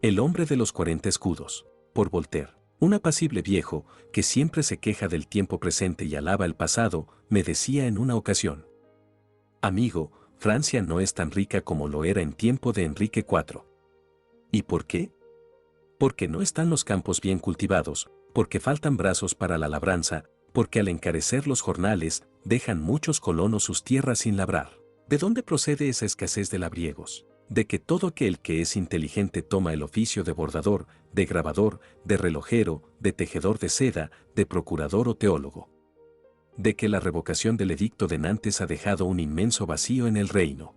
El hombre de los 40 escudos, por Voltaire. Un apacible viejo, que siempre se queja del tiempo presente y alaba el pasado, me decía en una ocasión: amigo, Francia no es tan rica como lo era en tiempo de Enrique IV. ¿Y por qué? Porque no están los campos bien cultivados, porque faltan brazos para la labranza, porque al encarecer los jornales, dejan muchos colonos sus tierras sin labrar. ¿De dónde procede esa escasez de labriegos? De que todo aquel que es inteligente toma el oficio de bordador, de grabador, de relojero, de tejedor de seda, de procurador o teólogo. De que la revocación del edicto de Nantes ha dejado un inmenso vacío en el reino.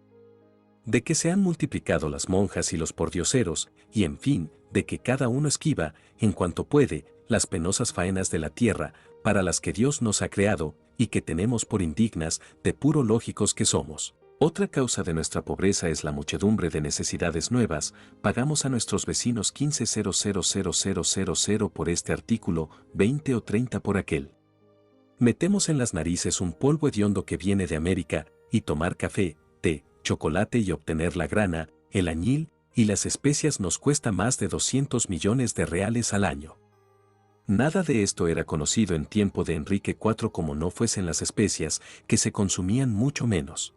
De que se han multiplicado las monjas y los pordioseros, y en fin, de que cada uno esquiva, en cuanto puede, las penosas faenas de la tierra, para las que Dios nos ha creado, y que tenemos por indignas, de puro lógicos que somos. Otra causa de nuestra pobreza es la muchedumbre de necesidades nuevas. Pagamos a nuestros vecinos 15,000,000 por este artículo, 20 o 30 por aquel. Metemos en las narices un polvo hediondo que viene de América, y tomar café, té, chocolate y obtener la grana, el añil y las especias nos cuesta más de 200 millones de reales al año. Nada de esto era conocido en tiempo de Enrique IV, como no fuesen las especias, que se consumían mucho menos.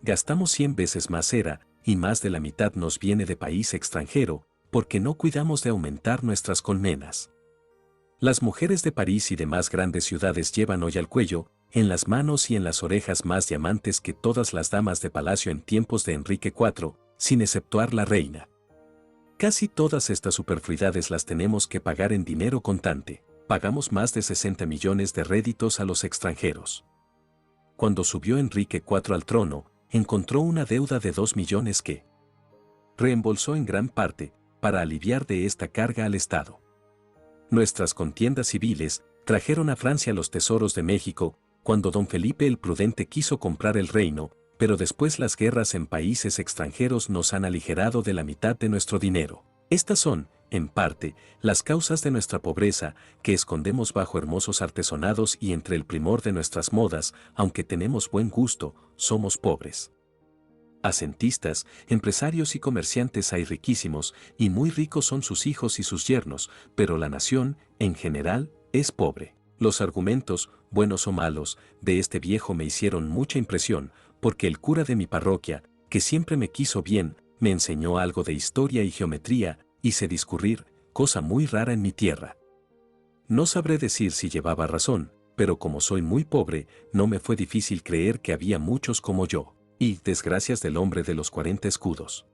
Gastamos 100 veces más cera, y más de la mitad nos viene de país extranjero, porque no cuidamos de aumentar nuestras colmenas. Las mujeres de París y demás grandes ciudades llevan hoy al cuello, en las manos y en las orejas más diamantes que todas las damas de palacio en tiempos de Enrique IV, sin exceptuar la reina. Casi todas estas superfluidades las tenemos que pagar en dinero contante. Pagamos más de 60 millones de réditos a los extranjeros. Cuando subió Enrique IV al trono, encontró una deuda de 2 millones que reembolsó en gran parte, para aliviar de esta carga al Estado. Nuestras contiendas civiles trajeron a Francia los tesoros de México, cuando don Felipe el Prudente quiso comprar el reino, pero después las guerras en países extranjeros nos han aligerado de la mitad de nuestro dinero. Estas son, en parte, las causas de nuestra pobreza, que escondemos bajo hermosos artesonados y entre el primor de nuestras modas. Aunque tenemos buen gusto, somos pobres. Asentistas, empresarios y comerciantes hay riquísimos, y muy ricos son sus hijos y sus yernos, pero la nación, en general, es pobre. Los argumentos, buenos o malos, de este viejo me hicieron mucha impresión, porque el cura de mi parroquia, que siempre me quiso bien, me enseñó algo de historia y geometría, y sé discurrir, cosa muy rara en mi tierra. No sabré decir si llevaba razón, pero como soy muy pobre, no me fue difícil creer que había muchos como yo. Y desgracias del hombre de los 40 escudos.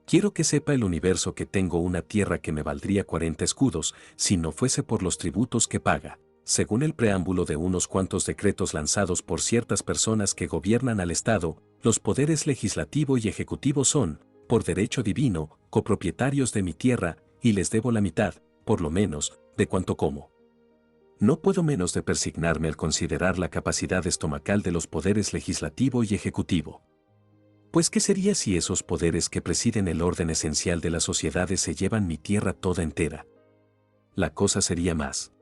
Quiero que sepa el universo que tengo una tierra que me valdría 40 escudos, si no fuese por los tributos que paga, según el preámbulo de unos cuantos decretos lanzados por ciertas personas que gobiernan al Estado. Los poderes legislativo y ejecutivo son, por derecho divino, copropietarios de mi tierra, y les debo la mitad, por lo menos, de cuanto como. No puedo menos de persignarme al considerar la capacidad estomacal de los poderes legislativo y ejecutivo. Pues ¿qué sería si esos poderes que presiden el orden esencial de las sociedades se llevan mi tierra toda entera? La cosa sería más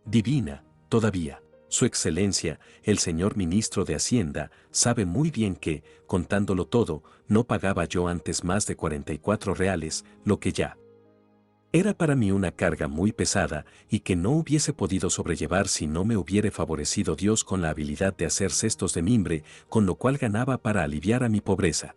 divina, todavía. Su Excelencia, el señor ministro de Hacienda, sabe muy bien que, contándolo todo, no pagaba yo antes más de 44 reales, lo que ya era para mí una carga muy pesada, y que no hubiese podido sobrellevar si no me hubiere favorecido Dios con la habilidad de hacer cestos de mimbre, con lo cual ganaba para aliviar a mi pobreza.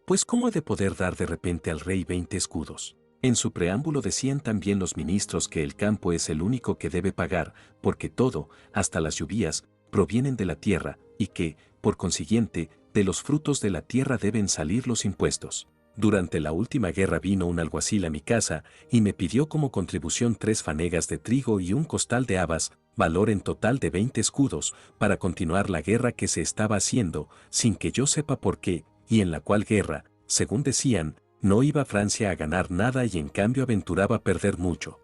Pues ¿cómo he de poder dar de repente al rey 20 escudos? En su preámbulo decían también los ministros que el campo es el único que debe pagar, porque todo, hasta las lluvias, provienen de la tierra, y que, por consiguiente, de los frutos de la tierra deben salir los impuestos. Durante la última guerra vino un alguacil a mi casa y me pidió como contribución 3 fanegas de trigo y un costal de habas, valor en total de 20 escudos, para continuar la guerra que se estaba haciendo, sin que yo sepa por qué, y en la cual guerra, según decían, no iba Francia a ganar nada y en cambio aventuraba perder mucho.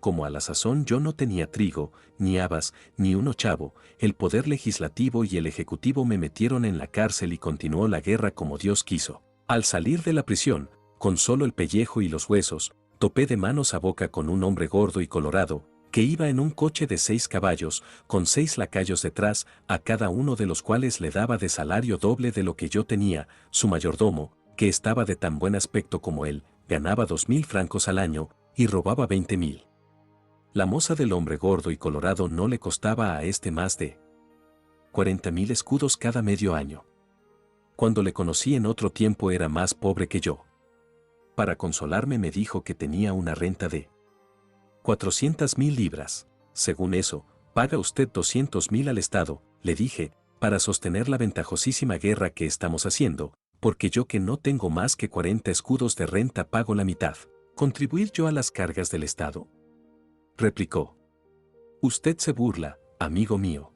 Como a la sazón yo no tenía trigo, ni habas, ni un ochavo, el poder legislativo y el ejecutivo me metieron en la cárcel y continuó la guerra como Dios quiso. Al salir de la prisión, con solo el pellejo y los huesos, topé de manos a boca con un hombre gordo y colorado, que iba en un coche de 6 caballos, con 6 lacayos detrás, a cada uno de los cuales le daba de salario doble de lo que yo tenía. Su mayordomo, que estaba de tan buen aspecto como él, ganaba 2.000 francos al año y robaba 20.000. La moza del hombre gordo y colorado no le costaba a este más de 40.000 escudos cada medio año. Cuando le conocí en otro tiempo era más pobre que yo. Para consolarme me dijo que tenía una renta de 400.000 libras. Según eso, paga usted 200.000 al Estado, le dije, para sostener la ventajosísima guerra que estamos haciendo, porque yo que no tengo más que 40 escudos de renta pago la mitad. ¿Contribuir yo a las cargas del Estado?, replicó. Usted se burla, amigo mío.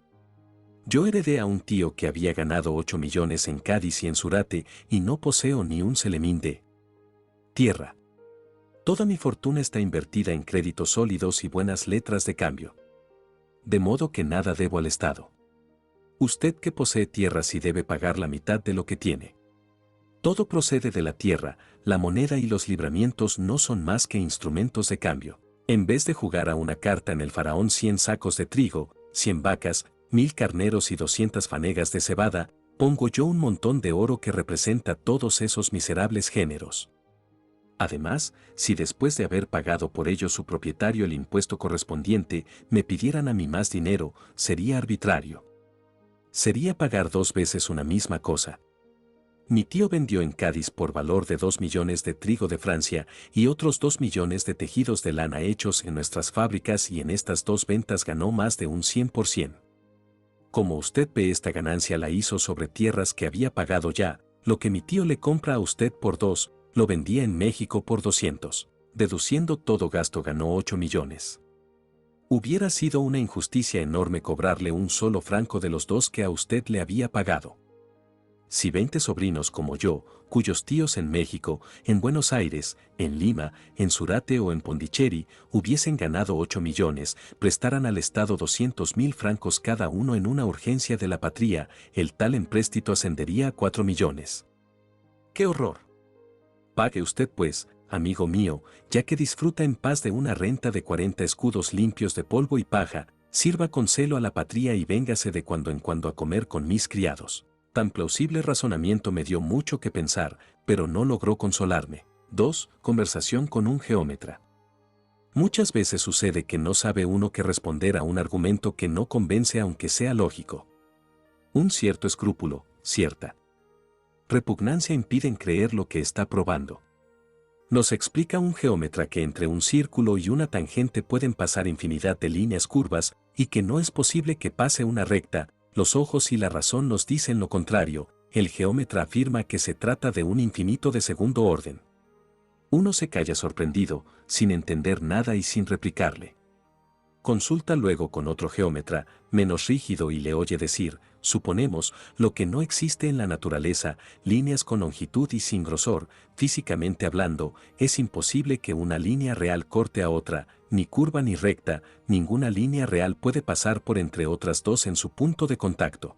Yo heredé a un tío que había ganado 8 millones en Cádiz y en Surate y no poseo ni un celemín de tierra. Toda mi fortuna está invertida en créditos sólidos y buenas letras de cambio. De modo que nada debo al Estado. Usted que posee tierras y debe pagar la mitad de lo que tiene. Todo procede de la tierra, la moneda y los libramientos no son más que instrumentos de cambio. En vez de jugar a una carta en el faraón 100 sacos de trigo, 100 vacas, 1000 carneros y 200 fanegas de cebada, pongo yo un montón de oro que representa todos esos miserables géneros. Además, si después de haber pagado por ello su propietario el impuesto correspondiente, me pidieran a mí más dinero, sería arbitrario. Sería pagar 2 veces una misma cosa. Mi tío vendió en Cádiz por valor de 2 millones de trigo de Francia y otros 2 millones de tejidos de lana hechos en nuestras fábricas y en estas 2 ventas ganó más de un 100%. Como usted ve, esta ganancia la hizo sobre tierras que había pagado ya. Lo que mi tío le compra a usted por 2, lo vendía en México por 200. Deduciendo todo gasto ganó 8 millones. Hubiera sido una injusticia enorme cobrarle un solo franco de los 2 que a usted le había pagado. Si 20 sobrinos como yo, cuyos tíos en México, en Buenos Aires, en Lima, en Surate o en Pondicherry, hubiesen ganado 8 millones, prestaran al Estado 200.000 francos cada uno en una urgencia de la patria, el tal empréstito ascendería a 4 millones. ¡Qué horror! Pague usted pues, amigo mío, ya que disfruta en paz de una renta de 40 escudos limpios de polvo y paja, sirva con celo a la patria y véngase de cuando en cuando a comer con mis criados. Tan plausible razonamiento me dio mucho que pensar, pero no logró consolarme. 2. Conversación con un geómetra. Muchas veces sucede que no sabe uno qué responder a un argumento que no convence aunque sea lógico. Un cierto escrúpulo, cierta repugnancia impiden creer lo que está probando. Nos explica un geómetra que entre un círculo y una tangente pueden pasar infinidad de líneas curvas y que no es posible que pase una recta. Los ojos y la razón nos dicen lo contrario. El geómetra afirma que se trata de un infinito de segundo orden. Uno se calla sorprendido, sin entender nada y sin replicarle. Consulta luego con otro geómetra, menos rígido, y le oye decir, suponemos, lo que no existe en la naturaleza, líneas con longitud y sin grosor. Físicamente hablando, es imposible que una línea real corte a otra, ni curva ni recta, ninguna línea real puede pasar por entre otras dos en su punto de contacto.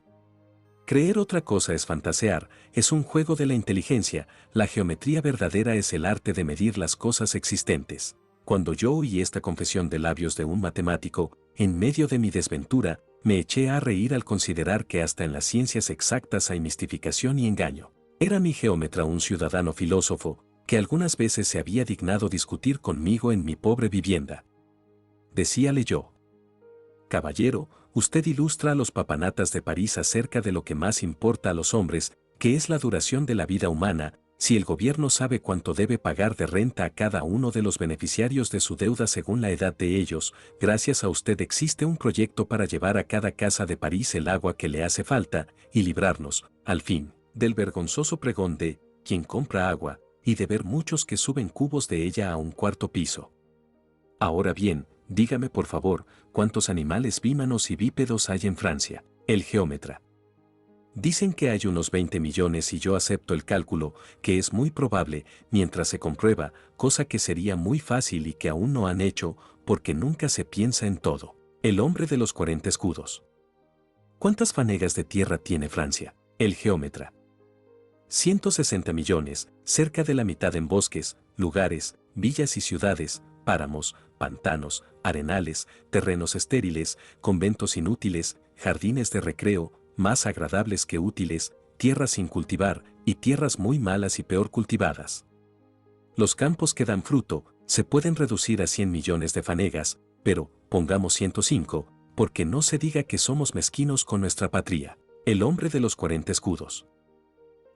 Creer otra cosa es fantasear, es un juego de la inteligencia. La geometría verdadera es el arte de medir las cosas existentes. Cuando yo oí esta confesión de labios de un matemático, en medio de mi desventura, me eché a reír al considerar que hasta en las ciencias exactas hay mistificación y engaño. Era mi geómetra un ciudadano filósofo, que algunas veces se había dignado discutir conmigo en mi pobre vivienda. Decíale yo: caballero, usted ilustra a los papanatas de París acerca de lo que más importa a los hombres, que es la duración de la vida humana. Si el gobierno sabe cuánto debe pagar de renta a cada uno de los beneficiarios de su deuda según la edad de ellos, gracias a usted existe un proyecto para llevar a cada casa de París el agua que le hace falta y librarnos, al fin, del vergonzoso pregón de quien compra agua, y de ver muchos que suben cubos de ella a un 4.º piso. Ahora bien, dígame por favor, ¿cuántos animales bímanos y bípedos hay en Francia? El geómetra: dicen que hay unos 20 millones y yo acepto el cálculo, que es muy probable, mientras se comprueba, cosa que sería muy fácil y que aún no han hecho, porque nunca se piensa en todo. El hombre de los 40 escudos. ¿Cuántas fanegas de tierra tiene Francia? El geómetra: 160 millones, cerca de la mitad en bosques, lugares, villas y ciudades, páramos, pantanos, arenales, terrenos estériles, conventos inútiles, jardines de recreo, más agradables que útiles, tierras sin cultivar, y tierras muy malas y peor cultivadas. Los campos que dan fruto se pueden reducir a 100 millones de fanegas, pero, pongamos 105, porque no se diga que somos mezquinos con nuestra patria. El hombre de los 40 escudos.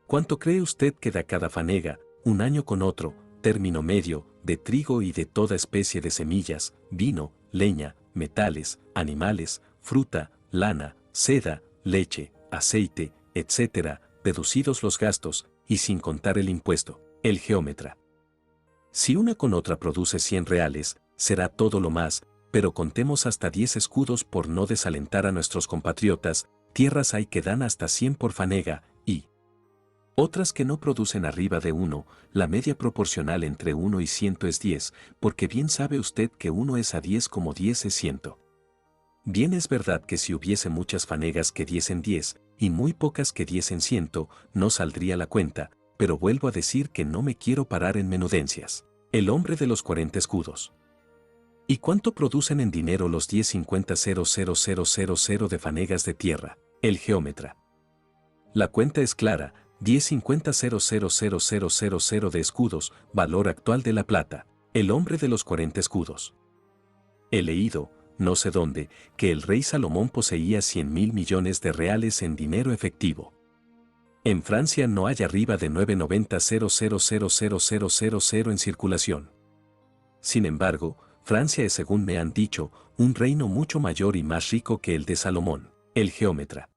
¿Cuánto cree usted que da cada fanega, un año con otro, término medio, de trigo y de toda especie de semillas, vino, leña, metales, animales, fruta, lana, seda, leche, aceite, etc., deducidos los gastos, y sin contar el impuesto? El geómetra. Si una con otra produce 100 reales, será todo lo más, pero contemos hasta 10 escudos por no desalentar a nuestros compatriotas. Tierras hay que dan hasta 100 por fanega, y otras que no producen arriba de 1, la media proporcional entre 1 y 100 es 10, porque bien sabe usted que 1 es a 10 como 10 es 100. Bien es verdad que si hubiese muchas fanegas que diesen 10, y muy pocas que diesen 100, no saldría la cuenta, pero vuelvo a decir que no me quiero parar en menudencias. El hombre de los 40 escudos. ¿Y cuánto producen en dinero los 10,50,000 de fanegas de tierra? El geómetra. La cuenta es clara, 10,50,000 de escudos, valor actual de la plata. El hombre de los 40 escudos. He leído, no sé dónde, que el rey Salomón poseía 100.000 millones de reales en dinero efectivo. En Francia no hay arriba de 990,000,000 en circulación. Sin embargo, Francia es, según me han dicho, un reino mucho mayor y más rico que el de Salomón, el geómetra.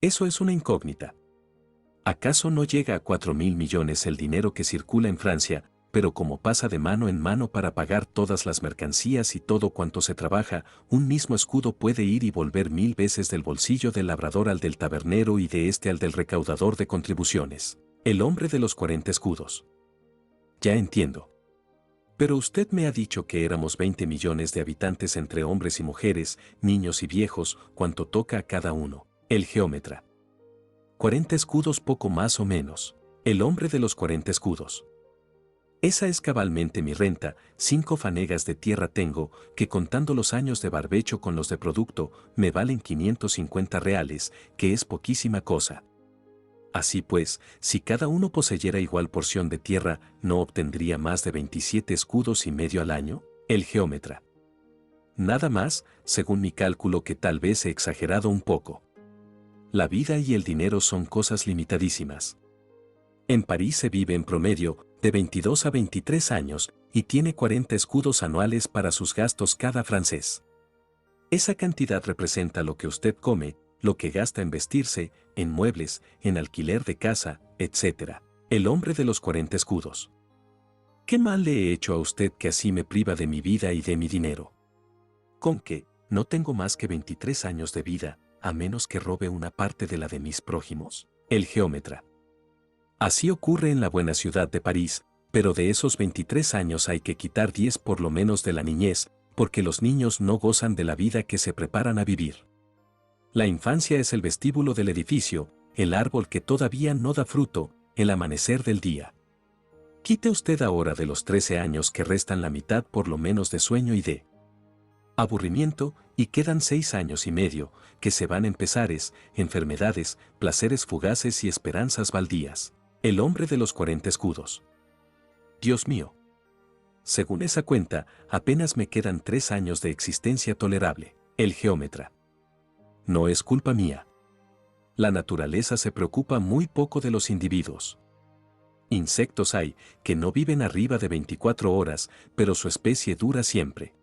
Eso es una incógnita. ¿Acaso no llega a 4.000 millones el dinero que circula en Francia, pero como pasa de mano en mano para pagar todas las mercancías y todo cuanto se trabaja, un mismo escudo puede ir y volver 1000 veces del bolsillo del labrador al del tabernero y de este al del recaudador de contribuciones? El hombre de los 40 escudos. Ya entiendo. Pero usted me ha dicho que éramos 20 millones de habitantes entre hombres y mujeres, niños y viejos, cuanto toca a cada uno. El geómetra. 40 escudos poco más o menos. El hombre de los 40 escudos. Esa es cabalmente mi renta, 5 fanegas de tierra tengo, que contando los años de barbecho con los de producto, me valen 550 reales, que es poquísima cosa. Así pues, si cada uno poseyera igual porción de tierra, ¿no obtendría más de 27 escudos y medio al año? El geómetra. Nada más, según mi cálculo, que tal vez he exagerado un poco. La vida y el dinero son cosas limitadísimas. En París se vive en promedio de 22 a 23 años y tiene 40 escudos anuales para sus gastos cada francés. Esa cantidad representa lo que usted come, lo que gasta en vestirse, en muebles, en alquiler de casa, etc. El hombre de los 40 escudos. ¿Qué mal le he hecho a usted que así me priva de mi vida y de mi dinero? Con que no tengo más que 23 años de vida, a menos que robe una parte de la de mis prójimos. El geómetra. Así ocurre en la buena ciudad de París, pero de esos 23 años hay que quitar 10 por lo menos de la niñez, porque los niños no gozan de la vida que se preparan a vivir. La infancia es el vestíbulo del edificio, el árbol que todavía no da fruto, el amanecer del día. Quite usted ahora de los 13 años que restan la mitad por lo menos de sueño y de aburrimiento, y quedan 6 años y medio, que se van en pesares, enfermedades, placeres fugaces y esperanzas baldías. El hombre de los 40 escudos. Dios mío. Según esa cuenta, apenas me quedan 3 años de existencia tolerable. El geómetra. No es culpa mía. La naturaleza se preocupa muy poco de los individuos. Insectos hay que no viven arriba de 24 horas, pero su especie dura siempre.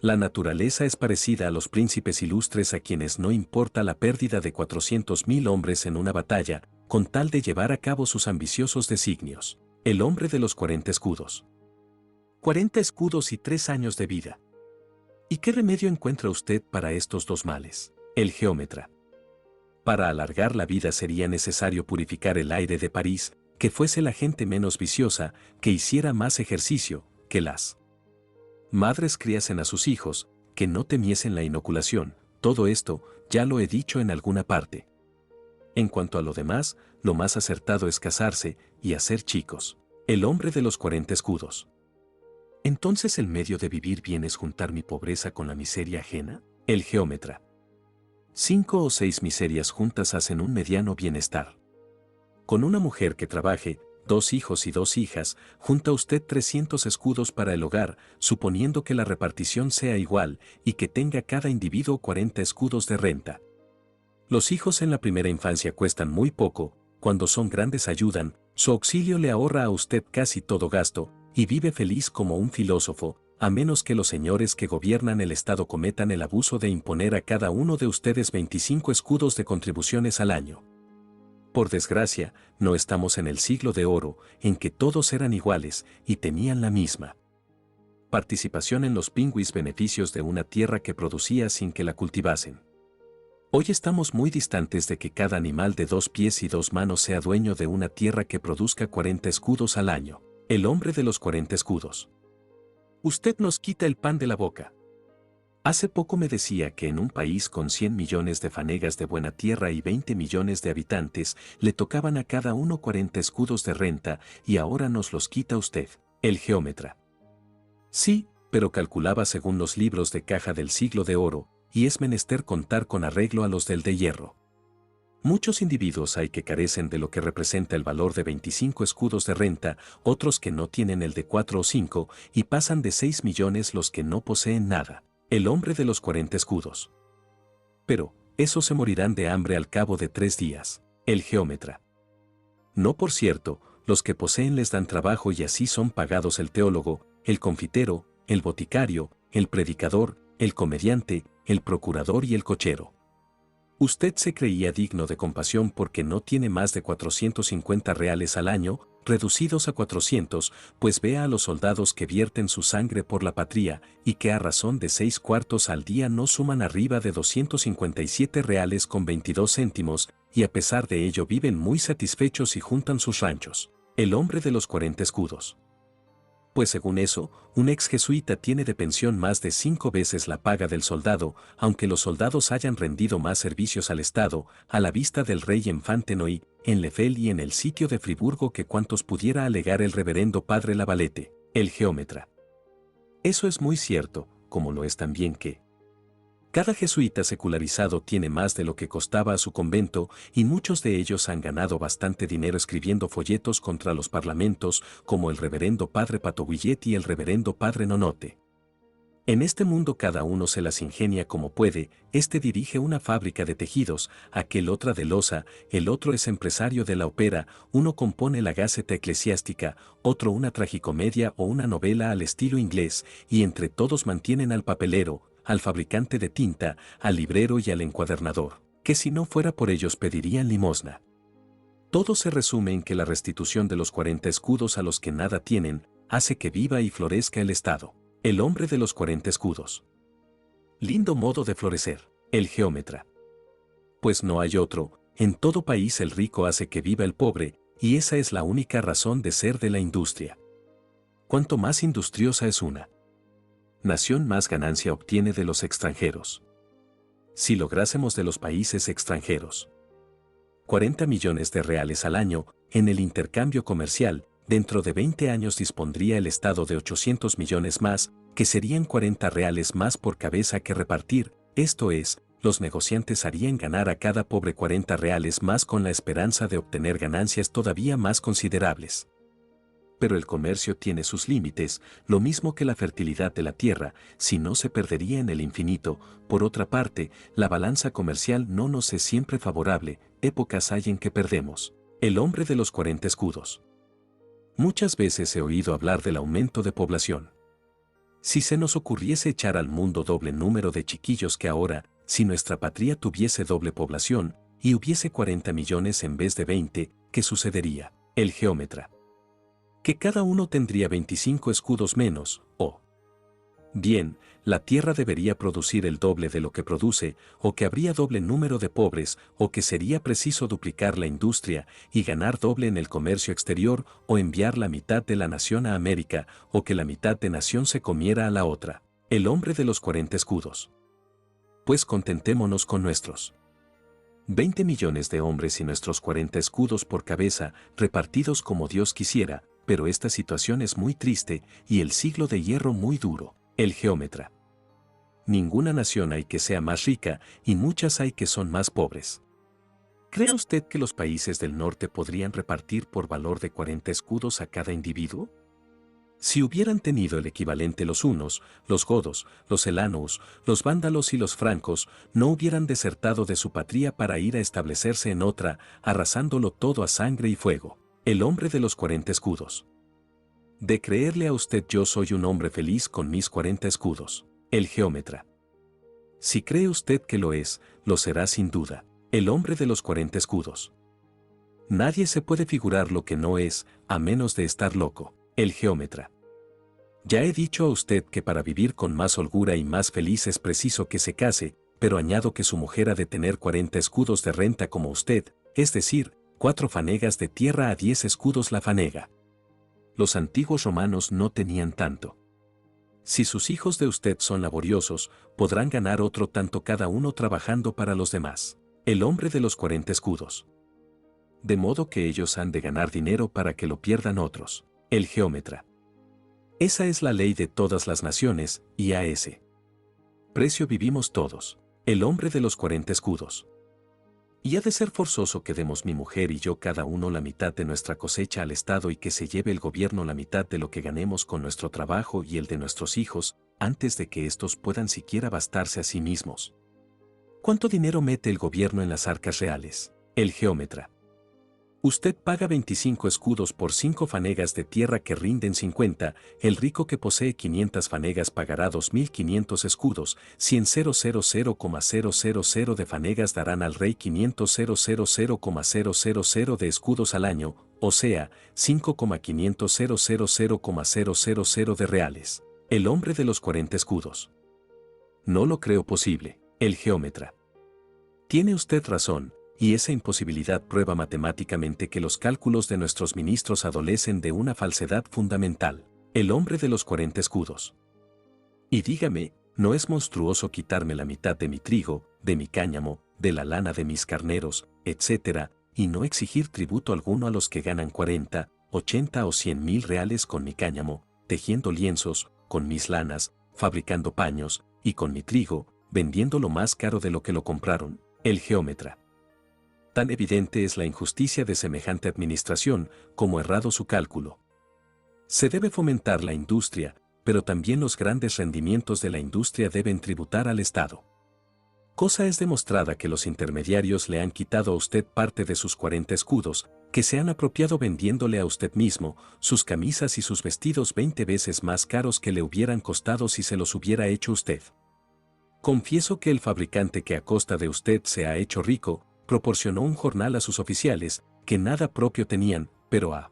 La naturaleza es parecida a los príncipes ilustres a quienes no importa la pérdida de 400.000 hombres en una batalla, con tal de llevar a cabo sus ambiciosos designios. El hombre de los 40 escudos. 40 escudos y 3 años de vida. ¿Y qué remedio encuentra usted para estos dos males? El geómetra. Para alargar la vida sería necesario purificar el aire de París, que fuese la gente menos viciosa, que hiciera más ejercicio, que las madres criasen a sus hijos, que no temiesen la inoculación. Todo esto, ya lo he dicho en alguna parte. En cuanto a lo demás, lo más acertado es casarse y hacer chicos. El hombre de los 40 escudos. ¿Entonces el medio de vivir bien es juntar mi pobreza con la miseria ajena? El geómetra. 5 o 6 miserias juntas hacen un mediano bienestar. Con una mujer que trabaje, 2 hijos y 2 hijas, junta usted 300 escudos para el hogar, suponiendo que la repartición sea igual y que tenga cada individuo 40 escudos de renta. Los hijos en la primera infancia cuestan muy poco, cuando son grandes ayudan, su auxilio le ahorra a usted casi todo gasto, y vive feliz como un filósofo, a menos que los señores que gobiernan el Estado cometan el abuso de imponer a cada uno de ustedes 25 escudos de contribuciones al año. Por desgracia, no estamos en el siglo de oro, en que todos eran iguales y tenían la misma participación en los pingüis beneficios de una tierra que producía sin que la cultivasen. Hoy estamos muy distantes de que cada animal de 2 pies y 2 manos sea dueño de una tierra que produzca 40 escudos al año. El hombre de los 40 escudos. Usted nos quita el pan de la boca. Hace poco me decía que en un país con 100 millones de fanegas de buena tierra y 20 millones de habitantes, le tocaban a cada uno 40 escudos de renta y ahora nos los quita usted, el geómetra. Sí, pero calculaba según los libros de caja del siglo de oro, y es menester contar con arreglo a los del de hierro. Muchos individuos hay que carecen de lo que representa el valor de 25 escudos de renta, otros que no tienen el de 4 o 5, y pasan de 6 millones los que no poseen nada. El hombre de los 40 escudos. Pero, esos se morirán de hambre al cabo de 3 días. El geómetra. No, por cierto, los que poseen les dan trabajo y así son pagados el teólogo, el confitero, el boticario, el predicador, el comediante, el procurador y el cochero. Usted se creía digno de compasión porque no tiene más de 450 reales al año, reducidos a 400, pues vea a los soldados que vierten su sangre por la patria y que a razón de 6 cuartos al día no suman arriba de 257 reales con 22 céntimos, y a pesar de ello viven muy satisfechos y juntan sus ranchos. El hombre de los 40 escudos. Pues según eso, un ex jesuita tiene de pensión más de 5 veces la paga del soldado, aunque los soldados hayan rendido más servicios al Estado, a la vista del rey en Fontenoy, en Lefel y en el sitio de Friburgo que cuantos pudiera alegar el reverendo padre Lavalette, el geómetra. Eso es muy cierto, como lo es también que cada jesuita secularizado tiene más de lo que costaba a su convento y muchos de ellos han ganado bastante dinero escribiendo folletos contra los parlamentos como el reverendo padre Patoguillet y el reverendo padre Nonote. En este mundo cada uno se las ingenia como puede, este dirige una fábrica de tejidos, aquel otra de loza, el otro es empresario de la ópera, uno compone la Gaceta Eclesiástica, otro una tragicomedia o una novela al estilo inglés, y entre todos mantienen al papelero, al fabricante de tinta, al librero y al encuadernador, que si no fuera por ellos pedirían limosna. Todo se resume en que la restitución de los 40 escudos a los que nada tienen, hace que viva y florezca el Estado. El hombre de los 40 escudos. Lindo modo de florecer, el geómetra. Pues no hay otro, en todo país el rico hace que viva el pobre, y esa es la única razón de ser de la industria. Cuanto más industriosa es una nación, más ganancia obtiene de los extranjeros. Si lográsemos de los países extranjeros 40 millones de reales al año en el intercambio comercial, dentro de 20 años dispondría el Estado de 800 millones más, que serían 40 reales más por cabeza que repartir, esto es, los negociantes harían ganar a cada pobre 40 reales más con la esperanza de obtener ganancias todavía más considerables. Pero el comercio tiene sus límites, lo mismo que la fertilidad de la tierra, si no se perdería en el infinito. Por otra parte, la balanza comercial no nos es siempre favorable, épocas hay en que perdemos. El hombre de los 40 escudos. Muchas veces he oído hablar del aumento de población. Si se nos ocurriese echar al mundo doble número de chiquillos que ahora, si nuestra patria tuviese doble población, y hubiese 40 millones en vez de 20, ¿qué sucedería? El geómetra. Que cada uno tendría 25 escudos menos, o bien, la tierra debería producir el doble de lo que produce, o que habría doble número de pobres, o que sería preciso duplicar la industria y ganar doble en el comercio exterior, o enviar la mitad de la nación a América, o que la mitad de nación se comiera a la otra. El hombre de los 40 escudos. Pues contentémonos con nuestros 20 millones de hombres y nuestros 40 escudos por cabeza, repartidos como Dios quisiera, pero esta situación es muy triste y el siglo de hierro muy duro. El geómetra. Ninguna nación hay que sea más rica y muchas hay que son más pobres. ¿Cree usted que los países del norte podrían repartir por valor de 40 escudos a cada individuo? Si hubieran tenido el equivalente los hunos, los godos, los elánuos, los vándalos y los francos, no hubieran desertado de su patria para ir a establecerse en otra, arrasándolo todo a sangre y fuego. El hombre de los 40 escudos. De creerle a usted yo soy un hombre feliz con mis 40 escudos. El geómetra. Si cree usted que lo es, lo será sin duda. El hombre de los 40 escudos. Nadie se puede figurar lo que no es, a menos de estar loco. El geómetra. Ya he dicho a usted que para vivir con más holgura y más feliz es preciso que se case, pero añado que su mujer ha de tener 40 escudos de renta como usted, es decir, 4 fanegas de tierra a 10 escudos la fanega. Los antiguos romanos no tenían tanto. Si sus hijos de usted son laboriosos, podrán ganar otro tanto cada uno trabajando para los demás. El hombre de los 40 escudos. De modo que ellos han de ganar dinero para que lo pierdan otros. El geómetra. Esa es la ley de todas las naciones, y a ese precio vivimos todos. El hombre de los 40 escudos. Y ha de ser forzoso que demos mi mujer y yo cada uno la mitad de nuestra cosecha al Estado y que se lleve el gobierno la mitad de lo que ganemos con nuestro trabajo y el de nuestros hijos, antes de que éstos puedan siquiera bastarse a sí mismos. ¿Cuánto dinero mete el gobierno en las arcas reales? El geómetra. Usted paga 25 escudos por 5 fanegas de tierra que rinden 50, el rico que posee 500 fanegas pagará 2.500 escudos, 100,000,000 de fanegas darán al rey 500,000,000 de escudos al año, o sea, 5,500,000,000 de reales. El hombre de los 40 escudos. No lo creo posible. El geómetra. Tiene usted razón. Y esa imposibilidad prueba matemáticamente que los cálculos de nuestros ministros adolecen de una falsedad fundamental. El hombre de los 40 escudos. Y dígame, ¿no es monstruoso quitarme la mitad de mi trigo, de mi cáñamo, de la lana de mis carneros, etc., y no exigir tributo alguno a los que ganan 40, 80 o 100.000 reales con mi cáñamo, tejiendo lienzos, con mis lanas, fabricando paños, y con mi trigo, vendiéndolo más caro de lo que lo compraron? El geómetra. Tan evidente es la injusticia de semejante administración como errado su cálculo. Se debe fomentar la industria, pero también los grandes rendimientos de la industria deben tributar al Estado. Cosa es demostrada que los intermediarios le han quitado a usted parte de sus 40 escudos, que se han apropiado vendiéndole a usted mismo sus camisas y sus vestidos 20 veces más caros que le hubieran costado si se los hubiera hecho usted. Confieso que el fabricante que a costa de usted se ha hecho rico, proporcionó un jornal a sus oficiales, que nada propio tenían, pero ha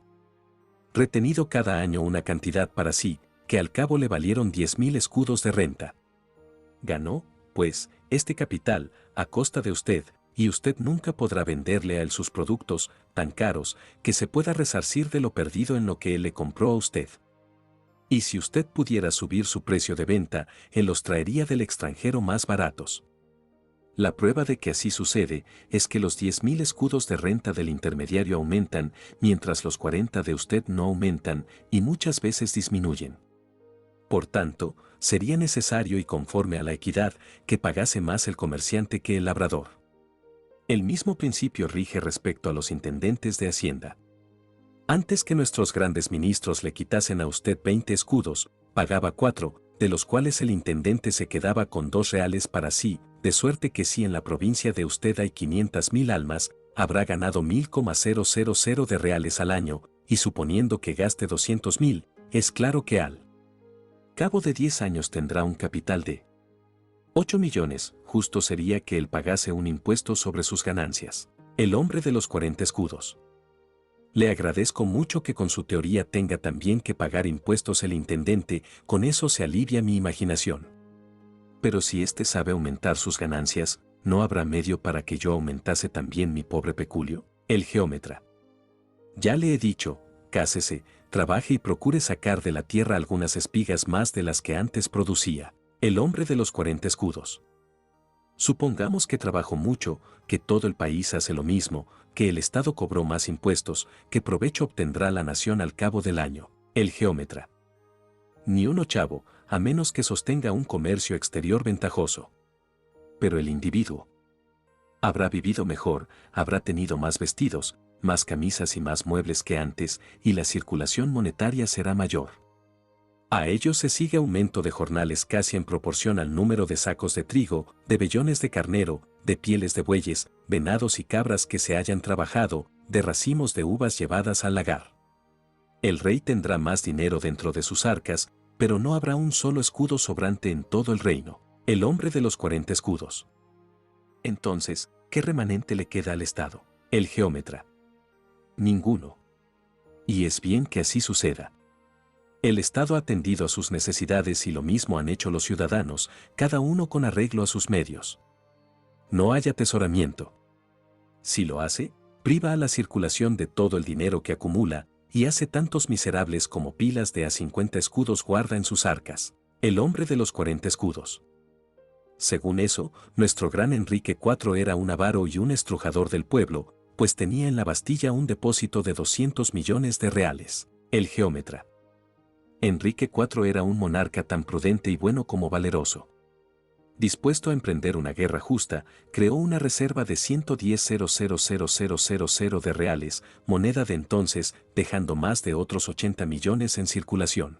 retenido cada año una cantidad para sí, que al cabo le valieron 10.000 escudos de renta. Ganó, pues, este capital, a costa de usted, y usted nunca podrá venderle a él sus productos, tan caros, que se pueda resarcir de lo perdido en lo que él le compró a usted. Y si usted pudiera subir su precio de venta, él los traería del extranjero más baratos. La prueba de que así sucede es que los 10.000 escudos de renta del intermediario aumentan, mientras los 40 de usted no aumentan y muchas veces disminuyen. Por tanto, sería necesario y conforme a la equidad que pagase más el comerciante que el labrador. El mismo principio rige respecto a los intendentes de Hacienda. Antes que nuestros grandes ministros le quitasen a usted 20 escudos, pagaba 4, de los cuales el intendente se quedaba con 2 reales para sí, de suerte que si en la provincia de usted hay 500.000 almas, habrá ganado 1.000,000 de reales al año, y suponiendo que gaste 200.000, es claro que al cabo de 10 años tendrá un capital de 8 millones, justo sería que él pagase un impuesto sobre sus ganancias. El hombre de los 40 escudos. Le agradezco mucho que con su teoría tenga también que pagar impuestos el intendente, con eso se alivia mi imaginación. Pero si éste sabe aumentar sus ganancias, ¿no habrá medio para que yo aumentase también mi pobre peculio? El geómetra. Ya le he dicho, cásese, trabaje y procure sacar de la tierra algunas espigas más de las que antes producía. El hombre de los 40 escudos. Supongamos que trabajo mucho, que todo el país hace lo mismo, que el Estado cobró más impuestos, ¿qué provecho obtendrá la nación al cabo del año? El geómetra. Ni un ochavo, a menos que sostenga un comercio exterior ventajoso. Pero el individuo. Habrá vivido mejor, habrá tenido más vestidos, más camisas y más muebles que antes, y la circulación monetaria será mayor. A ello se sigue aumento de jornales casi en proporción al número de sacos de trigo, de vellones de carnero, de pieles de bueyes, venados y cabras que se hayan trabajado, de racimos de uvas llevadas al lagar. El rey tendrá más dinero dentro de sus arcas, pero no habrá un solo escudo sobrante en todo el reino. El hombre de los 40 escudos. Entonces, ¿qué remanente le queda al Estado? El geómetra. Ninguno. Y es bien que así suceda. El Estado ha atendido a sus necesidades y lo mismo han hecho los ciudadanos, cada uno con arreglo a sus medios. No hay atesoramiento. Si lo hace, priva a la circulación de todo el dinero que acumula, y hace tantos miserables como pilas de a 50 escudos guarda en sus arcas. El hombre de los 40 escudos. Según eso, nuestro gran Enrique IV era un avaro y un estrujador del pueblo, pues tenía en la Bastilla un depósito de 200 millones de reales. El geómetra. Enrique IV era un monarca tan prudente y bueno como valeroso. Dispuesto a emprender una guerra justa, creó una reserva de 110.000.000 de reales, moneda de entonces, dejando más de otros 80 millones en circulación.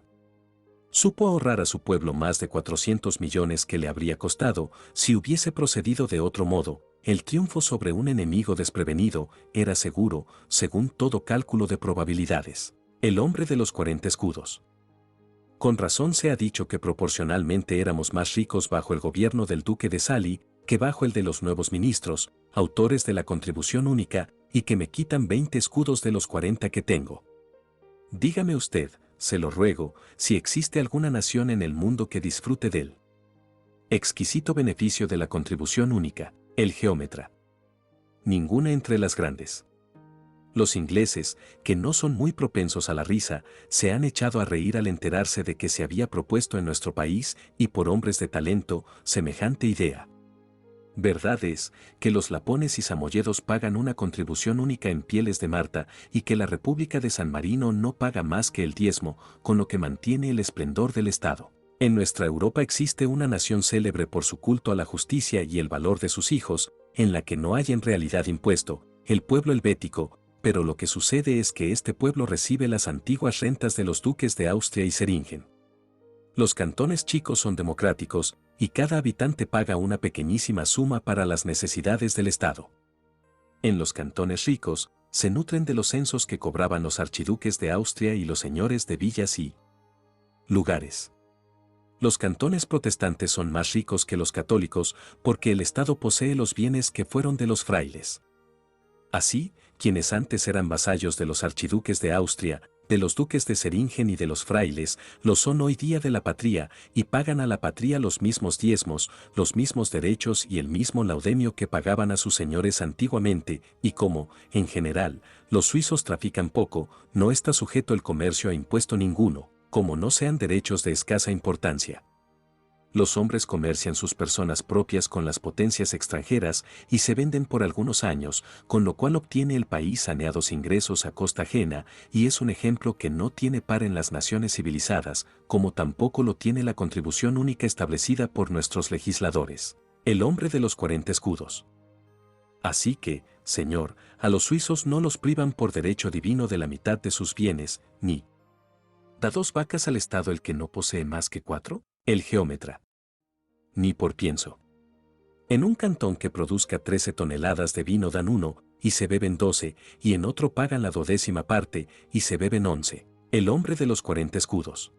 Supo ahorrar a su pueblo más de 400 millones que le habría costado, si hubiese procedido de otro modo. El triunfo sobre un enemigo desprevenido era seguro, según todo cálculo de probabilidades. El hombre de los 40 escudos. Con razón se ha dicho que proporcionalmente éramos más ricos bajo el gobierno del duque de Sali que bajo el de los nuevos ministros, autores de la contribución única, y que me quitan 20 escudos de los 40 que tengo. Dígame usted, se lo ruego, si existe alguna nación en el mundo que disfrute del exquisito beneficio de la contribución única, el geómetra. Ninguna entre las grandes. Los ingleses, que no son muy propensos a la risa, se han echado a reír al enterarse de que se había propuesto en nuestro país, y por hombres de talento, semejante idea. Verdad es que los lapones y samoyedos pagan una contribución única en pieles de Marta y que la República de San Marino no paga más que el diezmo, con lo que mantiene el esplendor del Estado. En nuestra Europa existe una nación célebre por su culto a la justicia y el valor de sus hijos, en la que no hay en realidad impuesto, el pueblo helvético, pero lo que sucede es que este pueblo recibe las antiguas rentas de los duques de Austria y Zeringen. Los cantones chicos son democráticos, y cada habitante paga una pequeñísima suma para las necesidades del Estado. En los cantones ricos, se nutren de los censos que cobraban los archiduques de Austria y los señores de villas y lugares. Los cantones protestantes son más ricos que los católicos porque el Estado posee los bienes que fueron de los frailes. Así, quienes antes eran vasallos de los archiduques de Austria, de los duques de Zeringen y de los frailes, lo son hoy día de la patria, y pagan a la patria los mismos diezmos, los mismos derechos y el mismo laudemio que pagaban a sus señores antiguamente, y como, en general, los suizos trafican poco, no está sujeto el comercio a impuesto ninguno, como no sean derechos de escasa importancia. Los hombres comercian sus personas propias con las potencias extranjeras y se venden por algunos años, con lo cual obtiene el país saneados ingresos a costa ajena, y es un ejemplo que no tiene par en las naciones civilizadas, como tampoco lo tiene la contribución única establecida por nuestros legisladores. El hombre de los 40 escudos. Así que, señor, a los suizos no los privan por derecho divino de la mitad de sus bienes, ni da 2 vacas al Estado el que no posee más que 4. El geómetra. Ni por pienso. En un cantón que produzca 13 toneladas de vino dan 1, y se beben 12, y en otro pagan la 12ª parte, y se beben 11. El hombre de los 40 escudos.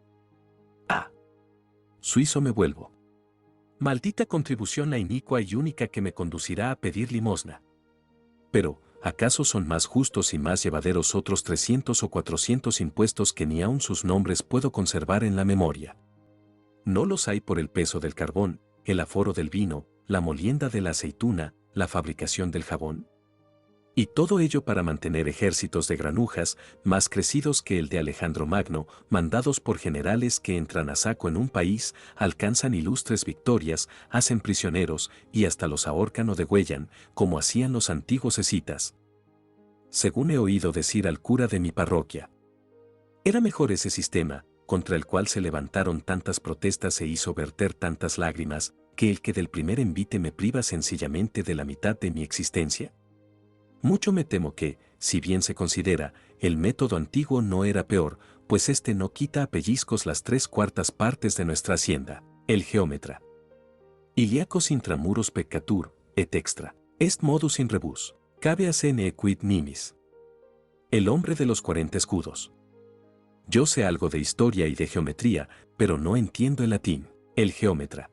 Ah. Suizo me vuelvo. Maldita contribución la inicua y única que me conducirá a pedir limosna. Pero, ¿acaso son más justos y más llevaderos otros 300 o 400 impuestos que ni aun sus nombres puedo conservar en la memoria? No los hay por el peso del carbón, el aforo del vino, la molienda de la aceituna, la fabricación del jabón. Y todo ello para mantener ejércitos de granujas, más crecidos que el de Alejandro Magno, mandados por generales que entran a saco en un país, alcanzan ilustres victorias, hacen prisioneros, y hasta los ahorcan o degüellan, como hacían los antiguos escitas. Según he oído decir al cura de mi parroquia. Era mejor ese sistema, contra el cual se levantaron tantas protestas e hizo verter tantas lágrimas, que el que del primer envite me priva sencillamente de la mitad de mi existencia? Mucho me temo que, si bien se considera, el método antiguo no era peor, pues este no quita a pellizcos las 3/4 partes de nuestra hacienda. El geómetra. Iliacos intramuros peccatur, et extra. Est modus in rebus. Cabe sine quid nimis. El hombre de los 40 escudos. Yo sé algo de historia y de geometría, pero no entiendo el latín. El geómetra.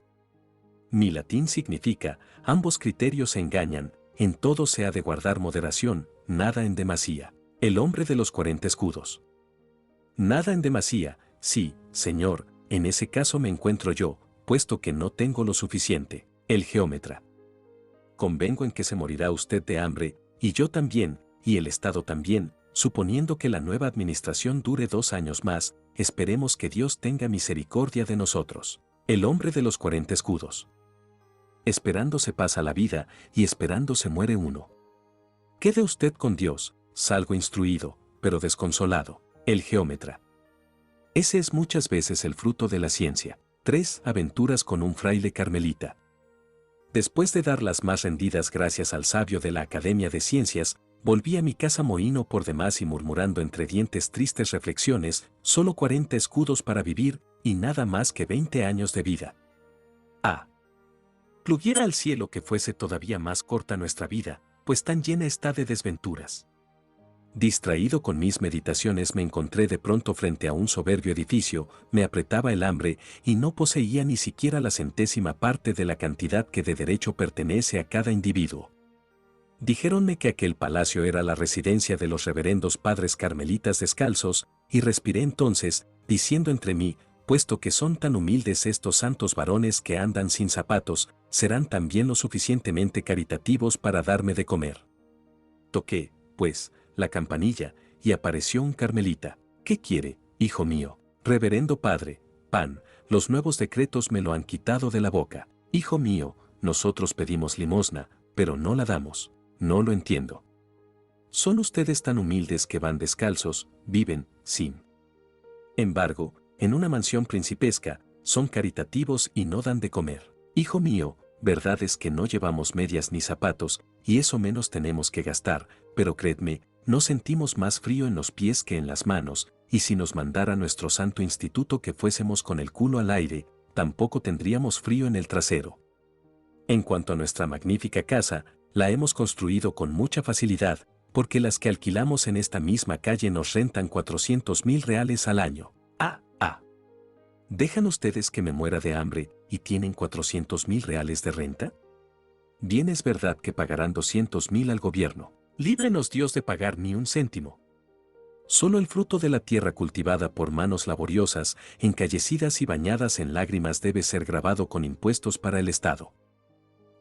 Mi latín significa, ambos criterios se engañan, en todo se ha de guardar moderación, nada en demasía. El hombre de los 40 escudos. Nada en demasía, sí, señor, en ese caso me encuentro yo, puesto que no tengo lo suficiente. El geómetra. Convengo en que se morirá usted de hambre, y yo también, y el Estado también, suponiendo que la nueva administración dure 2 años más, esperemos que Dios tenga misericordia de nosotros. El hombre de los 40 escudos. Esperando se pasa la vida, y esperando se muere uno. Quede usted con Dios, salgo instruido, pero desconsolado. El geómetra. Ese es muchas veces el fruto de la ciencia. 3 aventuras con un fraile carmelita. Después de dar las más rendidas gracias al sabio de la Academia de Ciencias, volví a mi casa mohíno por demás y murmurando entre dientes tristes reflexiones, solo 40 escudos para vivir, y nada más que 20 años de vida. Ah. Pluguiera al cielo que fuese todavía más corta nuestra vida, pues tan llena está de desventuras. Distraído con mis meditaciones me encontré de pronto frente a un soberbio edificio, me apretaba el hambre y no poseía ni siquiera la 100ª parte de la cantidad que de derecho pertenece a cada individuo. Dijéronme que aquel palacio era la residencia de los reverendos padres carmelitas descalzos, y respiré entonces, diciendo entre mí, puesto que son tan humildes estos santos varones que andan sin zapatos, serán también lo suficientemente caritativos para darme de comer. Toqué, pues, la campanilla, y apareció un carmelita. ¿Qué quiere, hijo mío? Reverendo padre, pan, los nuevos decretos me lo han quitado de la boca. Hijo mío, nosotros pedimos limosna, pero no la damos. No lo entiendo. Son ustedes tan humildes que van descalzos, viven, sin embargo, en una mansión principesca, son caritativos y no dan de comer. Hijo mío, verdad es que no llevamos medias ni zapatos, y eso menos tenemos que gastar, pero creedme, no sentimos más frío en los pies que en las manos, y si nos mandara nuestro santo instituto que fuésemos con el culo al aire, tampoco tendríamos frío en el trasero. En cuanto a nuestra magnífica casa, la hemos construido con mucha facilidad, porque las que alquilamos en esta misma calle nos rentan 400,000 reales al año. ¿Dejan ustedes que me muera de hambre y tienen 400,000 reales de renta? Bien es verdad que pagarán 200,000 al gobierno. Líbrenos Dios de pagar ni un céntimo. Solo el fruto de la tierra cultivada por manos laboriosas, encallecidas y bañadas en lágrimas debe ser grabado con impuestos para el Estado.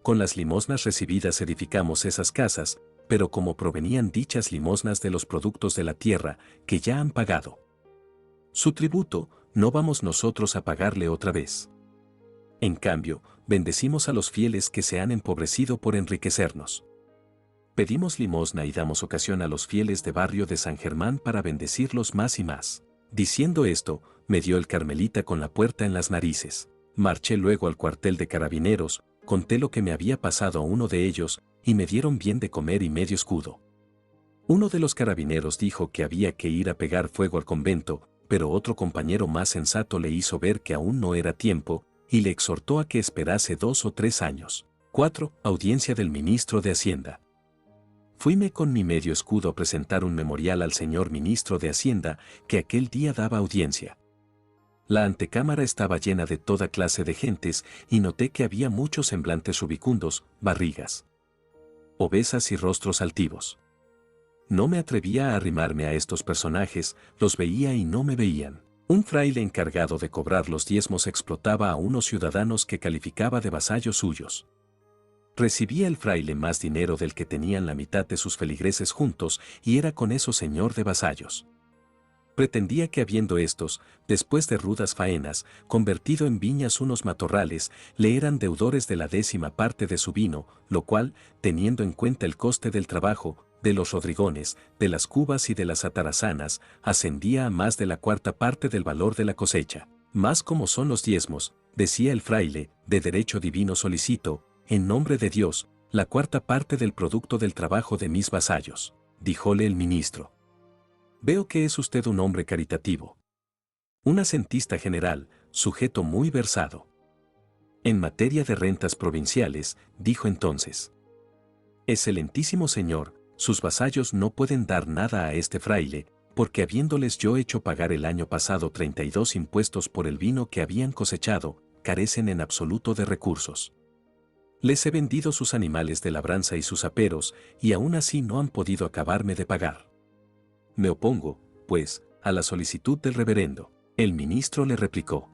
Con las limosnas recibidas edificamos esas casas, pero como provenían dichas limosnas de los productos de la tierra, que ya han pagado su tributo, no vamos nosotros a pagarle otra vez. En cambio, bendecimos a los fieles que se han empobrecido por enriquecernos. Pedimos limosna y damos ocasión a los fieles de barrio de San Germán para bendecirlos más y más. Diciendo esto, me dio el carmelita con la puerta en las narices. Marché luego al cuartel de carabineros, conté lo que me había pasado a uno de ellos, y me dieron bien de comer y medio escudo. Uno de los carabineros dijo que había que ir a pegar fuego al convento, pero otro compañero más sensato le hizo ver que aún no era tiempo, y le exhortó a que esperase 2 o 3 años. 4. Audiencia del ministro de Hacienda. Fuime con mi medio escudo a presentar un memorial al señor ministro de Hacienda, que aquel día daba audiencia. La antecámara estaba llena de toda clase de gentes, y noté que había muchos semblantes rubicundos, barrigas obesas y rostros altivos. No me atrevía a arrimarme a estos personajes, los veía y no me veían. Un fraile encargado de cobrar los diezmos explotaba a unos ciudadanos que calificaba de vasallos suyos. Recibía el fraile más dinero del que tenían la mitad de sus feligreses juntos, y era con eso señor de vasallos. Pretendía que habiendo estos, después de rudas faenas, convertido en viñas unos matorrales, le eran deudores de la 10ª parte de su vino, lo cual, teniendo en cuenta el coste del trabajo, de los rodrigones, de las cubas y de las atarazanas, ascendía a más de la 4ª parte del valor de la cosecha. Más como son los diezmos, decía el fraile, de derecho divino solicito, en nombre de Dios, la cuarta parte del producto del trabajo de mis vasallos, díjole el ministro. Veo que es usted un hombre caritativo. Un asentista general, sujeto muy versado. En materia de rentas provinciales, dijo entonces. Excelentísimo señor, sus vasallos no pueden dar nada a este fraile, porque habiéndoles yo hecho pagar el año pasado 32 impuestos por el vino que habían cosechado, carecen en absoluto de recursos. Les he vendido sus animales de labranza y sus aperos, y aún así no han podido acabarme de pagar. Me opongo, pues, a la solicitud del reverendo. El ministro le replicó.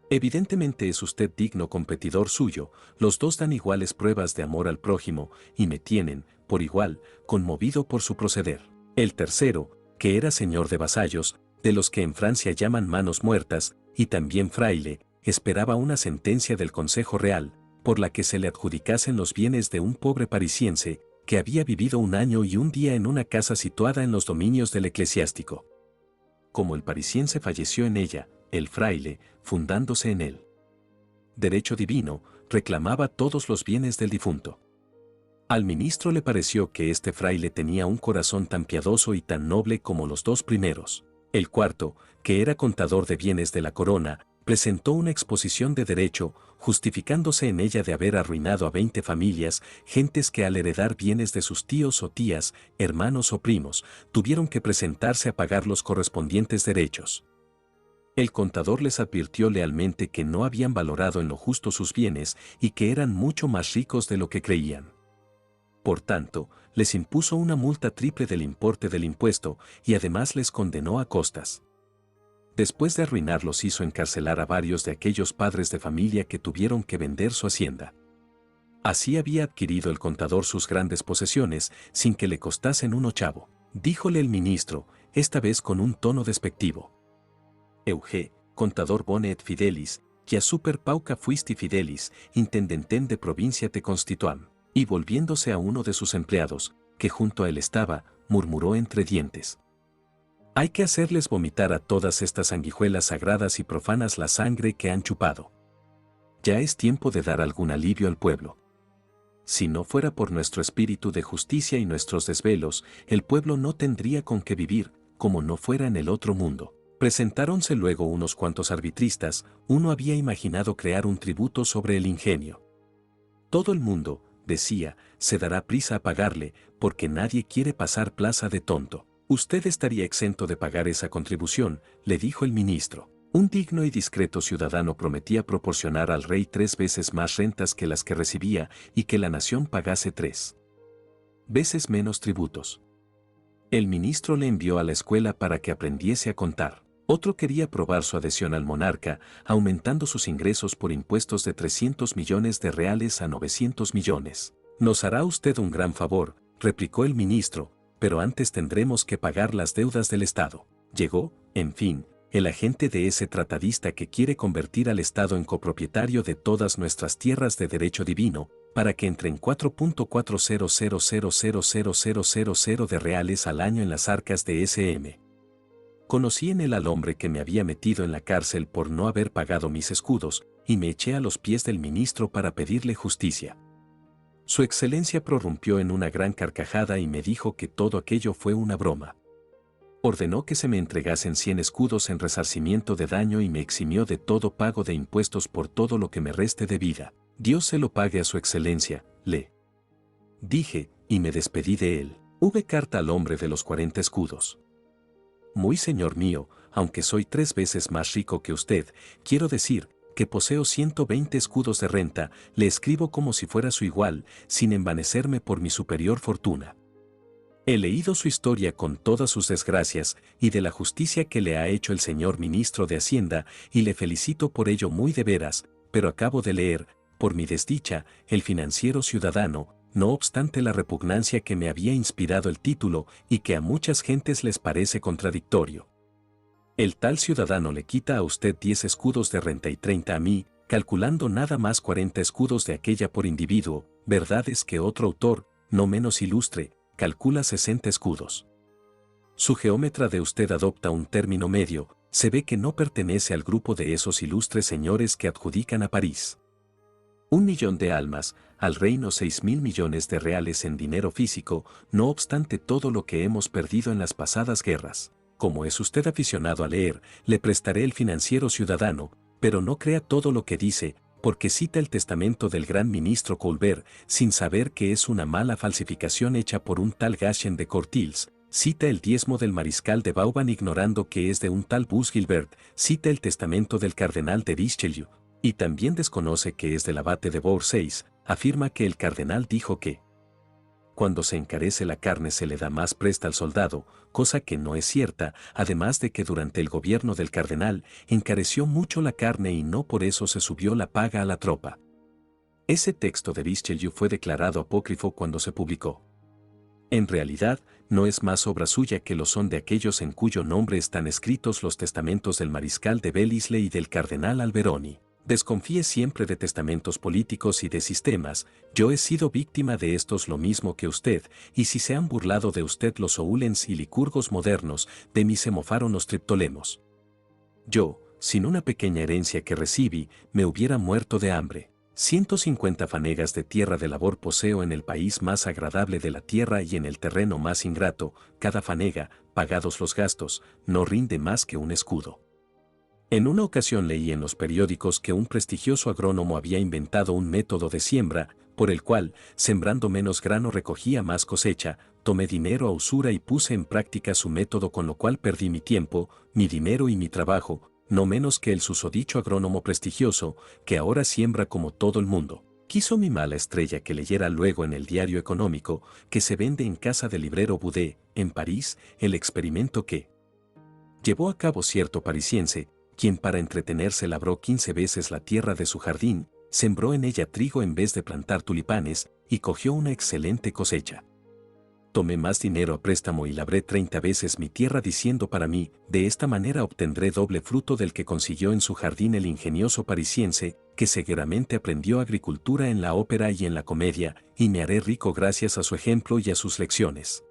Evidentemente es usted digno competidor suyo, los dos dan iguales pruebas de amor al prójimo, y me tienen, por igual, conmovido por su proceder. El tercero, que era señor de vasallos, de los que en Francia llaman manos muertas, y también fraile, esperaba una sentencia del Consejo Real, por la que se le adjudicasen los bienes de un pobre parisiense, que había vivido un año y un día en una casa situada en los dominios del eclesiástico. Como el parisiense falleció en ella, el fraile, fundándose en él derecho divino, reclamaba todos los bienes del difunto. Al ministro le pareció que este fraile tenía un corazón tan piadoso y tan noble como los dos primeros. El cuarto, que era contador de bienes de la corona, presentó una exposición de derecho, justificándose en ella de haber arruinado a 20 familias, gentes que al heredar bienes de sus tíos o tías, hermanos o primos, tuvieron que presentarse a pagar los correspondientes derechos. El contador les advirtió lealmente que no habían valorado en lo justo sus bienes y que eran mucho más ricos de lo que creían. Por tanto, les impuso una multa triple del importe del impuesto y además les condenó a costas. Después de arruinarlos hizo encarcelar a varios de aquellos padres de familia que tuvieron que vender su hacienda. Así había adquirido el contador sus grandes posesiones sin que le costasen un ochavo. Díjole el ministro, esta vez con un tono despectivo. Euge, contador bone et fidelis, quia super pauca fuisti fidelis, intendentem de provincia te constituam. Y volviéndose a uno de sus empleados, que junto a él estaba, murmuró entre dientes. Hay que hacerles vomitar a todas estas sanguijuelas sagradas y profanas la sangre que han chupado. Ya es tiempo de dar algún alivio al pueblo. Si no fuera por nuestro espíritu de justicia y nuestros desvelos, el pueblo no tendría con qué vivir, como no fuera en el otro mundo. Presentáronse luego unos cuantos arbitristas, uno había imaginado crear un tributo sobre el ingenio. Todo el mundo, decía, se dará prisa a pagarle, porque nadie quiere pasar plaza de tonto. Usted estaría exento de pagar esa contribución, le dijo el ministro. Un digno y discreto ciudadano prometía proporcionar al rey 3 veces más rentas que las que recibía y que la nación pagase 3 veces menos tributos. El ministro le envió a la escuela para que aprendiese a contar. Otro quería probar su adhesión al monarca, aumentando sus ingresos por impuestos de 300 millones de reales a 900 millones. Nos hará usted un gran favor, replicó el ministro, pero antes tendremos que pagar las deudas del Estado. Llegó, en fin, el agente de ese tratadista que quiere convertir al Estado en copropietario de todas nuestras tierras de derecho divino, para que entren 4.400.000.000 de reales al año en las arcas de SM. Conocí en él al hombre que me había metido en la cárcel por no haber pagado mis escudos, y me eché a los pies del ministro para pedirle justicia. Su excelencia prorrumpió en una gran carcajada y me dijo que todo aquello fue una broma. Ordenó que se me entregasen 100 escudos en resarcimiento de daño y me eximió de todo pago de impuestos por todo lo que me reste de vida. Dios se lo pague a su excelencia, le dije, y me despedí de él. Hube carta al hombre de los 40 escudos. Muy señor mío, aunque soy 3 veces más rico que usted, quiero decir, que poseo 120 escudos de renta, le escribo como si fuera su igual, sin envanecerme por mi superior fortuna. He leído su historia con todas sus desgracias, y de la justicia que le ha hecho el señor ministro de Hacienda, y le felicito por ello muy de veras, pero acabo de leer, por mi desdicha, el Financiero Ciudadano, no obstante la repugnancia que me había inspirado el título y que a muchas gentes les parece contradictorio. El tal ciudadano le quita a usted 10 escudos de renta y 30 a mí, calculando nada más 40 escudos de aquella por individuo. Verdad es que otro autor, no menos ilustre, calcula 60 escudos. Su geómetra de usted adopta un término medio, se ve que no pertenece al grupo de esos ilustres señores que adjudican a París. 1.000.000 de almas, al reino 6.000 millones de reales en dinero físico, no obstante todo lo que hemos perdido en las pasadas guerras. Como es usted aficionado a leer, le prestaré el Financiero Ciudadano, pero no crea todo lo que dice, porque cita el testamento del gran ministro Colbert, sin saber que es una mala falsificación hecha por un tal Gachet de Courtils, cita el diezmo del mariscal de Vauban ignorando que es de un tal Bus Gilbert, cita el testamento del cardenal de Richelieu, y también desconoce que es del abate de Bourseis, afirma que el cardenal dijo que cuando se encarece la carne se le da más presta al soldado, cosa que no es cierta, además de que durante el gobierno del cardenal encareció mucho la carne y no por eso se subió la paga a la tropa. Ese texto de Richelieu fue declarado apócrifo cuando se publicó. En realidad, no es más obra suya que lo son de aquellos en cuyo nombre están escritos los testamentos del mariscal de Bellisle y del cardenal Alberoni. Desconfíe siempre de testamentos políticos y de sistemas, yo he sido víctima de estos lo mismo que usted, y si se han burlado de usted los Oulens y Licurgos modernos, de mí se mofaron los Triptolemos. Yo, sin una pequeña herencia que recibí, me hubiera muerto de hambre. 150 fanegas de tierra de labor poseo en el país más agradable de la tierra y en el terreno más ingrato, cada fanega, pagados los gastos, no rinde más que un escudo. En una ocasión leí en los periódicos que un prestigioso agrónomo había inventado un método de siembra, por el cual, sembrando menos grano recogía más cosecha, tomé dinero a usura y puse en práctica su método con lo cual perdí mi tiempo, mi dinero y mi trabajo, no menos que el susodicho agrónomo prestigioso, que ahora siembra como todo el mundo. Quiso mi mala estrella que leyera luego en el diario económico, que se vende en casa del librero Boudet, en París, el experimento que llevó a cabo cierto parisiense, quien para entretenerse labró 15 veces la tierra de su jardín, sembró en ella trigo en vez de plantar tulipanes, y cogió una excelente cosecha. Tomé más dinero a préstamo y labré 30 veces mi tierra diciendo para mí, de esta manera obtendré doble fruto del que consiguió en su jardín el ingenioso parisiense, que seguramente aprendió agricultura en la ópera y en la comedia, y me haré rico gracias a su ejemplo y a sus lecciones.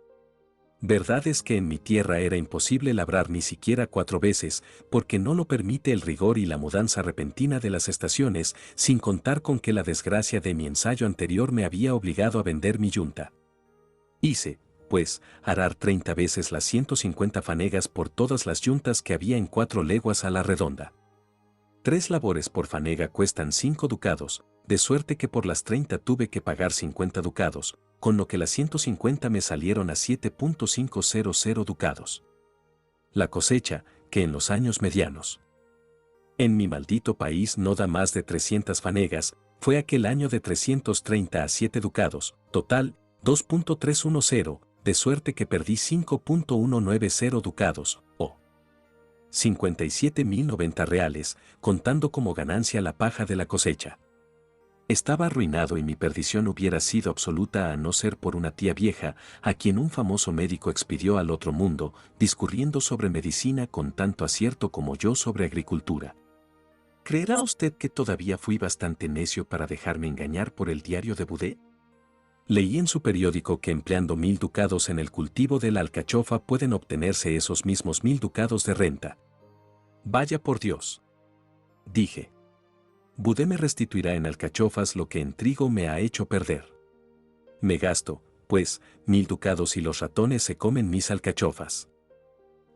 Verdad es que en mi tierra era imposible labrar ni siquiera 4 veces, porque no lo permite el rigor y la mudanza repentina de las estaciones, sin contar con que la desgracia de mi ensayo anterior me había obligado a vender mi yunta. Hice, pues, arar 30 veces las 150 fanegas por todas las yuntas que había en 4 leguas a la redonda. 3 labores por fanega cuestan 5 ducados, de suerte que por las 30 tuve que pagar 50 ducados, con lo que las 150 me salieron a 7.500 ducados. La cosecha, que en los años medianos en mi maldito país no da más de 300 fanegas, fue aquel año de 330 a 7 ducados, total, 2.310, de suerte que perdí 5.190 ducados, o 57.090 reales, contando como ganancia la paja de la cosecha. Estaba arruinado y mi perdición hubiera sido absoluta a no ser por una tía vieja, a quien un famoso médico expidió al otro mundo, discurriendo sobre medicina con tanto acierto como yo sobre agricultura. ¿Creerá usted que todavía fui bastante necio para dejarme engañar por el diario de Boudet? Leí en su periódico que empleando 1.000 ducados en el cultivo de la alcachofa pueden obtenerse esos mismos 1.000 ducados de renta. Vaya por Dios, dije. Boudet me restituirá en alcachofas lo que en trigo me ha hecho perder. Me gasto, pues, 1.000 ducados y los ratones se comen mis alcachofas.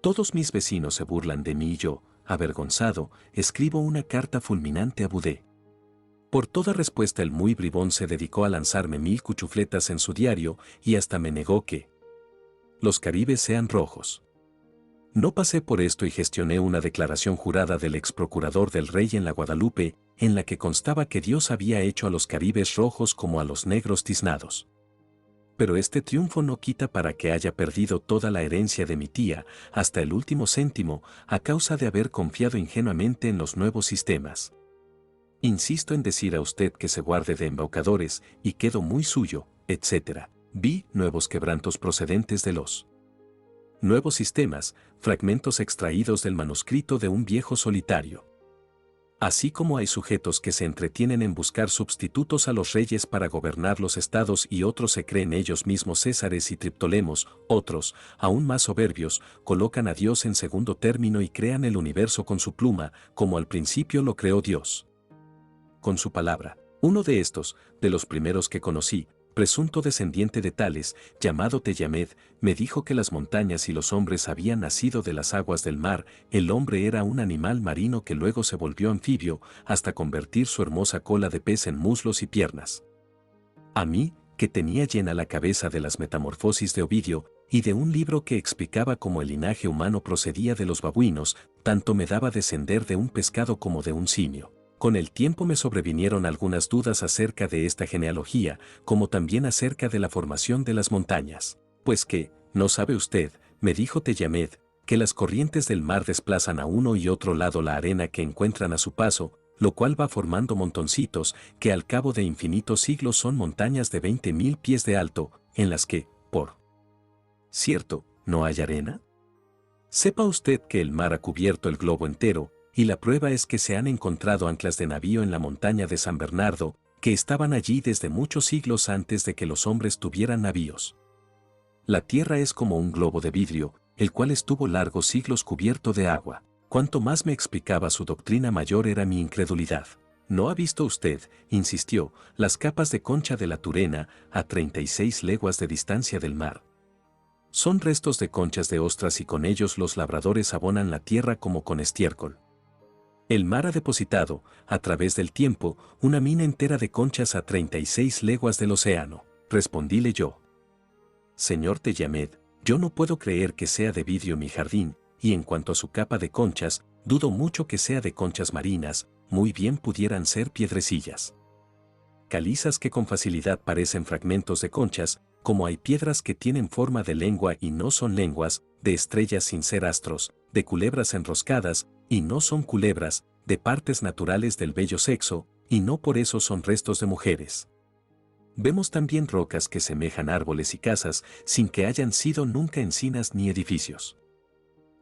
Todos mis vecinos se burlan de mí y yo, avergonzado, escribo una carta fulminante a Boudet. Por toda respuesta el muy bribón se dedicó a lanzarme 1.000 cuchufletas en su diario y hasta me negó que los Caribes sean rojos. No pasé por esto y gestioné una declaración jurada del ex procurador del rey en la Guadalupe, en la que constaba que Dios había hecho a los Caribes rojos como a los negros tiznados. Pero este triunfo no quita para que haya perdido toda la herencia de mi tía, hasta el último céntimo, a causa de haber confiado ingenuamente en los nuevos sistemas. Insisto en decir a usted que se guarde de embaucadores, y quedo muy suyo, etc. Vi nuevos quebrantos procedentes de los nuevos sistemas, fragmentos extraídos del manuscrito de un viejo solitario. Así como hay sujetos que se entretienen en buscar sustitutos a los reyes para gobernar los estados y otros se creen ellos mismos Césares y Triptolemos, otros, aún más soberbios, colocan a Dios en segundo término y crean el universo con su pluma, como al principio lo creó Dios. Con su palabra. Uno de estos, de los primeros que conocí, presunto descendiente de Tales, llamado Teyamed, me dijo que las montañas y los hombres habían nacido de las aguas del mar. El hombre era un animal marino que luego se volvió anfibio, hasta convertir su hermosa cola de pez en muslos y piernas. A mí, que tenía llena la cabeza de las metamorfosis de Ovidio, y de un libro que explicaba cómo el linaje humano procedía de los babuinos, tanto me daba descender de un pescado como de un simio. Con el tiempo me sobrevinieron algunas dudas acerca de esta genealogía, como también acerca de la formación de las montañas. Pues que, ¿no sabe usted?, me dijo Teyamed, que las corrientes del mar desplazan a uno y otro lado la arena que encuentran a su paso, lo cual va formando montoncitos que al cabo de infinitos siglos son montañas de 20.000 pies de alto, en las que, por cierto, ¿no hay arena? Sepa usted que el mar ha cubierto el globo entero, y la prueba es que se han encontrado anclas de navío en la montaña de San Bernardo, que estaban allí desde muchos siglos antes de que los hombres tuvieran navíos. La tierra es como un globo de vidrio, el cual estuvo largos siglos cubierto de agua. Cuanto más me explicaba su doctrina, mayor era mi incredulidad. ¿No ha visto usted, insistió, las capas de concha de la Turena, a 36 leguas de distancia del mar? Son restos de conchas de ostras y con ellos los labradores abonan la tierra como con estiércol. El mar ha depositado, a través del tiempo, una mina entera de conchas a 36 leguas del océano, respondíle yo. Señor Teyamed, yo no puedo creer que sea de vidrio mi jardín, y en cuanto a su capa de conchas, dudo mucho que sea de conchas marinas, muy bien pudieran ser piedrecillas calizas que con facilidad parecen fragmentos de conchas, como hay piedras que tienen forma de lengua y no son lenguas, de estrellas sin ser astros, de culebras enroscadas, y no son culebras, de partes naturales del bello sexo, y no por eso son restos de mujeres. Vemos también rocas que semejan árboles y casas, sin que hayan sido nunca encinas ni edificios.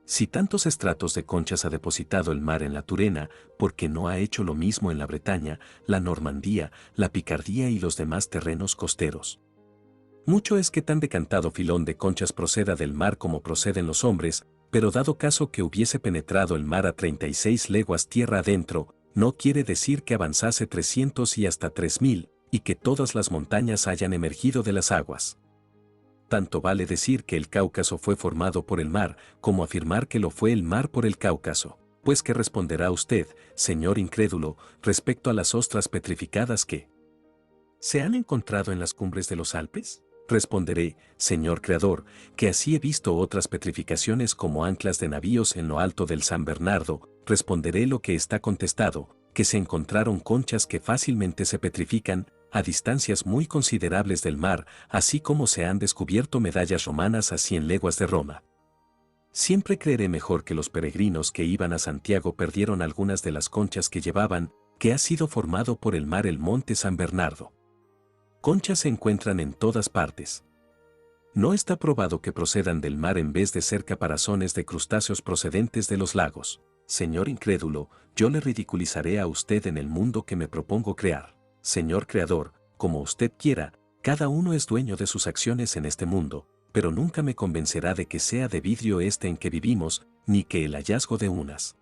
Si tantos estratos de conchas ha depositado el mar en la Turena, ¿por qué no ha hecho lo mismo en la Bretaña, la Normandía, la Picardía y los demás terrenos costeros? Mucho es que tan decantado filón de conchas proceda del mar como proceden los hombres, pero dado caso que hubiese penetrado el mar a 36 leguas tierra adentro, no quiere decir que avanzase 300 y hasta 3000, y que todas las montañas hayan emergido de las aguas. Tanto vale decir que el Cáucaso fue formado por el mar, como afirmar que lo fue el mar por el Cáucaso. Pues ¿qué responderá usted, señor incrédulo, respecto a las ostras petrificadas que se han encontrado en las cumbres de los Alpes? Responderé, señor creador, que así he visto otras petrificaciones como anclas de navíos en lo alto del San Bernardo. Responderé lo que está contestado, que se encontraron conchas que fácilmente se petrifican, a distancias muy considerables del mar, así como se han descubierto medallas romanas a 100 leguas de Roma. Siempre creeré mejor que los peregrinos que iban a Santiago perdieron algunas de las conchas que llevaban, que ha sido formado por el mar el monte San Bernardo. Conchas se encuentran en todas partes. No está probado que procedan del mar en vez de ser caparazones de crustáceos procedentes de los lagos. Señor incrédulo, yo le ridiculizaré a usted en el mundo que me propongo crear. Señor creador, como usted quiera, cada uno es dueño de sus acciones en este mundo, pero nunca me convencerá de que sea de vidrio este en que vivimos, ni que el hallazgo de unas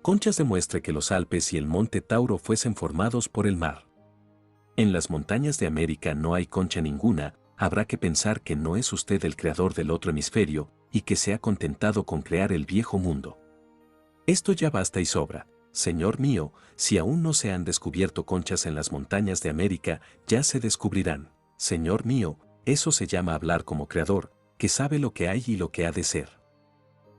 conchas demuestre que los Alpes y el monte Tauro fuesen formados por el mar. En las montañas de América no hay concha ninguna, habrá que pensar que no es usted el creador del otro hemisferio, y que se ha contentado con crear el viejo mundo. Esto ya basta y sobra. Señor mío, si aún no se han descubierto conchas en las montañas de América, ya se descubrirán. Señor mío, eso se llama hablar como creador, que sabe lo que hay y lo que ha de ser.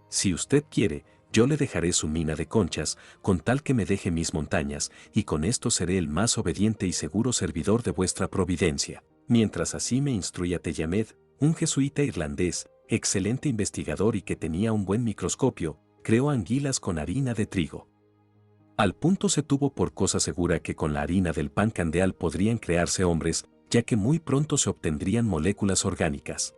Si usted quiere, yo le dejaré su mina de conchas, con tal que me deje mis montañas, y con esto seré el más obediente y seguro servidor de vuestra providencia. Mientras así me instruía Teyamed, un jesuita irlandés, excelente investigador y que tenía un buen microscopio, creó anguilas con harina de trigo. Al punto se tuvo por cosa segura que con la harina del pan candeal podrían crearse hombres, ya que muy pronto se obtendrían moléculas orgánicas.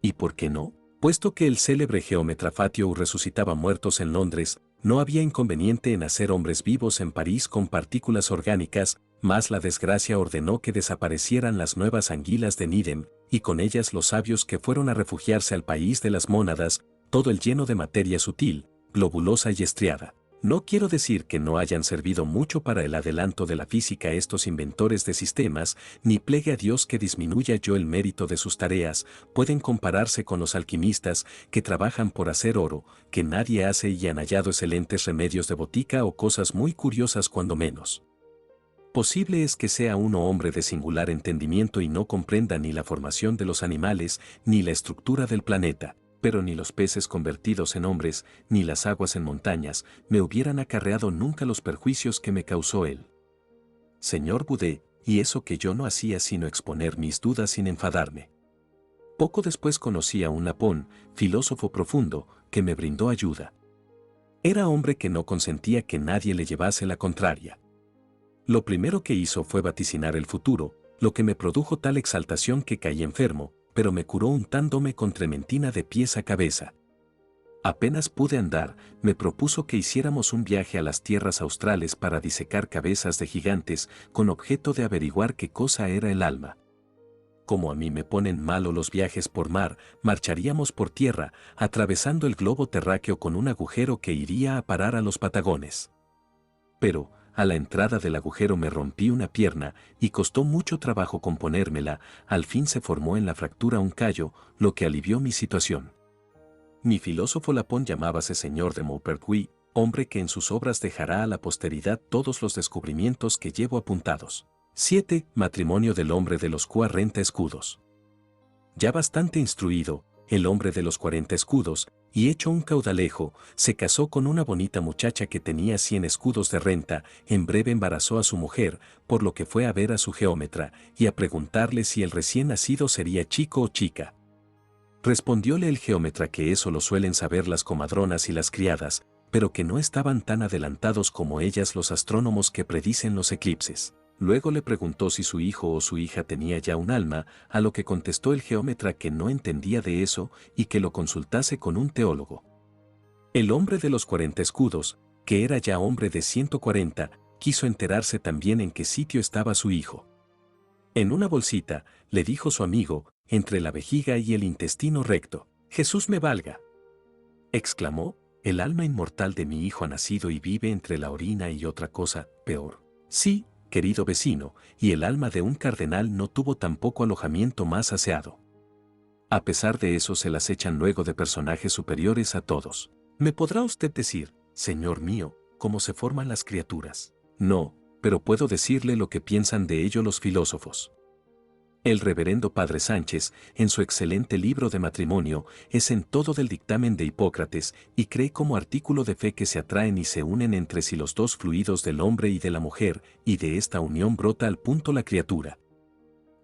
¿Y por qué no? Puesto que el célebre geómetra Fatio resucitaba muertos en Londres, no había inconveniente en hacer hombres vivos en París con partículas orgánicas, mas la desgracia ordenó que desaparecieran las nuevas anguilas de Needham, y con ellas los sabios que fueron a refugiarse al país de las mónadas, todo el lleno de materia sutil, globulosa y estriada. No quiero decir que no hayan servido mucho para el adelanto de la física estos inventores de sistemas, ni plegue a Dios que disminuya yo el mérito de sus tareas, pueden compararse con los alquimistas que trabajan por hacer oro, que nadie hace y han hallado excelentes remedios de botica o cosas muy curiosas cuando menos. Posible es que sea uno hombre de singular entendimiento y no comprenda ni la formación de los animales, ni la estructura del planeta, pero ni los peces convertidos en hombres, ni las aguas en montañas, me hubieran acarreado nunca los perjuicios que me causó él. Señor Budé, y eso que yo no hacía sino exponer mis dudas sin enfadarme. Poco después conocí a un Napón, filósofo profundo, que me brindó ayuda. Era hombre que no consentía que nadie le llevase la contraria. Lo primero que hizo fue vaticinar el futuro, lo que me produjo tal exaltación que caí enfermo, pero me curó untándome con trementina de pies a cabeza. Apenas pude andar, me propuso que hiciéramos un viaje a las tierras australes para disecar cabezas de gigantes, con objeto de averiguar qué cosa era el alma. Como a mí me ponen malo los viajes por mar, marcharíamos por tierra, atravesando el globo terráqueo con un agujero que iría a parar a los Patagones. Pero, a la entrada del agujero me rompí una pierna y costó mucho trabajo componérmela, al fin se formó en la fractura un callo, lo que alivió mi situación. Mi filósofo Lapón llamábase señor de Maupertuis, hombre que en sus obras dejará a la posteridad todos los descubrimientos que llevo apuntados. 7. Matrimonio del hombre de los 40 escudos. Ya bastante instruido, el hombre de los 40 escudos, y hecho un caudalejo, se casó con una bonita muchacha que tenía 100 escudos de renta, en breve embarazó a su mujer, por lo que fue a ver a su geómetra, y a preguntarle si el recién nacido sería chico o chica. Respondióle el geómetra que eso lo suelen saber las comadronas y las criadas, pero que no estaban tan adelantados como ellas los astrónomos que predicen los eclipses. Luego le preguntó si su hijo o su hija tenía ya un alma, a lo que contestó el geómetra que no entendía de eso y que lo consultase con un teólogo. El hombre de los 40 escudos, que era ya hombre de 140, quiso enterarse también en qué sitio estaba su hijo. En una bolsita, le dijo su amigo, entre la vejiga y el intestino recto. «Jesús me valga», exclamó, «el alma inmortal de mi hijo ha nacido y vive entre la orina y otra cosa peor». Sí, querido vecino, y el alma de un cardenal no tuvo tampoco alojamiento más aseado. A pesar de eso se las echan luego de personajes superiores a todos. ¿Me podrá usted decir, señor mío, cómo se forman las criaturas? No, pero puedo decirle lo que piensan de ello los filósofos. El reverendo Padre Sánchez, en su excelente libro de matrimonio, es en todo del dictamen de Hipócrates y cree como artículo de fe que se atraen y se unen entre sí los dos fluidos del hombre y de la mujer, y de esta unión brota al punto la criatura.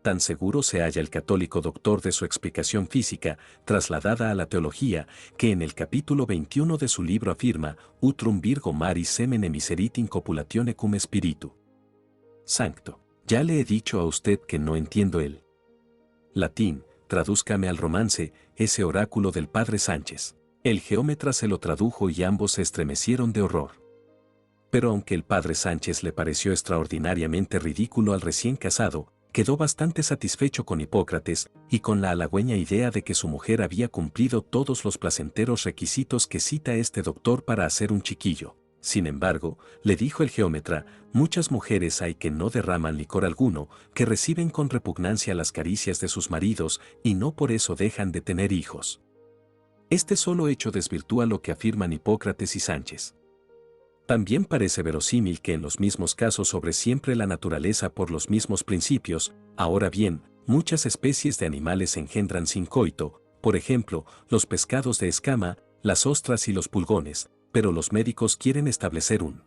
Tan seguro se halla el católico doctor de su explicación física, trasladada a la teología, que en el capítulo 21 de su libro afirma, Utrum Virgo Maris Semine Miserit in Copulatione cum Spiritu Sancto. Ya le he dicho a usted que no entiendo el latín, tradúzcame al romance, ese oráculo del padre Sánchez. El geómetra se lo tradujo y ambos se estremecieron de horror. Pero aunque el padre Sánchez le pareció extraordinariamente ridículo al recién casado, quedó bastante satisfecho con Hipócrates y con la halagüeña idea de que su mujer había cumplido todos los placenteros requisitos que cita este doctor para hacer un chiquillo. Sin embargo, le dijo el geómetra, muchas mujeres hay que no derraman licor alguno, que reciben con repugnancia las caricias de sus maridos y no por eso dejan de tener hijos. Este solo hecho desvirtúa lo que afirman Hipócrates y Sánchez. También parece verosímil que en los mismos casos sobre siempre la naturaleza por los mismos principios. Ahora bien, muchas especies de animales engendran sin coito, por ejemplo, los pescados de escama, las ostras y los pulgones, pero los médicos quieren establecer un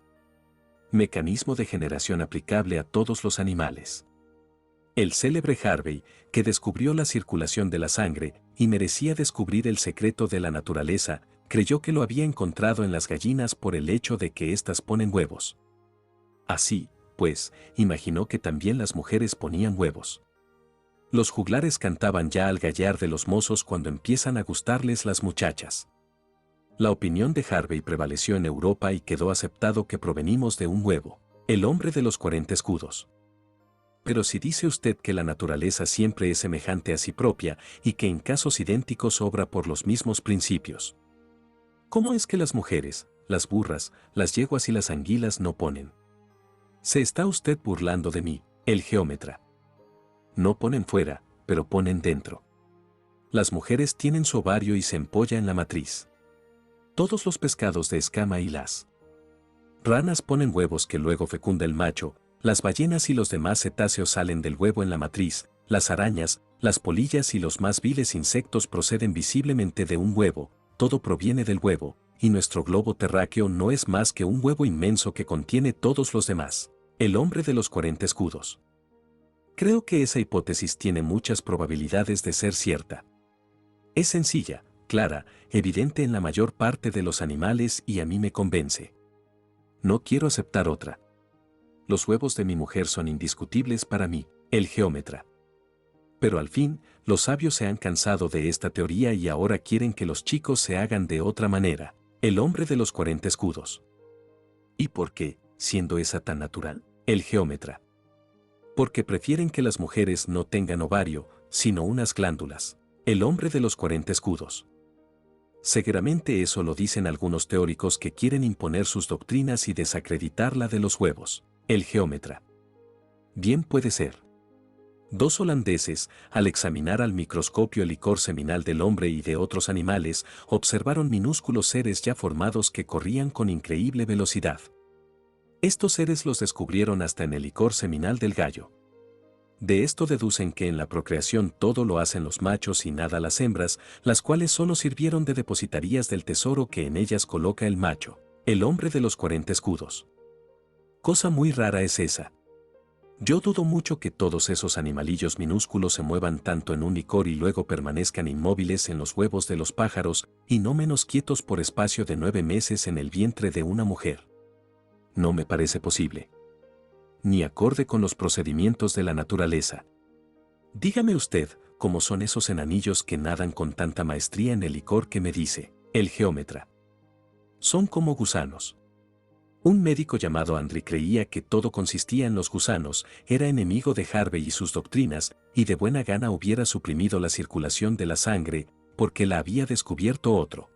mecanismo de generación aplicable a todos los animales. El célebre Harvey, que descubrió la circulación de la sangre y merecía descubrir el secreto de la naturaleza, creyó que lo había encontrado en las gallinas por el hecho de que éstas ponen huevos. Así, pues, imaginó que también las mujeres ponían huevos. Los juglares cantaban ya al gallar de los mozos cuando empiezan a gustarles las muchachas. La opinión de Harvey prevaleció en Europa y quedó aceptado que provenimos de un huevo, el hombre de los 40 escudos. Pero si dice usted que la naturaleza siempre es semejante a sí propia y que en casos idénticos obra por los mismos principios, ¿cómo es que las mujeres, las burras, las yeguas y las anguilas no ponen. Se está usted burlando de mí, el geómetra. No ponen fuera, pero ponen dentro. Las mujeres tienen su ovario y se empolla en la matriz. Todos los pescados de escama y las ranas ponen huevos que luego fecunda el macho, las ballenas y los demás cetáceos salen del huevo en la matriz, las arañas, las polillas y los más viles insectos proceden visiblemente de un huevo, todo proviene del huevo, y nuestro globo terráqueo no es más que un huevo inmenso que contiene todos los demás. El hombre de los 40 escudos. Creo que esa hipótesis tiene muchas probabilidades de ser cierta. Es sencilla, clara, evidente en la mayor parte de los animales y a mí me convence. No quiero aceptar otra. Los huevos de mi mujer son indiscutibles para mí, el geómetra. Pero al fin, los sabios se han cansado de esta teoría y ahora quieren que los chicos se hagan de otra manera. El hombre de los 40 escudos. ¿Y por qué, siendo esa tan natural? El geómetra. Porque prefieren que las mujeres no tengan ovario, sino unas glándulas. El hombre de los 40 escudos. Seguramente eso lo dicen algunos teóricos que quieren imponer sus doctrinas y desacreditar la de los huevos. El geómetra. Bien puede ser. Dos holandeses, al examinar al microscopio el licor seminal del hombre y de otros animales, observaron minúsculos seres ya formados que corrían con increíble velocidad. Estos seres los descubrieron hasta en el licor seminal del gallo. De esto deducen que en la procreación todo lo hacen los machos y nada las hembras, las cuales solo sirvieron de depositarias del tesoro que en ellas coloca el macho, el hombre de los 40 escudos. Cosa muy rara es esa. Yo dudo mucho que todos esos animalillos minúsculos se muevan tanto en un licor y luego permanezcan inmóviles en los huevos de los pájaros y no menos quietos por espacio de 9 meses en el vientre de una mujer. No me parece posible. Ni acorde con los procedimientos de la naturaleza. Dígame usted, ¿cómo son esos enanillos que nadan con tanta maestría en el licor que me dice, el geómetra? Son como gusanos. Un médico llamado Andri creía que todo consistía en los gusanos, era enemigo de Harvey y sus doctrinas, y de buena gana hubiera suprimido la circulación de la sangre, porque la había descubierto otro.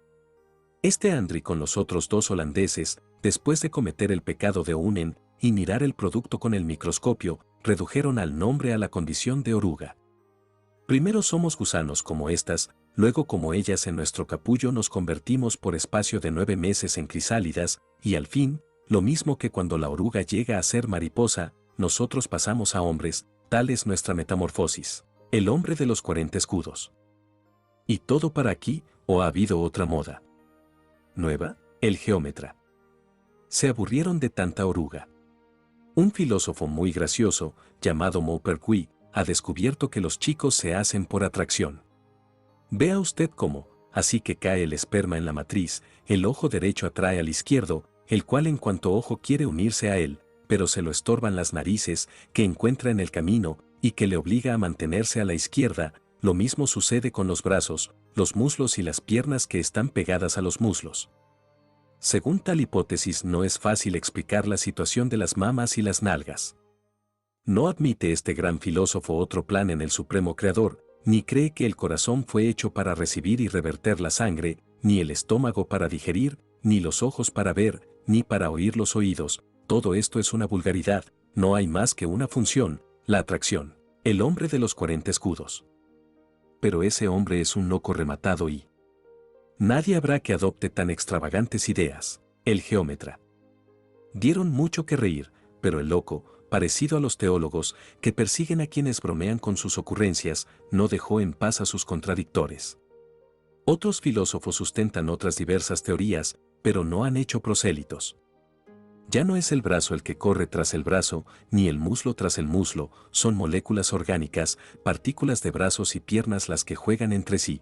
Este Andri con los otros dos holandeses, después de cometer el pecado de Unen y mirar el producto con el microscopio, redujeron al nombre a la condición de oruga. Primero somos gusanos como estas, luego como ellas en nuestro capullo nos convertimos por espacio de 9 meses en crisálidas, y al fin, lo mismo que cuando la oruga llega a ser mariposa, nosotros pasamos a hombres, tal es nuestra metamorfosis. El hombre de los 40 escudos. ¿Y todo para aquí, o ha habido otra moda nueva? El geómetra. Se aburrieron de tanta oruga. Un filósofo muy gracioso, llamado Maupertuis, ha descubierto que los chicos se hacen por atracción. Vea usted cómo, así que cae el esperma en la matriz, el ojo derecho atrae al izquierdo, el cual en cuanto ojo quiere unirse a él, pero se lo estorban las narices, que encuentra en el camino, y que le obliga a mantenerse a la izquierda. Lo mismo sucede con los brazos, los muslos y las piernas que están pegadas a los muslos. Según tal hipótesis no es fácil explicar la situación de las mamas y las nalgas. No admite este gran filósofo otro plan en el Supremo Creador, ni cree que el corazón fue hecho para recibir y reverter la sangre, ni el estómago para digerir, ni los ojos para ver, ni para oír los oídos. Todo esto es una vulgaridad, no hay más que una función, la atracción. El hombre de los 40 escudos. Pero ese hombre es un loco rematado y nadie habrá que adopte tan extravagantes ideas. El geómetra. Dieron mucho que reír, pero el loco, parecido a los teólogos, que persiguen a quienes bromean con sus ocurrencias, no dejó en paz a sus contradictores. Otros filósofos sustentan otras diversas teorías, pero no han hecho prosélitos. Ya no es el brazo el que corre tras el brazo, ni el muslo tras el muslo, son moléculas orgánicas, partículas de brazos y piernas las que juegan entre sí.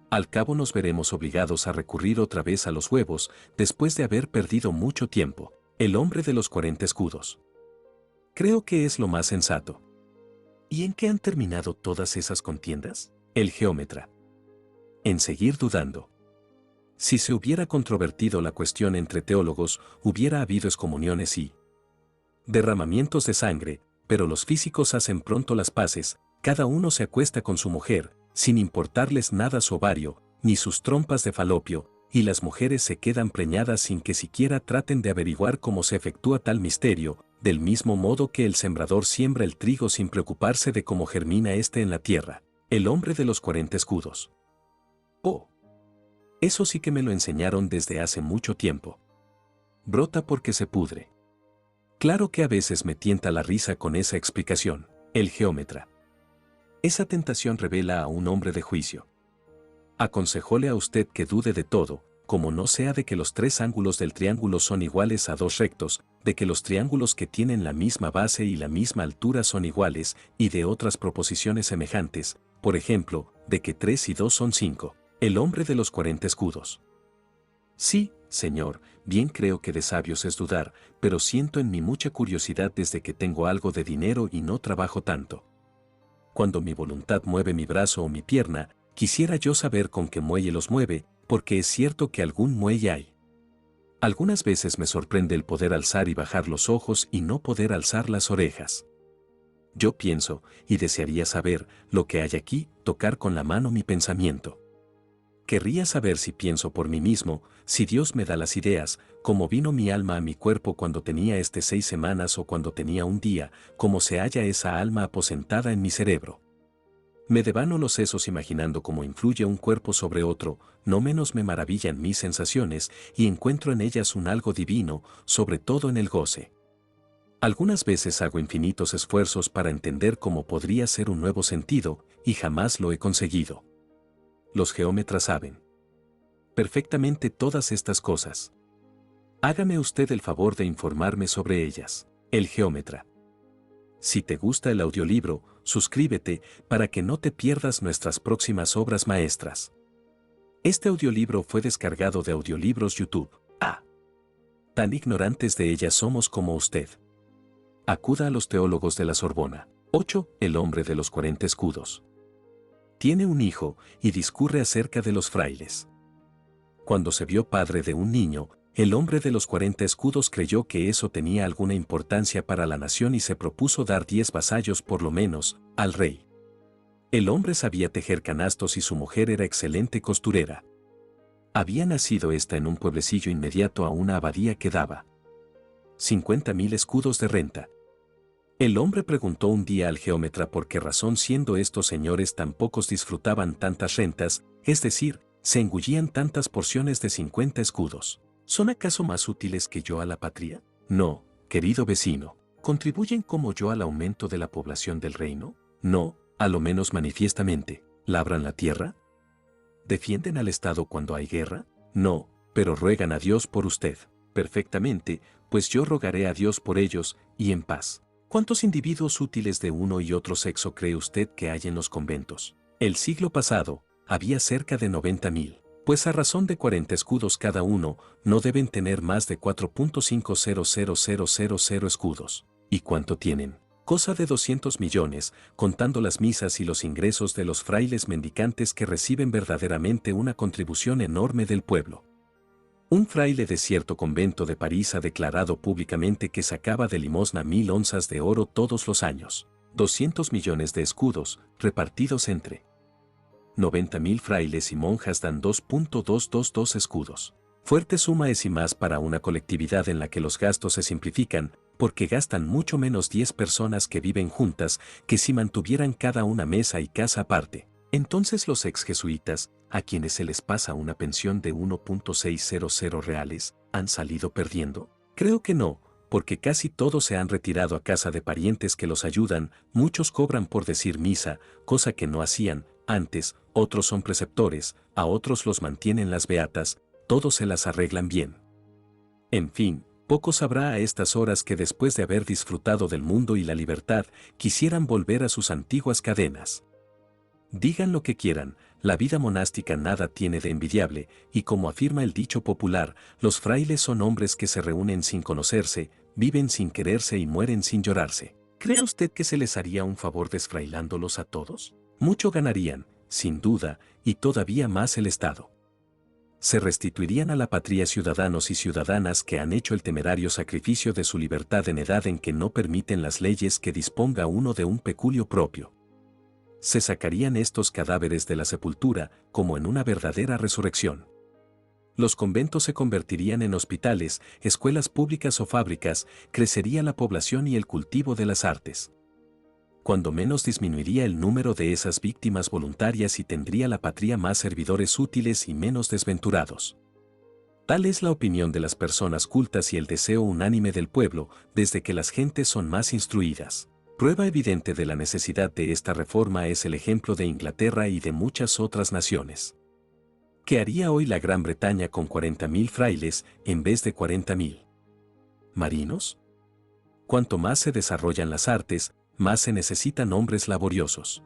Al cabo nos veremos obligados a recurrir otra vez a los huevos, después de haber perdido mucho tiempo. El hombre de los 40 escudos. Creo que es lo más sensato. ¿Y en qué han terminado todas esas contiendas? El geómetra. En seguir dudando. Si se hubiera controvertido la cuestión entre teólogos, hubiera habido excomuniones y derramamientos de sangre, pero los físicos hacen pronto las paces, cada uno se acuesta con su mujer, sin importarles nada su ovario, ni sus trompas de falopio, y las mujeres se quedan preñadas sin que siquiera traten de averiguar cómo se efectúa tal misterio, del mismo modo que el sembrador siembra el trigo sin preocuparse de cómo germina éste en la tierra. El hombre de los 40 escudos. Oh. Eso sí que me lo enseñaron desde hace mucho tiempo. Brota porque se pudre. Claro que a veces me tienta la risa con esa explicación. El geómetra. Esa tentación revela a un hombre de juicio. Aconsejóle a usted que dude de todo, como no sea de que los tres ángulos del triángulo son iguales a dos rectos, de que los triángulos que tienen la misma base y la misma altura son iguales, y de otras proposiciones semejantes, por ejemplo, de que 3 y 2 son 5. El hombre de los 40 escudos. Sí, señor, bien creo que de sabios es dudar, pero siento en mí mucha curiosidad desde que tengo algo de dinero y no trabajo tanto. Cuando mi voluntad mueve mi brazo o mi pierna, quisiera yo saber con qué muelle los mueve, porque es cierto que algún muelle hay. Algunas veces me sorprende el poder alzar y bajar los ojos y no poder alzar las orejas. Yo pienso, y desearía saber, lo que hay aquí, tocar con la mano mi pensamiento. Querría saber si pienso por mí mismo, si Dios me da las ideas, cómo vino mi alma a mi cuerpo cuando tenía 6 semanas o cuando tenía un día, cómo se halla esa alma aposentada en mi cerebro. Me devano los sesos imaginando cómo influye un cuerpo sobre otro, no menos me maravillan mis sensaciones y encuentro en ellas un algo divino, sobre todo en el goce. Algunas veces hago infinitos esfuerzos para entender cómo podría ser un nuevo sentido, y jamás lo he conseguido. Los geómetras saben perfectamente todas estas cosas. Hágame usted el favor de informarme sobre ellas. El geómetra. Si te gusta el audiolibro, suscríbete para que no te pierdas nuestras próximas obras maestras. Este audiolibro fue descargado de Audiolibros YouTube. Tan ignorantes de ellas somos como usted. Acuda a los teólogos de la Sorbona. 8. El hombre de los 40 escudos. Tiene un hijo y discurre acerca de los frailes. Cuando se vio padre de un niño, el hombre de los 40 escudos creyó que eso tenía alguna importancia para la nación y se propuso dar 10 vasallos por lo menos al rey. El hombre sabía tejer canastos y su mujer era excelente costurera. Había nacido ésta en un pueblecillo inmediato a una abadía que daba 50.000 escudos de renta. El hombre preguntó un día al geómetra por qué razón, siendo estos señores tan pocos, disfrutaban tantas rentas, es decir, se engullían tantas porciones de 50 escudos. ¿Son acaso más útiles que yo a la patria? No, querido vecino. ¿Contribuyen como yo al aumento de la población del reino? No, a lo menos manifiestamente. ¿Labran la tierra? ¿Defienden al Estado cuando hay guerra? No, pero ruegan a Dios por usted. Perfectamente, pues yo rogaré a Dios por ellos, y en paz. ¿Cuántos individuos útiles de uno y otro sexo cree usted que hay en los conventos? El siglo pasado, había cerca de 90.000, pues a razón de 40 escudos cada uno, no deben tener más de 4.500.000 escudos. ¿Y cuánto tienen? Cosa de 200 millones, contando las misas y los ingresos de los frailes mendicantes que reciben verdaderamente una contribución enorme del pueblo. Un fraile de cierto convento de París ha declarado públicamente que sacaba de limosna 1.000 onzas de oro todos los años, 200 millones de escudos, repartidos entre 90.000 frailes y monjas dan 2.222 escudos. Fuerte suma es y más para una colectividad en la que los gastos se simplifican, porque gastan mucho menos 10 personas que viven juntas que si mantuvieran cada una mesa y casa aparte. Entonces los ex jesuitas, a quienes se les pasa una pensión de 1.600 reales, ¿han salido perdiendo? Creo que no, porque casi todos se han retirado a casa de parientes que los ayudan, muchos cobran por decir misa, cosa que no hacían antes, otros son preceptores, a otros los mantienen las beatas, todos se las arreglan bien. En fin, pocos habrá a estas horas que después de haber disfrutado del mundo y la libertad, quisieran volver a sus antiguas cadenas. Digan lo que quieran, la vida monástica nada tiene de envidiable, y como afirma el dicho popular, los frailes son hombres que se reúnen sin conocerse, viven sin quererse y mueren sin llorarse. ¿Cree usted que se les haría un favor desfrailándolos a todos? Mucho ganarían, sin duda, y todavía más el Estado. Se restituirían a la patria ciudadanos y ciudadanas que han hecho el temerario sacrificio de su libertad en edad en que no permiten las leyes que disponga uno de un peculio propio. Se sacarían estos cadáveres de la sepultura como en una verdadera resurrección. Los conventos se convertirían en hospitales, escuelas públicas o fábricas, crecería la población y el cultivo de las artes. Cuando menos disminuiría el número de esas víctimas voluntarias y tendría la patria más servidores útiles y menos desventurados. Tal es la opinión de las personas cultas y el deseo unánime del pueblo, desde que las gentes son más instruidas. Prueba evidente de la necesidad de esta reforma es el ejemplo de Inglaterra y de muchas otras naciones. ¿Qué haría hoy la Gran Bretaña con 40.000 frailes en vez de 40.000 marinos? Cuanto más se desarrollan las artes, más se necesitan hombres laboriosos.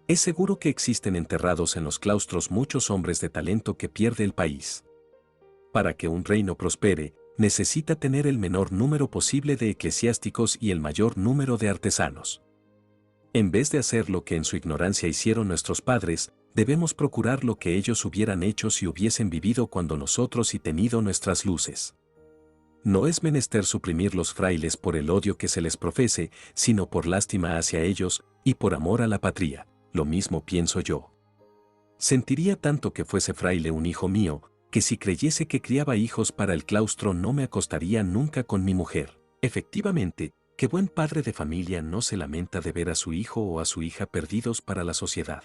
Es seguro que existen enterrados en los claustros muchos hombres de talento que pierde el país. Para que un reino prospere, necesita tener el menor número posible de eclesiásticos y el mayor número de artesanos. En vez de hacer lo que en su ignorancia hicieron nuestros padres, debemos procurar lo que ellos hubieran hecho si hubiesen vivido cuando nosotros y tenido nuestras luces. No es menester suprimir los frailes por el odio que se les profese, sino por lástima hacia ellos y por amor a la patria. Lo mismo pienso yo. Sentiría tanto que fuese fraile un hijo mío, que si creyese que criaba hijos para el claustro no me acostaría nunca con mi mujer. Efectivamente, qué buen padre de familia no se lamenta de ver a su hijo o a su hija perdidos para la sociedad.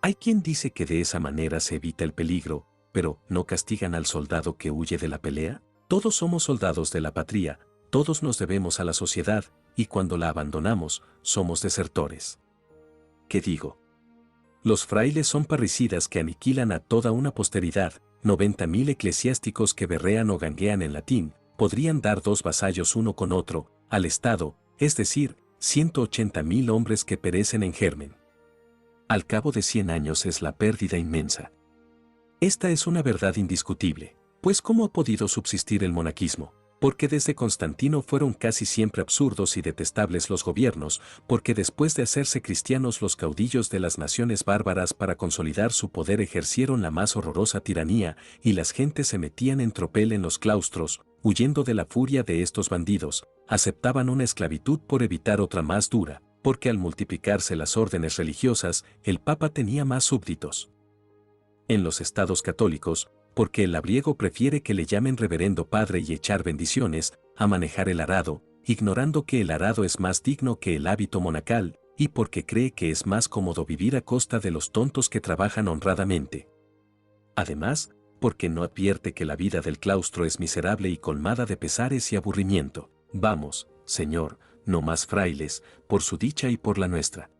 Hay quien dice que de esa manera se evita el peligro, pero ¿no castigan al soldado que huye de la pelea? Todos somos soldados de la patria, todos nos debemos a la sociedad, y cuando la abandonamos, somos desertores. ¿Qué digo? Los frailes son parricidas que aniquilan a toda una posteridad. 90.000 eclesiásticos que berrean o ganguean en latín, podrían dar 2 vasallos uno con otro, al Estado, es decir, 180.000 hombres que perecen en germen. Al cabo de 100 años es la pérdida inmensa. Esta es una verdad indiscutible, pues ¿cómo ha podido subsistir el monaquismo? Porque desde Constantino fueron casi siempre absurdos y detestables los gobiernos, porque después de hacerse cristianos los caudillos de las naciones bárbaras para consolidar su poder ejercieron la más horrorosa tiranía, y las gentes se metían en tropel en los claustros, huyendo de la furia de estos bandidos, aceptaban una esclavitud por evitar otra más dura, porque al multiplicarse las órdenes religiosas, el Papa tenía más súbditos. En los estados católicos, porque el labriego prefiere que le llamen reverendo padre y echar bendiciones, a manejar el arado, ignorando que el arado es más digno que el hábito monacal, y porque cree que es más cómodo vivir a costa de los tontos que trabajan honradamente. Además, porque no advierte que la vida del claustro es miserable y colmada de pesares y aburrimiento. Vamos, Señor, no más frailes, por su dicha y por la nuestra.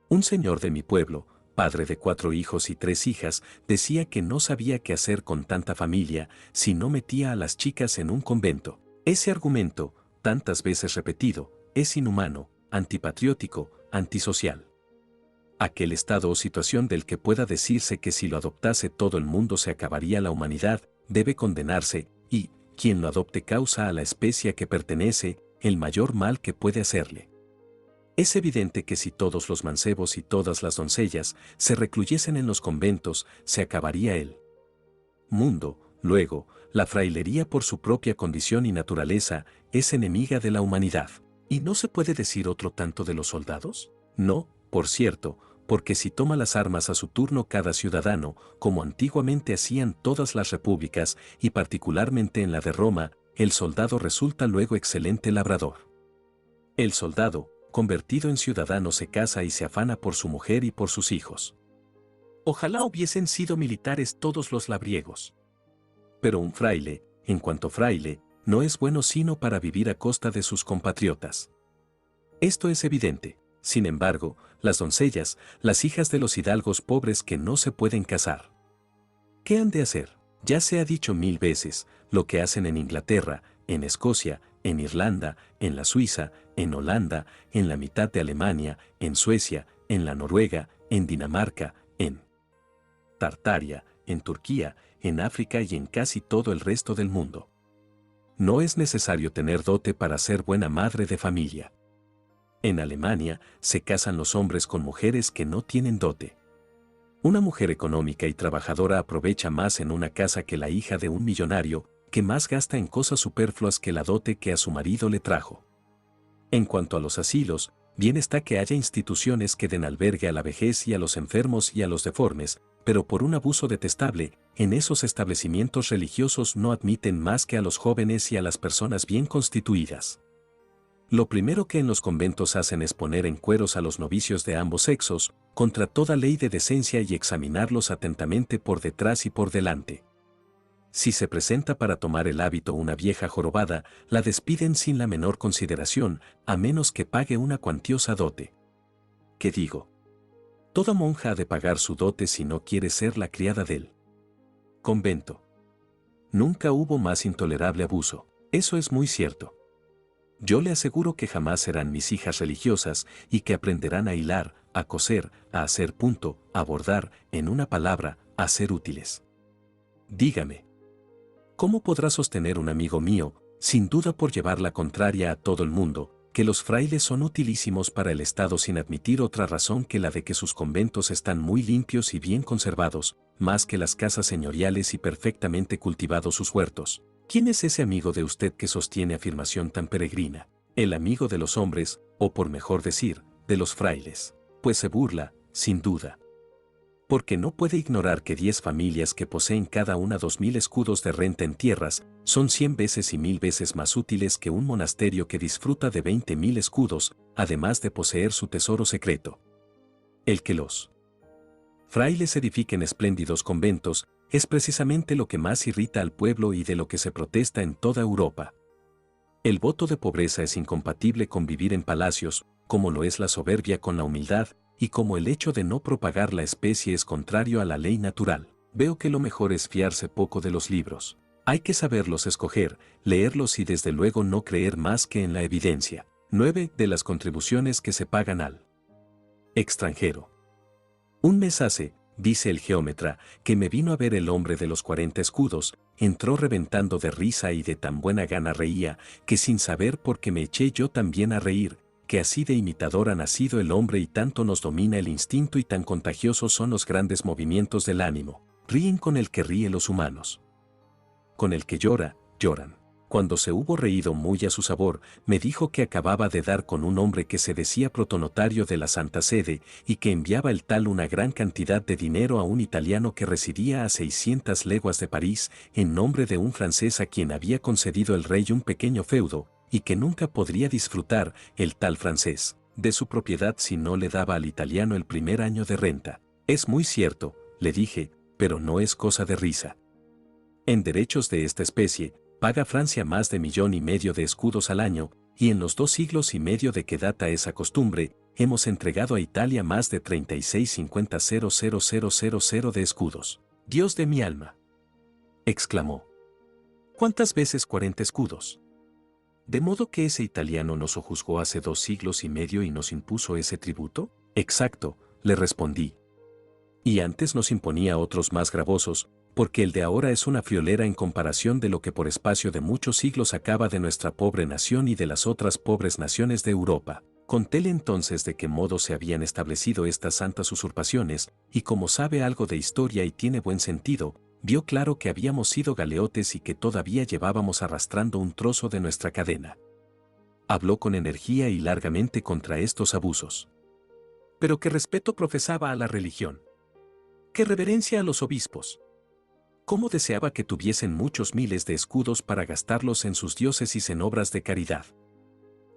Un señor de mi pueblo, padre de 4 hijos y 3 hijas, decía que no sabía qué hacer con tanta familia si no metía a las chicas en un convento. Ese argumento, tantas veces repetido, es inhumano, antipatriótico, antisocial. Aquel estado o situación del que pueda decirse que si lo adoptase todo el mundo se acabaría la humanidad, debe condenarse, y, quien lo adopte causa a la especie a que pertenece el mayor mal que puede hacerle. Es evidente que si todos los mancebos y todas las doncellas se recluyesen en los conventos, se acabaría el mundo. Luego, la frailería por su propia condición y naturaleza es enemiga de la humanidad. ¿Y no se puede decir otro tanto de los soldados? No, por cierto, porque si toma las armas a su turno cada ciudadano, como antiguamente hacían todas las repúblicas, y particularmente en la de Roma, el soldado resulta luego excelente labrador. El soldado, convertido en ciudadano, se casa y se afana por su mujer y por sus hijos. Ojalá hubiesen sido militares todos los labriegos. Pero un fraile, en cuanto fraile, no es bueno sino para vivir a costa de sus compatriotas. Esto es evidente. Sin embargo, las doncellas, las hijas de los hidalgos pobres que no se pueden casar. ¿Qué han de hacer? Ya se ha dicho 1000 veces, lo que hacen en Inglaterra, en Escocia, en Irlanda, en la Suiza, en Holanda, en la mitad de Alemania, en Suecia, en la Noruega, en Dinamarca, en Tartaria, en Turquía, en África y en casi todo el resto del mundo. No es necesario tener dote para ser buena madre de familia. En Alemania, se casan los hombres con mujeres que no tienen dote. Una mujer económica y trabajadora aprovecha más en una casa que la hija de un millonario, que más gasta en cosas superfluas que la dote que a su marido le trajo. En cuanto a los asilos, Bien está que haya instituciones que den albergue a la vejez y a los enfermos y a los deformes, pero por un abuso detestable, en esos establecimientos religiosos no admiten más que a los jóvenes y a las personas bien constituidas. Lo primero que en los conventos hacen es poner en cueros a los novicios de ambos sexos, contra toda ley de decencia y examinarlos atentamente por detrás y por delante. Si se presenta para tomar el hábito una vieja jorobada, la despiden sin la menor consideración, a menos que pague una cuantiosa dote. ¿Qué digo? Toda monja ha de pagar su dote si no quiere ser la criada del convento. Nunca hubo más intolerable abuso. Eso es muy cierto. Yo le aseguro que jamás serán mis hijas religiosas y que aprenderán a hilar, a coser, a hacer punto, a bordar, en una palabra, a ser útiles. Dígame, ¿cómo podrá sostener un amigo mío, sin duda por llevar la contraria a todo el mundo, que los frailes son utilísimos para el Estado sin admitir otra razón que la de que sus conventos están muy limpios y bien conservados, más que las casas señoriales y perfectamente cultivados sus huertos? ¿Quién es ese amigo de usted que sostiene afirmación tan peregrina? El amigo de los hombres, o por mejor decir, de los frailes. Pues se burla, sin duda. Porque no puede ignorar que 10 familias que poseen cada una 2000 escudos de renta en tierras, son 100 veces y 1000 veces más útiles que un monasterio que disfruta de 20.000 escudos, además de poseer su tesoro secreto. El que los frailes edifiquen espléndidos conventos, es precisamente lo que más irrita al pueblo y de lo que se protesta en toda Europa. El voto de pobreza es incompatible con vivir en palacios, como lo es la soberbia con la humildad, y como el hecho de no propagar la especie es contrario a la ley natural. Veo que lo mejor es fiarse poco de los libros. Hay que saberlos escoger, leerlos y desde luego no creer más que en la evidencia. 9. De las contribuciones que se pagan al extranjero. Un mes hace, dice el geómetra, que me vino a ver el hombre de los 40 escudos, entró reventando de risa y de tan buena gana reía, que sin saber por qué me eché yo también a reír, que así de imitador ha nacido el hombre y tanto nos domina el instinto y tan contagiosos son los grandes movimientos del ánimo. Ríen con el que ríe los humanos. Con el que llora, lloran. Cuando se hubo reído muy a su sabor, me dijo que acababa de dar con un hombre que se decía protonotario de la Santa Sede y que enviaba el tal una gran cantidad de dinero a un italiano que residía a 600 leguas de París, en nombre de un francés a quien había concedido el rey un pequeño feudo, y que nunca podría disfrutar, el tal francés, de su propiedad si no le daba al italiano el primer año de renta. Es muy cierto, le dije, pero no es cosa de risa. En derechos de esta especie, paga Francia más de 1,5 millones de escudos al año, y en los 2 siglos y medio de que data esa costumbre, hemos entregado a Italia más de 36,50,000 de escudos. ¡Dios de mi alma!, exclamó. ¿Cuántas veces 40 escudos? ¿De modo que ese italiano nos sojuzgó hace 2 siglos y medio y nos impuso ese tributo? Exacto, le respondí. Y antes nos imponía otros más gravosos, porque el de ahora es una friolera en comparación de lo que por espacio de muchos siglos acaba de nuestra pobre nación y de las otras pobres naciones de Europa. Contéle entonces de qué modo se habían establecido estas santas usurpaciones, y como sabe algo de historia y tiene buen sentido, vio claro que habíamos sido galeotes y que todavía llevábamos arrastrando un trozo de nuestra cadena. Habló con energía y largamente contra estos abusos. Pero qué respeto profesaba a la religión. Qué reverencia a los obispos. Cómo deseaba que tuviesen muchos miles de escudos para gastarlos en sus diócesis en obras de caridad.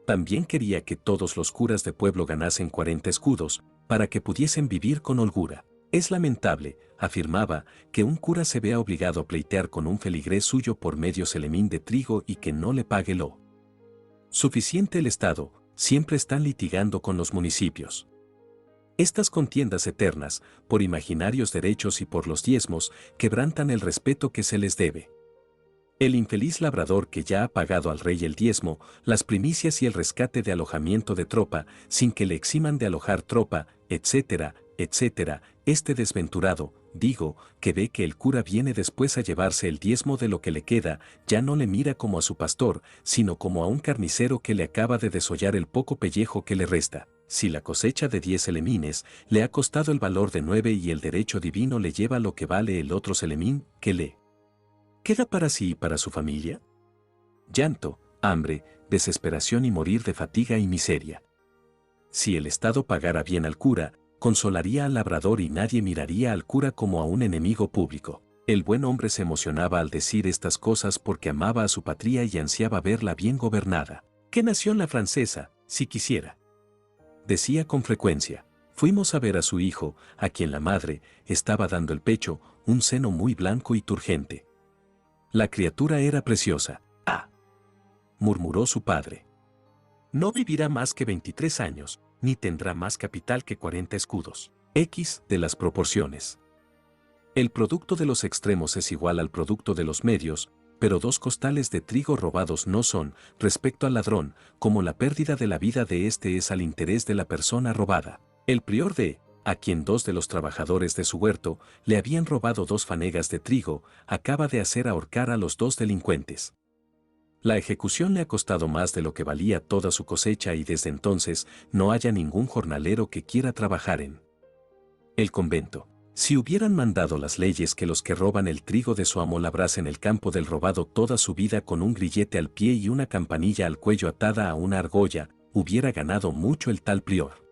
También quería que todos los curas de pueblo ganasen 40 escudos, para que pudiesen vivir con holgura. Es lamentable, afirmaba, que un cura se vea obligado a pleitear con un feligrés suyo por medio selemín de trigo y que no le pague lo suficiente el Estado, siempre están litigando con los municipios. Estas contiendas eternas, por imaginarios derechos y por los diezmos, quebrantan el respeto que se les debe. El infeliz labrador que ya ha pagado al rey el diezmo, las primicias y el rescate de alojamiento de tropa, sin que le eximan de alojar tropa, etcétera, etcétera, este desventurado, digo, que ve que el cura viene después a llevarse el diezmo de lo que le queda, ya no le mira como a su pastor, sino como a un carnicero que le acaba de desollar el poco pellejo que le resta. Si la cosecha de 10 selemines le ha costado el valor de 9 y el derecho divino le lleva lo que vale el otro selemín, ¿qué le queda para sí y para su familia? Llanto, hambre, desesperación y morir de fatiga y miseria. Si el Estado pagara bien al cura, consolaría al labrador y nadie miraría al cura como a un enemigo público. El buen hombre se emocionaba al decir estas cosas porque amaba a su patria y ansiaba verla bien gobernada. ¿Qué nación la francesa, si quisiera? Decía con frecuencia. Fuimos a ver a su hijo, a quien la madre estaba dando el pecho, un seno muy blanco y turgente. La criatura era preciosa. ¡Ah!, murmuró su padre. No vivirá más que 23 años, ni tendrá más capital que 40 escudos. X de las proporciones. El producto de los extremos es igual al producto de los medios, pero 2 costales de trigo robados no son, respecto al ladrón, como la pérdida de la vida de éste es al interés de la persona robada. El prior de, a quien 2 de los trabajadores de su huerto le habían robado 2 fanegas de trigo, acaba de hacer ahorcar a los 2 delincuentes. La ejecución le ha costado más de lo que valía toda su cosecha y desde entonces no haya ningún jornalero que quiera trabajar en el convento. Si hubieran mandado las leyes que los que roban el trigo de su amo labrasen el campo del robado toda su vida con un grillete al pie y una campanilla al cuello atada a una argolla, hubiera ganado mucho el tal prior.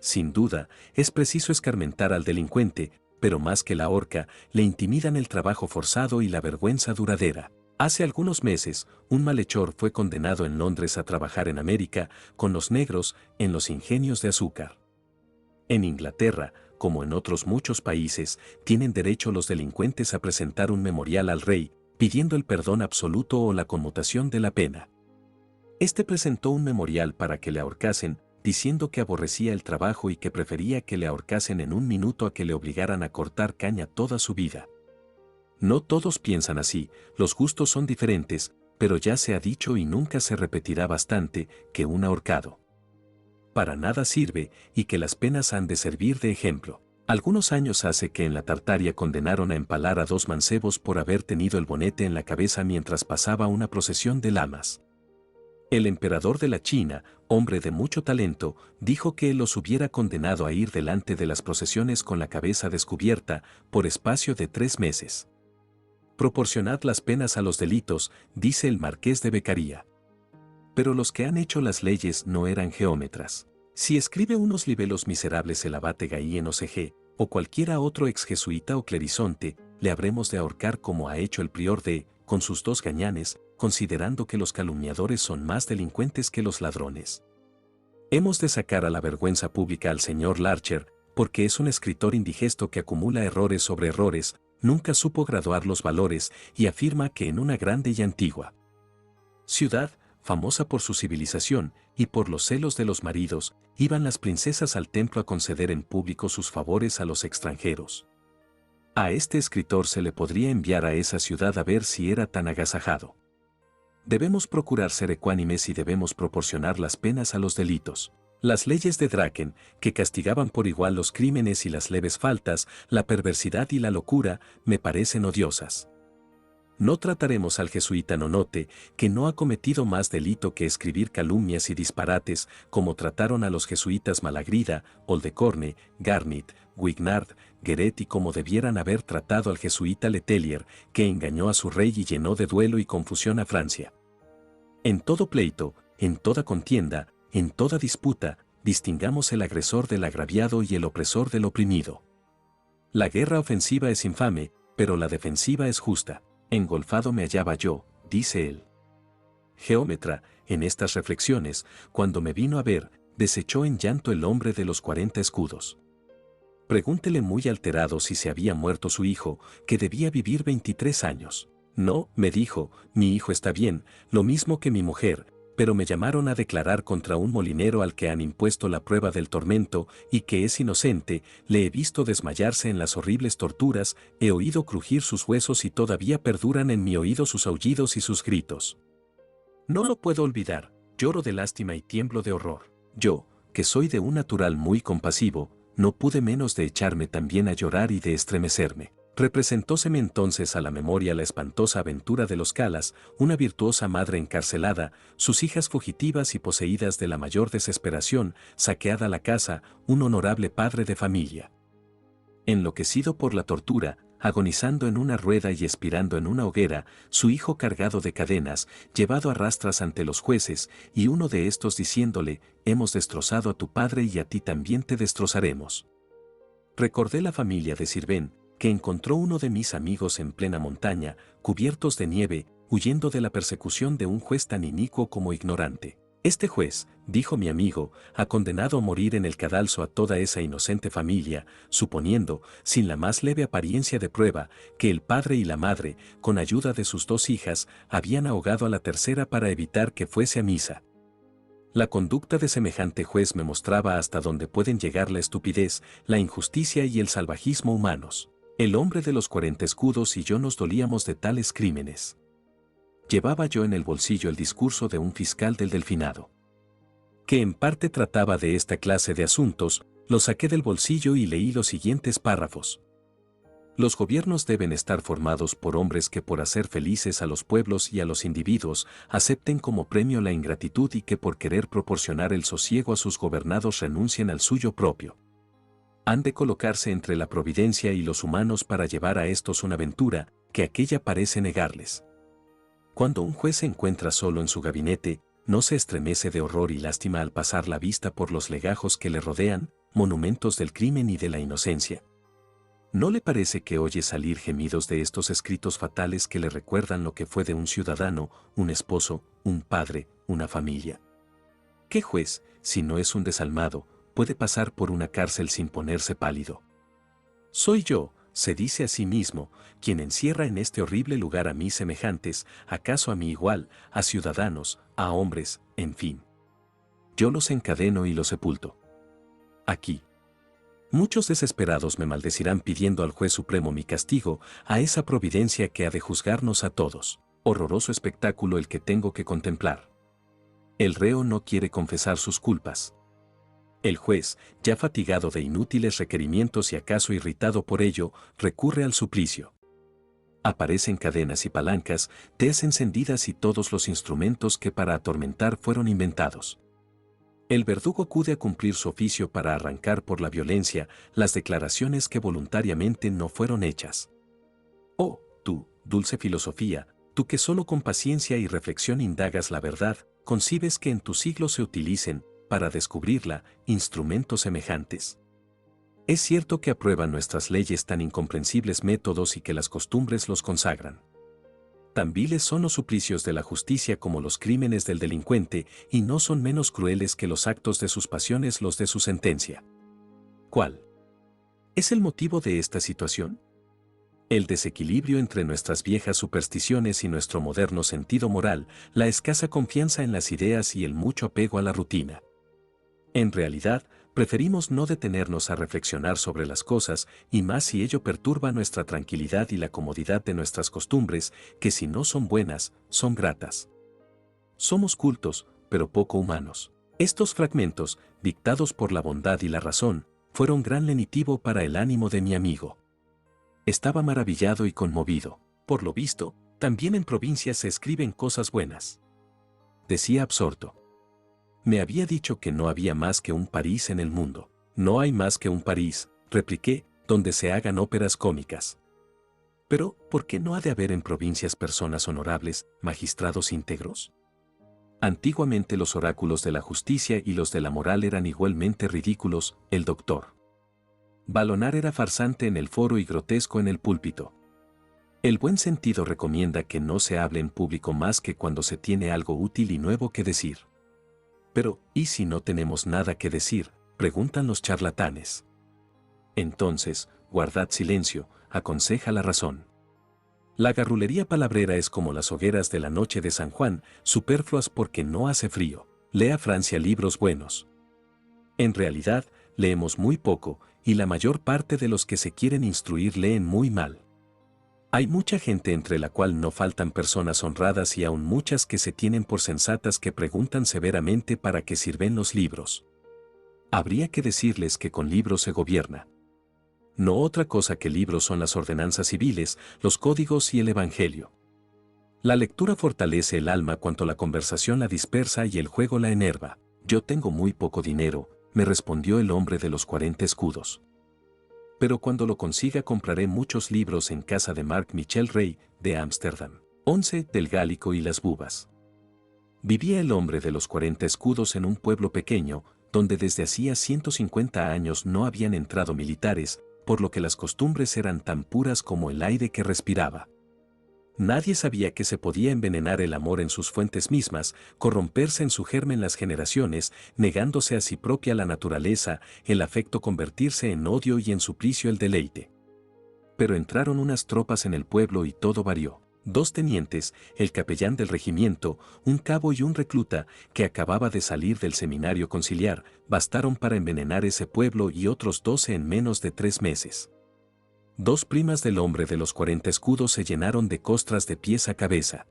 Sin duda, es preciso escarmentar al delincuente, pero más que la horca, le intimidan el trabajo forzado y la vergüenza duradera. Hace algunos meses, un malhechor fue condenado en Londres a trabajar en América, con los negros, en los ingenios de azúcar. En Inglaterra, como en otros muchos países, tienen derecho los delincuentes a presentar un memorial al rey, pidiendo el perdón absoluto o la conmutación de la pena. Este presentó un memorial para que le ahorcasen, diciendo que aborrecía el trabajo y que prefería que le ahorcasen en un minuto a que le obligaran a cortar caña toda su vida. No todos piensan así, los gustos son diferentes, pero ya se ha dicho y nunca se repetirá bastante, que un ahorcado para nada sirve y que las penas han de servir de ejemplo. Algunos años hace que en la Tartaria condenaron a empalar a 2 mancebos por haber tenido el bonete en la cabeza mientras pasaba una procesión de lamas. El emperador de la China, hombre de mucho talento, dijo que él los hubiera condenado a ir delante de las procesiones con la cabeza descubierta, por espacio de 3 meses. Proporcionad las penas a los delitos, dice el marqués de Beccaria. Pero los que han hecho las leyes no eran geómetras. Si escribe unos libelos miserables el abate Gaillén OCG, o cualquiera otro ex jesuita o clerizonte, le habremos de ahorcar como ha hecho el prior de, con sus 2 gañanes, considerando que los calumniadores son más delincuentes que los ladrones. Hemos de sacar a la vergüenza pública al señor Larcher, porque es un escritor indigesto que acumula errores sobre errores, nunca supo graduar los valores y afirma que en una grande y antigua ciudad, famosa por su civilización y por los celos de los maridos, iban las princesas al templo a conceder en público sus favores a los extranjeros. A este escritor se le podría enviar a esa ciudad a ver si era tan agasajado. Debemos procurar ser ecuánimes y debemos proporcionar las penas a los delitos. Las leyes de Draken, que castigaban por igual los crímenes y las leves faltas, la perversidad y la locura, me parecen odiosas. No trataremos al jesuita Nonote, que no ha cometido más delito que escribir calumnias y disparates, como trataron a los jesuitas Malagrida, Oldecorne, Garnit, Wignard, Gueret y como debieran haber tratado al jesuita Letelier, que engañó a su rey y llenó de duelo y confusión a Francia. En todo pleito, en toda contienda, en toda disputa, distingamos el agresor del agraviado y el opresor del oprimido. La guerra ofensiva es infame, pero la defensiva es justa. Engolfado me hallaba yo, dice él. Geómetra, en estas reflexiones, cuando me vino a ver, desechó en llanto el hombre de los 40 escudos. Pregúntele muy alterado si se había muerto su hijo, que debía vivir 23 años. No, me dijo, mi hijo está bien, lo mismo que mi mujer, pero me llamaron a declarar contra un molinero al que han impuesto la prueba del tormento y que es inocente, le he visto desmayarse en las horribles torturas, he oído crujir sus huesos y todavía perduran en mi oído sus aullidos y sus gritos. No lo puedo olvidar, lloro de lástima y tiemblo de horror. Yo, que soy de un natural muy compasivo, no pude menos de echarme también a llorar y de estremecerme. Representóseme entonces a la memoria la espantosa aventura de los Calas, una virtuosa madre encarcelada, sus hijas fugitivas y poseídas de la mayor desesperación, saqueada la casa, un honorable padre de familia enloquecido por la tortura, agonizando en una rueda y expirando en una hoguera, su hijo cargado de cadenas, llevado a rastras ante los jueces, y uno de estos diciéndole, hemos destrozado a tu padre y a ti también te destrozaremos. Recordé la familia de Sirven, que encontró uno de mis amigos en plena montaña, cubiertos de nieve, huyendo de la persecución de un juez tan inicuo como ignorante. Este juez, dijo mi amigo, ha condenado a morir en el cadalso a toda esa inocente familia, suponiendo, sin la más leve apariencia de prueba, que el padre y la madre, con ayuda de sus 2 hijas, habían ahogado a la tercera para evitar que fuese a misa. La conducta de semejante juez me mostraba hasta dónde pueden llegar la estupidez, la injusticia y el salvajismo humanos. El hombre de los 40 escudos y yo nos dolíamos de tales crímenes. Llevaba yo en el bolsillo el discurso de un fiscal del Delfinado, que en parte trataba de esta clase de asuntos. Lo saqué del bolsillo y leí los siguientes párrafos. Los gobiernos deben estar formados por hombres que por hacer felices a los pueblos y a los individuos acepten como premio la ingratitud y que por querer proporcionar el sosiego a sus gobernados renuncien al suyo propio. Han de colocarse entre la providencia y los humanos para llevar a estos una aventura que aquella parece negarles. Cuando un juez se encuentra solo en su gabinete, no se estremece de horror y lástima al pasar la vista por los legajos que le rodean, monumentos del crimen y de la inocencia. ¿No le parece que oye salir gemidos de estos escritos fatales que le recuerdan lo que fue de un ciudadano, un esposo, un padre, una familia? ¿Qué juez, si no es un desalmado, puede pasar por una cárcel sin ponerse pálido? Soy yo, se dice a sí mismo, quien encierra en este horrible lugar a mis semejantes, acaso a mi igual, a ciudadanos, a hombres, en fin. Yo los encadeno y los sepulto. Aquí. Muchos desesperados me maldecirán pidiendo al juez supremo mi castigo, a esa providencia que ha de juzgarnos a todos. Horroroso espectáculo el que tengo que contemplar. El reo no quiere confesar sus culpas. El juez, ya fatigado de inútiles requerimientos y acaso irritado por ello, recurre al suplicio. Aparecen cadenas y palancas, tes encendidas y todos los instrumentos que para atormentar fueron inventados. El verdugo acude a cumplir su oficio para arrancar por la violencia las declaraciones que voluntariamente no fueron hechas. Oh, tú, dulce filosofía, tú que solo con paciencia y reflexión indagas la verdad, concibes que en tu siglo se utilicen, para descubrirla, instrumentos semejantes. Es cierto que aprueban nuestras leyes tan incomprensibles métodos y que las costumbres los consagran. Tan viles son los suplicios de la justicia como los crímenes del delincuente, y no son menos crueles que los actos de sus pasiones los de su sentencia. ¿Cuál es el motivo de esta situación? El desequilibrio entre nuestras viejas supersticiones y nuestro moderno sentido moral, la escasa confianza en las ideas y el mucho apego a la rutina. En realidad, preferimos no detenernos a reflexionar sobre las cosas, y más si ello perturba nuestra tranquilidad y la comodidad de nuestras costumbres, que si no son buenas, son gratas. Somos cultos, pero poco humanos. Estos fragmentos, dictados por la bondad y la razón, fueron gran lenitivo para el ánimo de mi amigo. Estaba maravillado y conmovido. Por lo visto, también en provincias se escriben cosas buenas. Decía absorto. Me había dicho que no había más que un París en el mundo. No hay más que un París, repliqué, donde se hagan óperas cómicas. Pero, ¿por qué no ha de haber en provincias personas honorables, magistrados íntegros? Antiguamente los oráculos de la justicia y los de la moral eran igualmente ridículos, el doctor Balonar era farsante en el foro y grotesco en el púlpito. El buen sentido recomienda que no se hable en público más que cuando se tiene algo útil y nuevo que decir. Pero, ¿y si no tenemos nada que decir?, preguntan los charlatanes. Entonces, guardad silencio, aconseja la razón. La garrulería palabrera es como las hogueras de la noche de San Juan, superfluas porque no hace frío. Lea Francia libros buenos. En realidad, leemos muy poco, y la mayor parte de los que se quieren instruir leen muy mal. Hay mucha gente entre la cual no faltan personas honradas y aún muchas que se tienen por sensatas que preguntan severamente para qué sirven los libros. Habría que decirles que con libros se gobierna. No otra cosa que libros son las ordenanzas civiles, los códigos y el evangelio. La lectura fortalece el alma cuanto la conversación la dispersa y el juego la enerva. Yo tengo muy poco dinero, me respondió el hombre de los 40 escudos. pero cuando lo consiga compraré muchos libros en casa de Marc Michel Rey, de Ámsterdam. 11. Del Gálico y las bubas. Vivía el hombre de los 40 escudos en un pueblo pequeño, donde desde hacía 150 años no habían entrado militares, por lo que las costumbres eran tan puras como el aire que respiraba. Nadie sabía que se podía envenenar el amor en sus fuentes mismas, corromperse en su germen las generaciones, negándose a sí propia la naturaleza, el afecto convertirse en odio y en suplicio el deleite. Pero entraron unas tropas en el pueblo y todo varió. 2 tenientes, el capellán del regimiento, un cabo y un recluta, que acababa de salir del seminario conciliar, bastaron para envenenar ese pueblo y otros 12 en menos de 3 meses. 2 primas del hombre de los 40 escudos se llenaron de costras de pies a cabeza.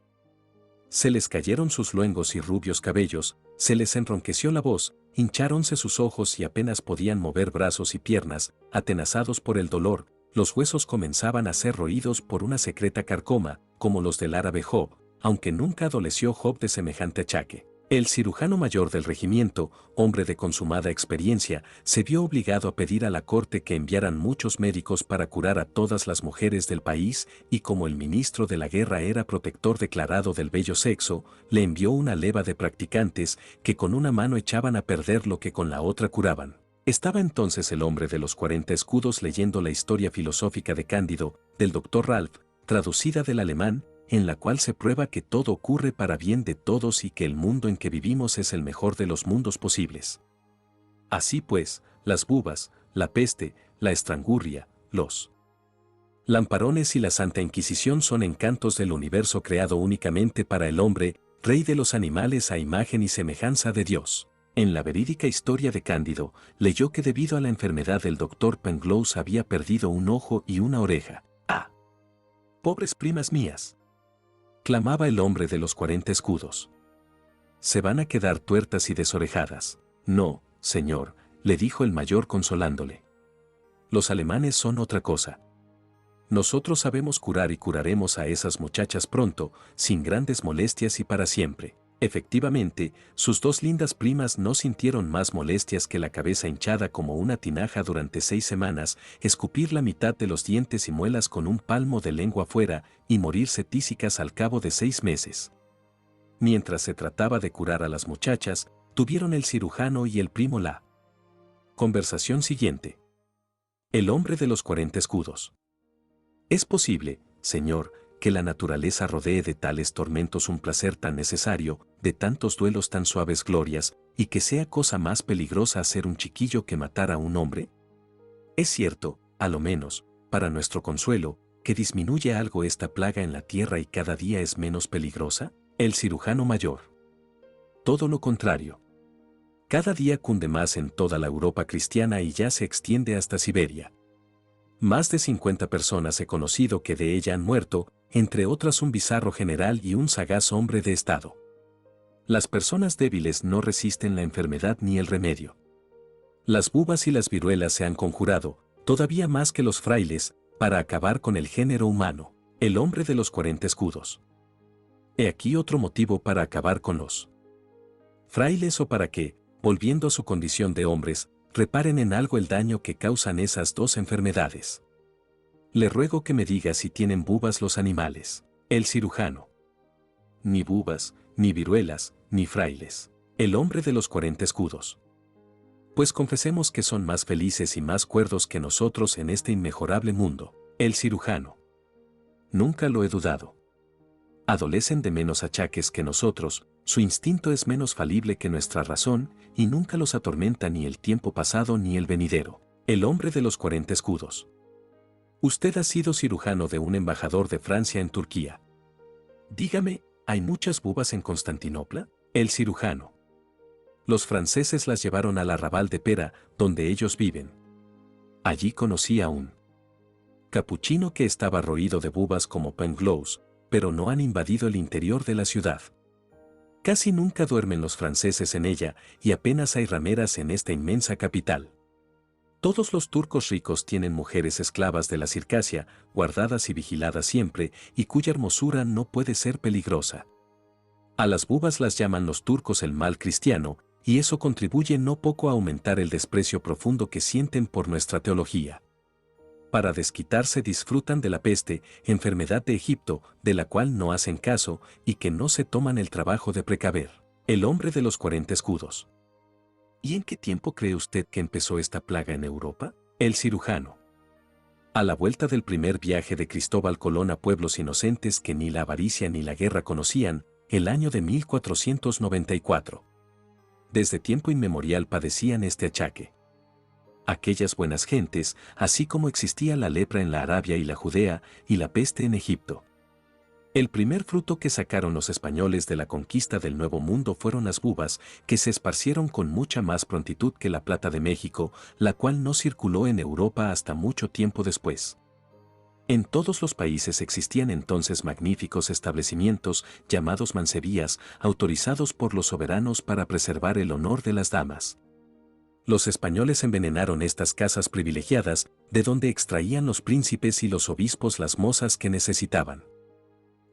Se les cayeron sus luengos y rubios cabellos, se les enronqueció la voz, hincháronse sus ojos y apenas podían mover brazos y piernas, atenazados por el dolor. Los huesos comenzaban a ser roídos por una secreta carcoma, como los del árabe Job, aunque nunca adoleció Job de semejante achaque. El cirujano mayor del regimiento, hombre de consumada experiencia, se vio obligado a pedir a la corte que enviaran muchos médicos para curar a todas las mujeres del país, y como el ministro de la guerra era protector declarado del bello sexo, le envió una leva de practicantes que con una mano echaban a perder lo que con la otra curaban. Estaba entonces el hombre de los 40 escudos leyendo la historia filosófica de Cándido, del doctor Ralph, traducida del alemán, en la cual se prueba que todo ocurre para bien de todos y que el mundo en que vivimos es el mejor de los mundos posibles. Así pues, las bubas, la peste, la estrangurria, los lamparones y la Santa Inquisición son encantos del universo creado únicamente para el hombre, rey de los animales a imagen y semejanza de Dios. En la verídica historia de Cándido, leyó que debido a la enfermedad del doctor Pangloss había perdido un ojo y una oreja. ¡Ah! ¡Pobres primas mías!, clamaba el hombre de los 40 escudos. Se van a quedar tuertas y desorejadas. No, señor, le dijo el mayor consolándole. Los alemanes son otra cosa. Nosotros sabemos curar y curaremos a esas muchachas pronto, sin grandes molestias y para siempre. Efectivamente, sus 2 lindas primas no sintieron más molestias que la cabeza hinchada como una tinaja durante 6 semanas, escupir la mitad de los dientes y muelas con un palmo de lengua fuera y morirse tísicas al cabo de 6 meses. Mientras se trataba de curar a las muchachas, tuvieron el cirujano y el primo la conversación siguiente. El hombre de los 40 escudos. ¿Es posible, señor, que la naturaleza rodee de tales tormentos un placer tan necesario, de tantos duelos tan suaves glorias, y que sea cosa más peligrosa hacer un chiquillo que matar a un hombre? Es cierto, a lo menos, para nuestro consuelo, que disminuye algo esta plaga en la tierra y cada día es menos peligrosa. El cirujano mayor. Todo lo contrario. Cada día cunde más en toda la Europa cristiana y ya se extiende hasta Siberia. Más de 50 personas he conocido que de ella han muerto, entre otras un bizarro general y un sagaz hombre de Estado. Las personas débiles no resisten la enfermedad ni el remedio. Las bubas y las viruelas se han conjurado, todavía más que los frailes, para acabar con el género humano. El hombre de los 40 escudos. He aquí otro motivo para acabar con los frailes o para que, volviendo a su condición de hombres, reparen en algo el daño que causan esas 2 enfermedades. Le ruego que me diga si tienen bubas los animales. El cirujano. Ni bubas, ni viruelas, ni frailes. El hombre de los 40 escudos. Pues confesemos que son más felices y más cuerdos que nosotros en este inmejorable mundo. El cirujano. Nunca lo he dudado. Adolecen de menos achaques que nosotros, su instinto es menos falible que nuestra razón, y nunca los atormenta ni el tiempo pasado ni el venidero. El hombre de los 40 escudos. Usted ha sido cirujano de un embajador de Francia en Turquía. Dígame, ¿hay muchas bubas en Constantinopla? El cirujano. Los franceses las llevaron al arrabal de Pera, donde ellos viven. Allí conocí a un capuchino que estaba roído de bubas como Pangloss, pero no han invadido el interior de la ciudad. Casi nunca duermen los franceses en ella, y apenas hay rameras en esta inmensa capital. Todos los turcos ricos tienen mujeres esclavas de la Circasia, guardadas y vigiladas siempre, y cuya hermosura no puede ser peligrosa. A las bubas las llaman los turcos el mal cristiano, y eso contribuye no poco a aumentar el desprecio profundo que sienten por nuestra teología. Para desquitarse disfrutan de la peste, enfermedad de Egipto, de la cual no hacen caso y que no se toman el trabajo de precaver. El hombre de los 40 escudos. ¿Y en qué tiempo cree usted que empezó esta plaga en Europa? El cirujano. A la vuelta del primer viaje de Cristóbal Colón a pueblos inocentes que ni la avaricia ni la guerra conocían, el año de 1494. Desde tiempo inmemorial padecían este achaque. Aquellas buenas gentes, así como existía la lepra en la Arabia y la Judea, y la peste en Egipto. El primer fruto que sacaron los españoles de la conquista del Nuevo Mundo fueron las bubas, que se esparcieron con mucha más prontitud que la plata de México, la cual no circuló en Europa hasta mucho tiempo después. En todos los países existían entonces magníficos establecimientos, llamados mancebías, autorizados por los soberanos para preservar el honor de las damas. Los españoles envenenaron estas casas privilegiadas, de donde extraían los príncipes y los obispos las mozas que necesitaban.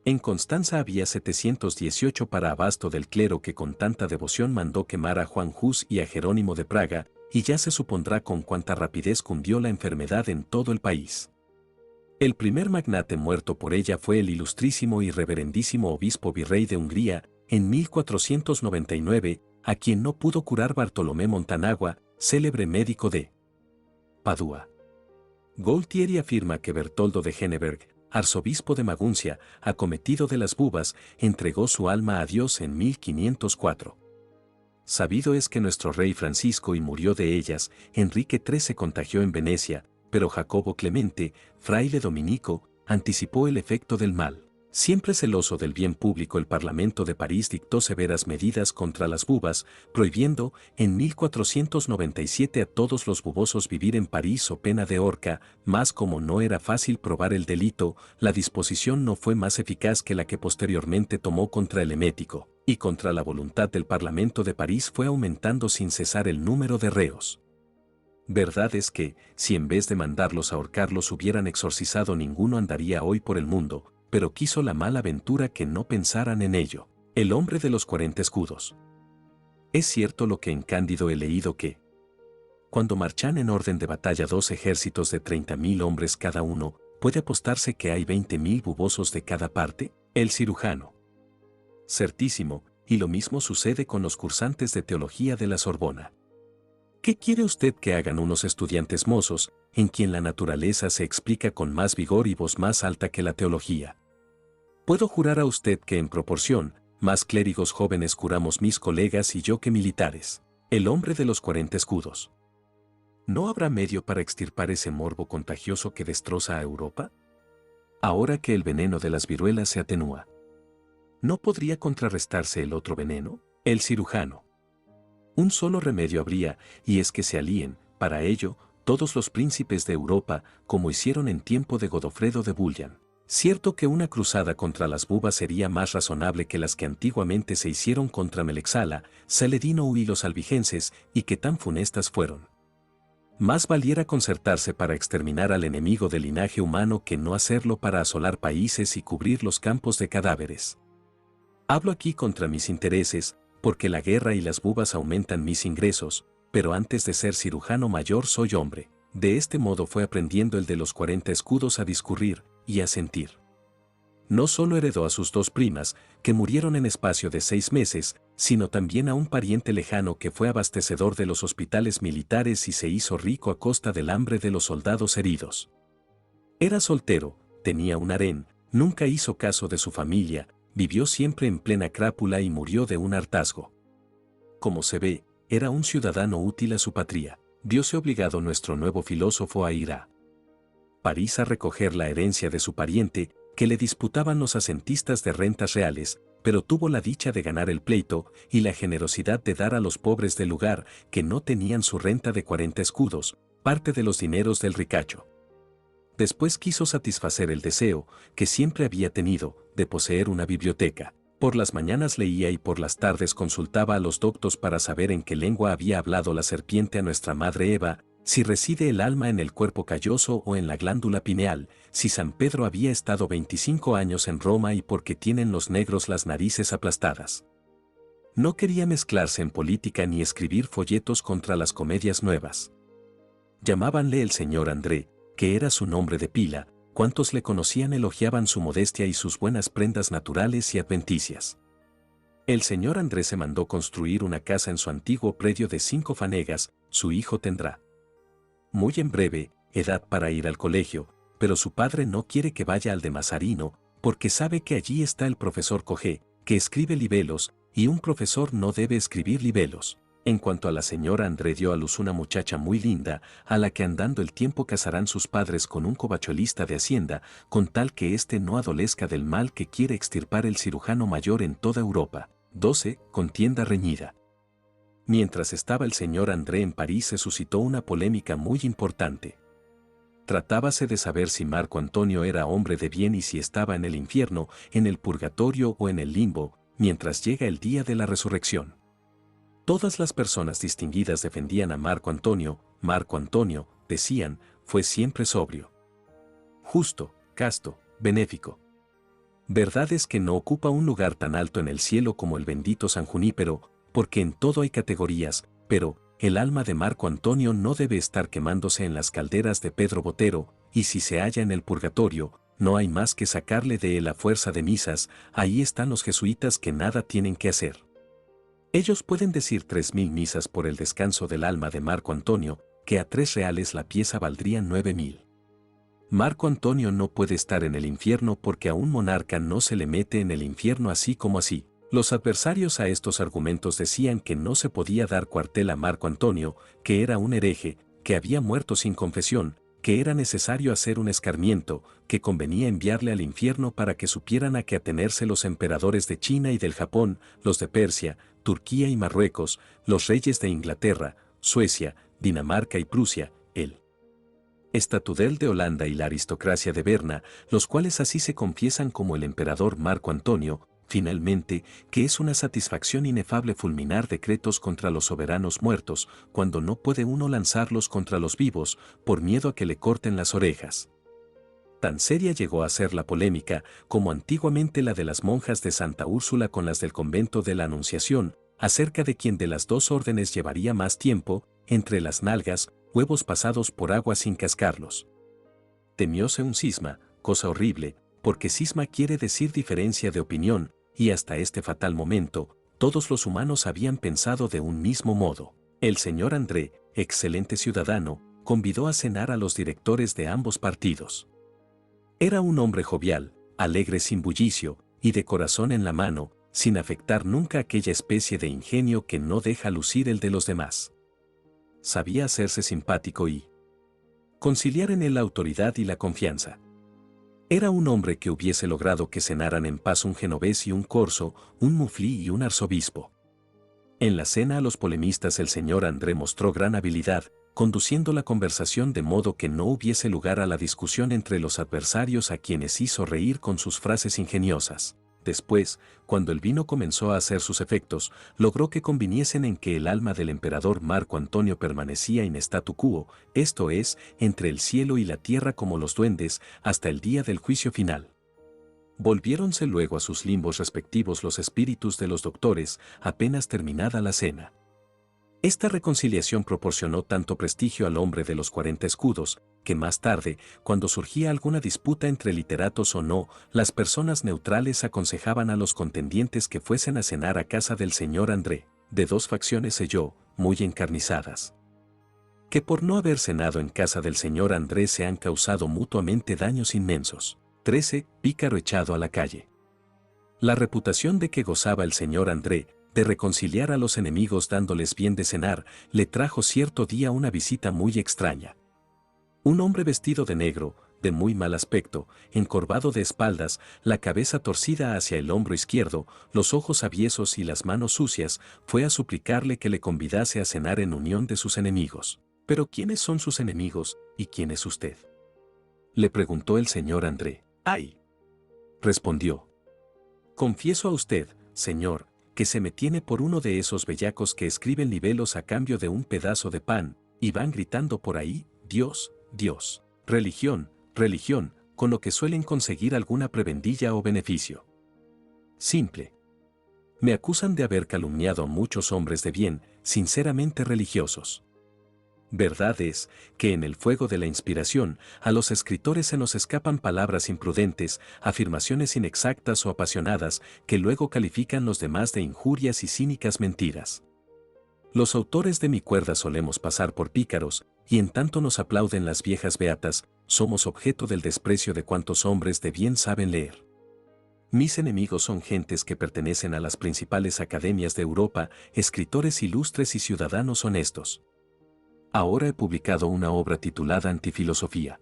En Constanza había 718 para abasto del clero que con tanta devoción mandó quemar a Juan Hus y a Jerónimo de Praga, y ya se supondrá con cuánta rapidez cundió la enfermedad en todo el país. El primer magnate muerto por ella fue el ilustrísimo y reverendísimo obispo virrey de Hungría, en 1499, a quien no pudo curar Bartolomé Montanagua, célebre médico de Padua. Gualtieri afirma que Bertoldo de Henneberg, arzobispo de Maguncia, acometido de las bubas, entregó su alma a Dios en 1504. Sabido es que nuestro rey Francisco y murió de ellas, Enrique III se contagió en Venecia, pero Jacobo Clemente, fraile dominico, anticipó el efecto del mal. Siempre celoso del bien público, el Parlamento de París dictó severas medidas contra las bubas, prohibiendo en 1497 a todos los bubosos vivir en París o pena de horca, mas como no era fácil probar el delito, la disposición no fue más eficaz que la que posteriormente tomó contra el emético, y contra la voluntad del Parlamento de París fue aumentando sin cesar el número de reos. Verdad es que, si en vez de mandarlos a ahorcarlos hubieran exorcizado, ninguno andaría hoy por el mundo, pero quiso la mala ventura que no pensaran en ello. El hombre de los 40 escudos. Es cierto lo que en Cándido he leído que, cuando marchan en orden de batalla dos ejércitos de 30.000 hombres cada uno, ¿puede apostarse que hay 20.000 bubosos de cada parte? El cirujano. Certísimo, y lo mismo sucede con los cursantes de teología de la Sorbona. ¿Qué quiere usted que hagan unos estudiantes mozos, en quien la naturaleza se explica con más vigor y voz más alta que la teología? Puedo jurar a usted que en proporción, más clérigos jóvenes curamos mis colegas y yo que militares. El hombre de los 40 escudos. ¿No habrá medio para extirpar ese morbo contagioso que destroza a Europa? Ahora que el veneno de las viruelas se atenúa, ¿no podría contrarrestarse el otro veneno? El cirujano. Un solo remedio habría, y es que se alíen, para ello, todos los príncipes de Europa, como hicieron en tiempo de Godofredo de Bullian. Cierto que una cruzada contra las bubas sería más razonable que las que antiguamente se hicieron contra Melexala, Saledino y los albigenses, y que tan funestas fueron. Más valiera concertarse para exterminar al enemigo del linaje humano que no hacerlo para asolar países y cubrir los campos de cadáveres. Hablo aquí contra mis intereses, porque la guerra y las bubas aumentan mis ingresos, pero antes de ser cirujano mayor soy hombre. De este modo fue aprendiendo el de los 40 escudos a discurrir y a sentir. No solo heredó a sus dos primas, que murieron en espacio de 6 meses, sino también a un pariente lejano que fue abastecedor de los hospitales militares y se hizo rico a costa del hambre de los soldados heridos. Era soltero, tenía un harén, nunca hizo caso de su familia, vivió siempre en plena crápula y murió de un hartazgo. Como se ve, era un ciudadano útil a su patria. Vióse obligado nuestro nuevo filósofo a ir a París a recoger la herencia de su pariente, que le disputaban los asentistas de rentas reales, pero tuvo la dicha de ganar el pleito y la generosidad de dar a los pobres del lugar, que no tenían su renta de 40 escudos, parte de los dineros del ricacho. Después quiso satisfacer el deseo, que siempre había tenido, de poseer una biblioteca. Por las mañanas leía y por las tardes consultaba a los doctos para saber en qué lengua había hablado la serpiente a nuestra madre Eva, si reside el alma en el cuerpo calloso o en la glándula pineal, si San Pedro había estado 25 años en Roma y por qué tienen los negros las narices aplastadas. No quería mezclarse en política ni escribir folletos contra las comedias nuevas. Llamábanle el señor André, que era su nombre de pila. Cuantos le conocían elogiaban su modestia y sus buenas prendas naturales y adventicias. El señor Andrés se mandó construir una casa en su antiguo predio de 5 fanegas. Su hijo tendrá muy en breve edad para ir al colegio, pero su padre no quiere que vaya al de Mazarino, porque sabe que allí está el profesor Cogé, que escribe libelos, y un profesor no debe escribir libelos. En cuanto a la señora André, dio a luz una muchacha muy linda, a la que andando el tiempo casarán sus padres con un covachuelista de hacienda, con tal que éste no adolezca del mal que quiere extirpar el cirujano mayor en toda Europa. 12. Contienda reñida. Mientras estaba el señor André en París se suscitó una polémica muy importante. Tratábase de saber si Marco Antonio era hombre de bien y si estaba en el infierno, en el purgatorio o en el limbo, mientras llega el día de la resurrección. Todas las personas distinguidas defendían a Marco Antonio. Marco Antonio, decían, fue siempre sobrio, justo, casto, benéfico. Verdad es que no ocupa un lugar tan alto en el cielo como el bendito San Junípero, porque en todo hay categorías, pero el alma de Marco Antonio no debe estar quemándose en las calderas de Pedro Botero, y si se halla en el purgatorio, no hay más que sacarle de él a fuerza de misas. Ahí están los jesuitas que nada tienen que hacer. Ellos pueden decir 3000 misas por el descanso del alma de Marco Antonio, que a 3 reales la pieza valdría 9000. Marco Antonio no puede estar en el infierno porque a un monarca no se le mete en el infierno así como así. Los adversarios a estos argumentos decían que no se podía dar cuartel a Marco Antonio, que era un hereje, que había muerto sin confesión, que era necesario hacer un escarmiento, que convenía enviarle al infierno para que supieran a qué atenerse los emperadores de China y del Japón, los de Persia, Turquía y Marruecos, los reyes de Inglaterra, Suecia, Dinamarca y Prusia, el estatudel de Holanda y la aristocracia de Berna, los cuales así se confiesan como el emperador Marco Antonio. Finalmente, que es una satisfacción inefable fulminar decretos contra los soberanos muertos, cuando no puede uno lanzarlos contra los vivos, por miedo a que le corten las orejas. Tan seria llegó a ser la polémica, como antiguamente la de las monjas de Santa Úrsula con las del convento de la Anunciación, acerca de quién de las dos órdenes llevaría más tiempo, entre las nalgas, huevos pasados por agua sin cascarlos. Temióse un cisma, cosa horrible, porque cisma quiere decir diferencia de opinión, y hasta este fatal momento, todos los humanos habían pensado de un mismo modo. El señor André, excelente ciudadano, convidó a cenar a los directores de ambos partidos. Era un hombre jovial, alegre sin bullicio, y de corazón en la mano, sin afectar nunca aquella especie de ingenio que no deja lucir el de los demás. Sabía hacerse simpático y conciliar en él la autoridad y la confianza. Era un hombre que hubiese logrado que cenaran en paz un genovés y un corso, un muflí y un arzobispo. En la cena a los polemistas el señor André mostró gran habilidad, conduciendo la conversación de modo que no hubiese lugar a la discusión entre los adversarios, a quienes hizo reír con sus frases ingeniosas. Después, cuando el vino comenzó a hacer sus efectos, logró que conviniesen en que el alma del emperador Marco Antonio permanecía in statu quo, esto es, entre el cielo y la tierra como los duendes, hasta el día del juicio final. Volviéronse luego a sus limbos respectivos los espíritus de los doctores, apenas terminada la cena. Esta reconciliación proporcionó tanto prestigio al hombre de los 40 escudos, que más tarde, cuando surgía alguna disputa entre literatos o no, las personas neutrales aconsejaban a los contendientes que fuesen a cenar a casa del señor André, de dos facciones muy encarnizadas, que por no haber cenado en casa del señor André se han causado mutuamente daños inmensos. 13. Pícaro echado a la calle. La reputación de que gozaba el señor André, de reconciliar a los enemigos dándoles bien de cenar, le trajo cierto día una visita muy extraña. Un hombre vestido de negro, de muy mal aspecto, encorvado de espaldas, la cabeza torcida hacia el hombro izquierdo, los ojos aviesos y las manos sucias, fue a suplicarle que le convidase a cenar en unión de sus enemigos. ¿Pero quiénes son sus enemigos, y quién es usted?, le preguntó el señor André. ¡Ay!, respondió. Confieso a usted, señor, que se me tiene por uno de esos bellacos que escriben libelos a cambio de un pedazo de pan, y van gritando por ahí, Dios, Dios, religión, religión, con lo que suelen conseguir alguna prebendilla o beneficio. Simple. Me acusan de haber calumniado a muchos hombres de bien, sinceramente religiosos. Verdad es que en el fuego de la inspiración a los escritores se nos escapan palabras imprudentes, afirmaciones inexactas o apasionadas que luego califican los demás de injurias y cínicas mentiras. Los autores de mi cuerda solemos pasar por pícaros, y en tanto nos aplauden las viejas beatas, somos objeto del desprecio de cuantos hombres de bien saben leer. Mis enemigos son gentes que pertenecen a las principales academias de Europa, escritores ilustres y ciudadanos honestos. Ahora he publicado una obra titulada Antifilosofía.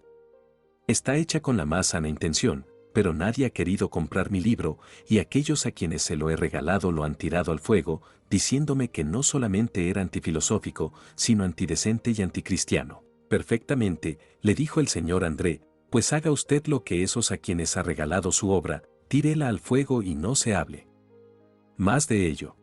Está hecha con la más sana intención, pero nadie ha querido comprar mi libro, y aquellos a quienes se lo he regalado lo han tirado al fuego, diciéndome que no solamente era antifilosófico, sino antidecente y anticristiano. Perfectamente, le dijo el señor André, pues haga usted lo que esos a quienes ha regalado su obra, tírela al fuego y no se hable más de ello.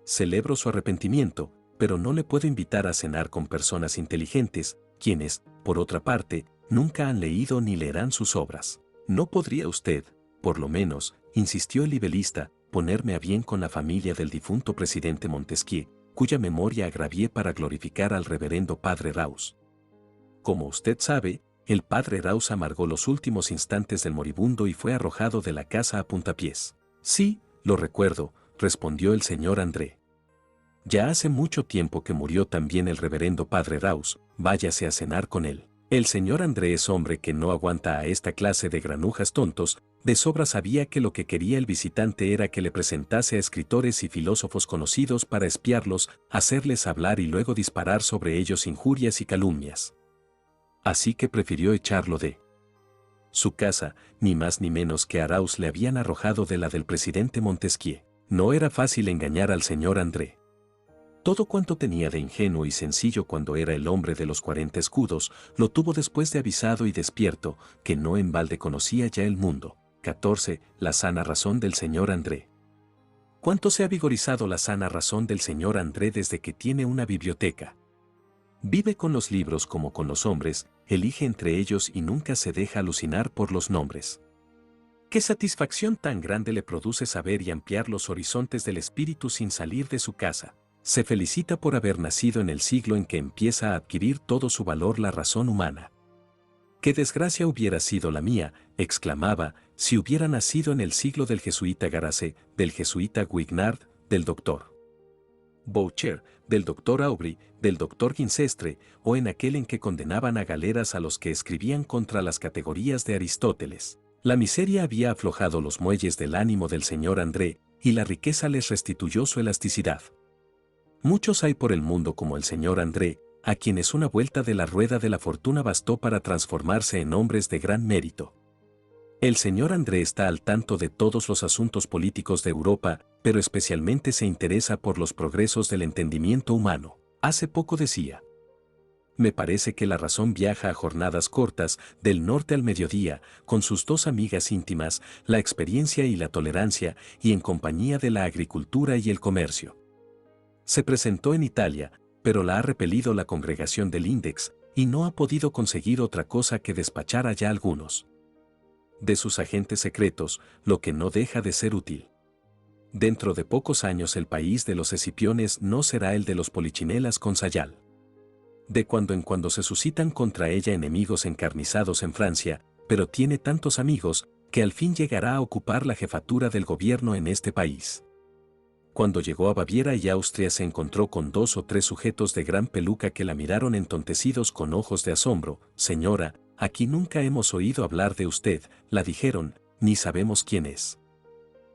Celebro su arrepentimiento, pero no le puedo invitar a cenar con personas inteligentes, quienes, por otra parte, nunca han leído ni leerán sus obras. ¿No podría usted, por lo menos, insistió el libelista, ponerme a bien con la familia del difunto presidente Montesquieu, cuya memoria agravié para glorificar al reverendo padre Raus? Como usted sabe, el padre Raus amargó los últimos instantes del moribundo y fue arrojado de la casa a puntapiés. Sí, lo recuerdo, respondió el señor André. Ya hace mucho tiempo que murió también el reverendo padre Raus, váyase a cenar con él. El señor André es hombre que no aguanta a esta clase de granujas tontos, de sobra sabía que lo que quería el visitante era que le presentase a escritores y filósofos conocidos para espiarlos, hacerles hablar y luego disparar sobre ellos injurias y calumnias. Así que prefirió echarlo de su casa, ni más ni menos que a Raus le habían arrojado de la del presidente Montesquieu. No era fácil engañar al señor André. Todo cuanto tenía de ingenuo y sencillo cuando era el hombre de los 40 escudos, lo tuvo después de avisado y despierto, que no en balde conocía ya el mundo. 14. La sana razón del señor André. ¿Cuánto se ha vigorizado la sana razón del señor André desde que tiene una biblioteca? Vive con los libros como con los hombres, elige entre ellos y nunca se deja alucinar por los nombres. ¿Qué satisfacción tan grande le produce saber y ampliar los horizontes del espíritu sin salir de su casa? Se felicita por haber nacido en el siglo en que empieza a adquirir todo su valor la razón humana. «¡Qué desgracia hubiera sido la mía!», exclamaba, «si hubiera nacido en el siglo del jesuita Garace, del jesuita Guignard, del doctor Boucher, del doctor Aubry, del doctor Guincestre, o en aquel en que condenaban a galeras a los que escribían contra las categorías de Aristóteles». La miseria había aflojado los muelles del ánimo del señor André, y la riqueza les restituyó su elasticidad. Muchos hay por el mundo como el señor André, a quienes una vuelta de la rueda de la fortuna bastó para transformarse en hombres de gran mérito. El señor André está al tanto de todos los asuntos políticos de Europa, pero especialmente se interesa por los progresos del entendimiento humano. Hace poco decía: «Me parece que la razón viaja a jornadas cortas, del norte al mediodía, con sus dos amigas íntimas, la experiencia y la tolerancia, y en compañía de la agricultura y el comercio». Se presentó en Italia, pero la ha repelido la congregación del Index, y no ha podido conseguir otra cosa que despachar allá algunos de sus agentes secretos, lo que no deja de ser útil. Dentro de pocos años el país de los Escipiones no será el de los Polichinelas con sayal. De cuando en cuando se suscitan contra ella enemigos encarnizados en Francia, pero tiene tantos amigos, que al fin llegará a ocupar la jefatura del gobierno en este país. Cuando llegó a Baviera y Austria se encontró con 2 o 3 sujetos de gran peluca que la miraron entontecidos con ojos de asombro. «Señora, aquí nunca hemos oído hablar de usted», la dijeron, «ni sabemos quién es».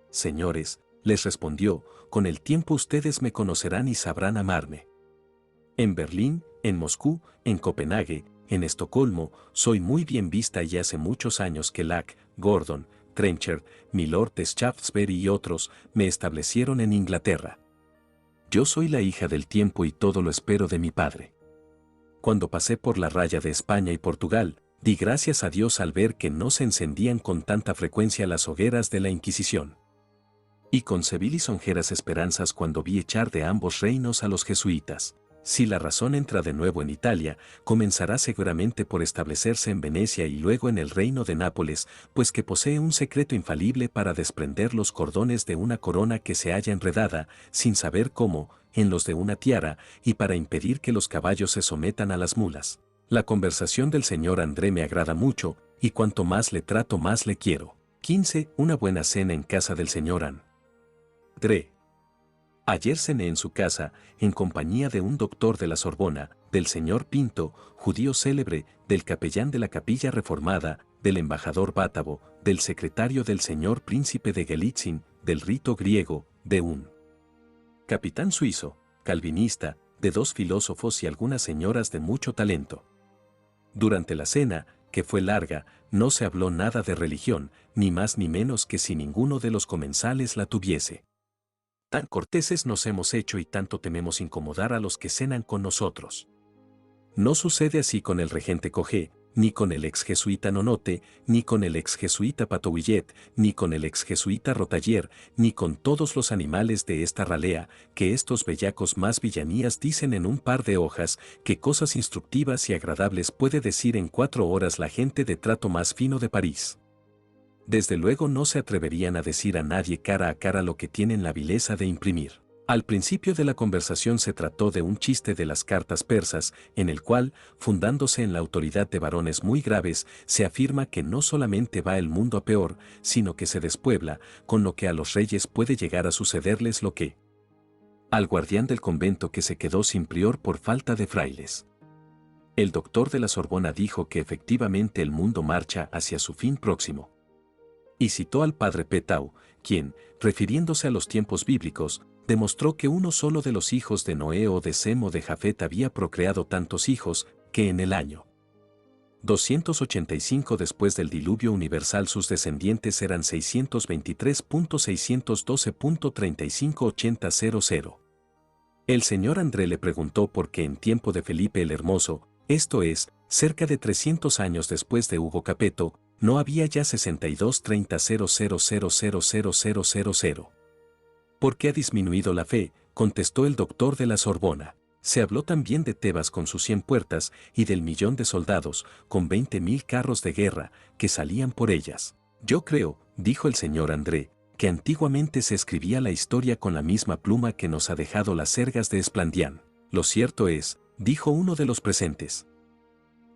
«Señores», les respondió, «con el tiempo ustedes me conocerán y sabrán amarme. En Berlín, en Moscú, en Copenhague, en Estocolmo, soy muy bien vista y hace muchos años que Locke, Gordon, Trenchard, Milord de Shaftesbury y otros me establecieron en Inglaterra. Yo soy la hija del tiempo y todo lo espero de mi padre. Cuando pasé por la raya de España y Portugal, di gracias a Dios al ver que no se encendían con tanta frecuencia las hogueras de la Inquisición. Y concebí lisonjeras esperanzas cuando vi echar de ambos reinos a los jesuitas. Si la razón entra de nuevo en Italia, comenzará seguramente por establecerse en Venecia y luego en el reino de Nápoles, pues que posee un secreto infalible para desprender los cordones de una corona que se halla enredada, sin saber cómo, en los de una tiara, y para impedir que los caballos se sometan a las mulas. La conversación del señor André me agrada mucho, y cuanto más le trato más le quiero. 15. Una buena cena en casa del señor André. Ayer cené en su casa, en compañía de un doctor de la Sorbona, del señor Pinto, judío célebre, del capellán de la Capilla Reformada, del embajador Bátavo, del secretario del señor príncipe de Galitzin, del rito griego, de un capitán suizo, calvinista, de dos filósofos y algunas señoras de mucho talento. Durante la cena, que fue larga, no se habló nada de religión, ni más ni menos que si ninguno de los comensales la tuviese. Tan corteses nos hemos hecho y tanto tememos incomodar a los que cenan con nosotros. No sucede así con el regente Cogé, ni con el ex jesuita Nonote, ni con el ex jesuita Patouillet, ni con el ex jesuita Rotaller, ni con todos los animales de esta ralea, que estos bellacos más villanías dicen en un par de hojas, que cosas instructivas y agradables puede decir en 4 horas la gente de trato más fino de París. Desde luego no se atreverían a decir a nadie cara a cara lo que tienen la vileza de imprimir. Al principio de la conversación se trató de un chiste de las cartas persas, en el cual, fundándose en la autoridad de varones muy graves, se afirma que no solamente va el mundo a peor, sino que se despuebla, con lo que a los reyes puede llegar a sucederles lo que al guardián del convento que se quedó sin prior por falta de frailes. El doctor de la Sorbona dijo que efectivamente el mundo marcha hacia su fin próximo. Y citó al padre Petau, quien, refiriéndose a los tiempos bíblicos, demostró que uno solo de los hijos de Noé o de Sem o de Jafet había procreado tantos hijos, que en el año 285 después del diluvio universal sus descendientes eran 623.612.358000. El señor André le preguntó por qué en tiempo de Felipe el Hermoso, esto es, cerca de 300 años después de Hugo Capeto, no había ya 62.30.000.000.000. ¿Por qué ha disminuido la fe?, contestó el doctor de la Sorbona. Se habló también de Tebas con sus 100 puertas y del 1.000.000 de soldados, con 20.000 carros de guerra, que salían por ellas. Yo creo, dijo el señor André, que antiguamente se escribía la historia con la misma pluma que nos ha dejado las sergas de Esplandián. Lo cierto es, dijo uno de los presentes,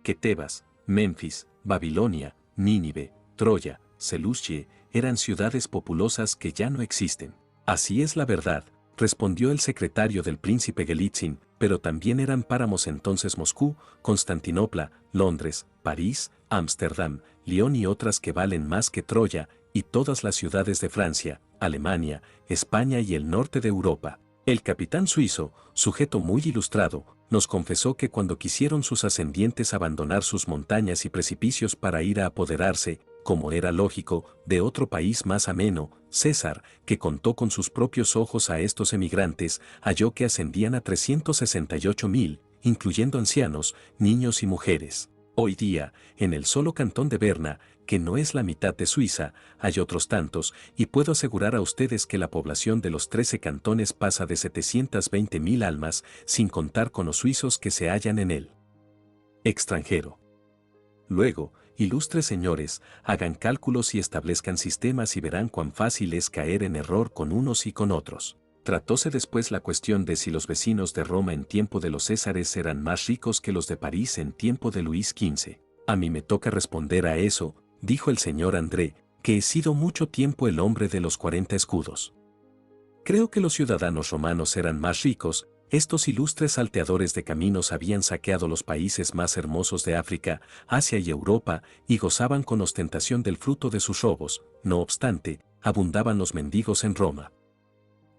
que Tebas, Memphis, Babilonia, Nínive, Troya, Seleucia, eran ciudades populosas que ya no existen. Así es la verdad, respondió el secretario del príncipe Galitzin, pero también eran páramos entonces Moscú, Constantinopla, Londres, París, Ámsterdam, León y otras que valen más que Troya, y todas las ciudades de Francia, Alemania, España y el norte de Europa. El capitán suizo, sujeto muy ilustrado, nos confesó que cuando quisieron sus ascendientes abandonar sus montañas y precipicios para ir a apoderarse, como era lógico, de otro país más ameno, César, que contó con sus propios ojos a estos emigrantes, halló que ascendían a 368.000, incluyendo ancianos, niños y mujeres. Hoy día, en el solo cantón de Berna, que no es la mitad de Suiza, hay otros tantos, y puedo asegurar a ustedes que la población de los 13 cantones pasa de 720.000 almas, sin contar con los suizos que se hallan en el extranjero. Luego, ilustres señores, hagan cálculos y establezcan sistemas y verán cuán fácil es caer en error con unos y con otros. Tratóse después la cuestión de si los vecinos de Roma en tiempo de los Césares eran más ricos que los de París en tiempo de Luis XV. A mí me toca responder a eso, dijo el señor André, que he sido mucho tiempo el hombre de los 40 escudos. Creo que los ciudadanos romanos eran más ricos. Estos ilustres salteadores de caminos habían saqueado los países más hermosos de África, Asia y Europa, y gozaban con ostentación del fruto de sus robos. No obstante, abundaban los mendigos en Roma.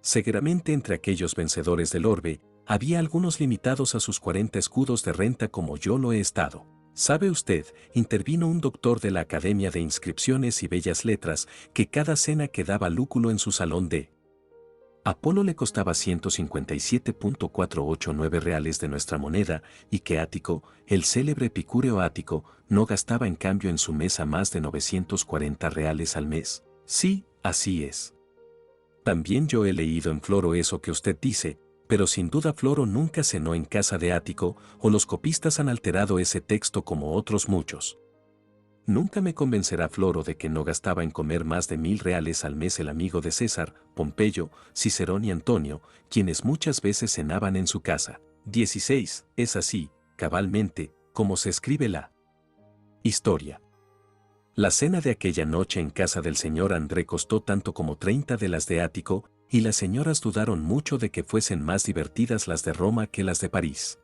Seguramente entre aquellos vencedores del orbe, había algunos limitados a sus 40 escudos de renta como yo lo he estado. ¿Sabe usted?, intervino un doctor de la Academia de Inscripciones y Bellas Letras, que cada cena que daba lúculo en su salón de Apolo le costaba 157.489 reales de nuestra moneda, y que Ático, el célebre epicúreo Ático, no gastaba en cambio en su mesa más de 940 reales al mes. Sí, así es. También yo he leído en Floro eso que usted dice, pero sin duda Floro nunca cenó en casa de Ático, o los copistas han alterado ese texto como otros muchos. Nunca me convencerá Floro de que no gastaba en comer más de 1.000 reales al mes el amigo de César, Pompeyo, Cicerón y Antonio, quienes muchas veces cenaban en su casa. 16. Es así, cabalmente, como se escribe la historia. La cena de aquella noche en casa del señor André costó tanto como 30 de las de Ático, y las señoras dudaron mucho de que fuesen más divertidas las de Roma que las de París.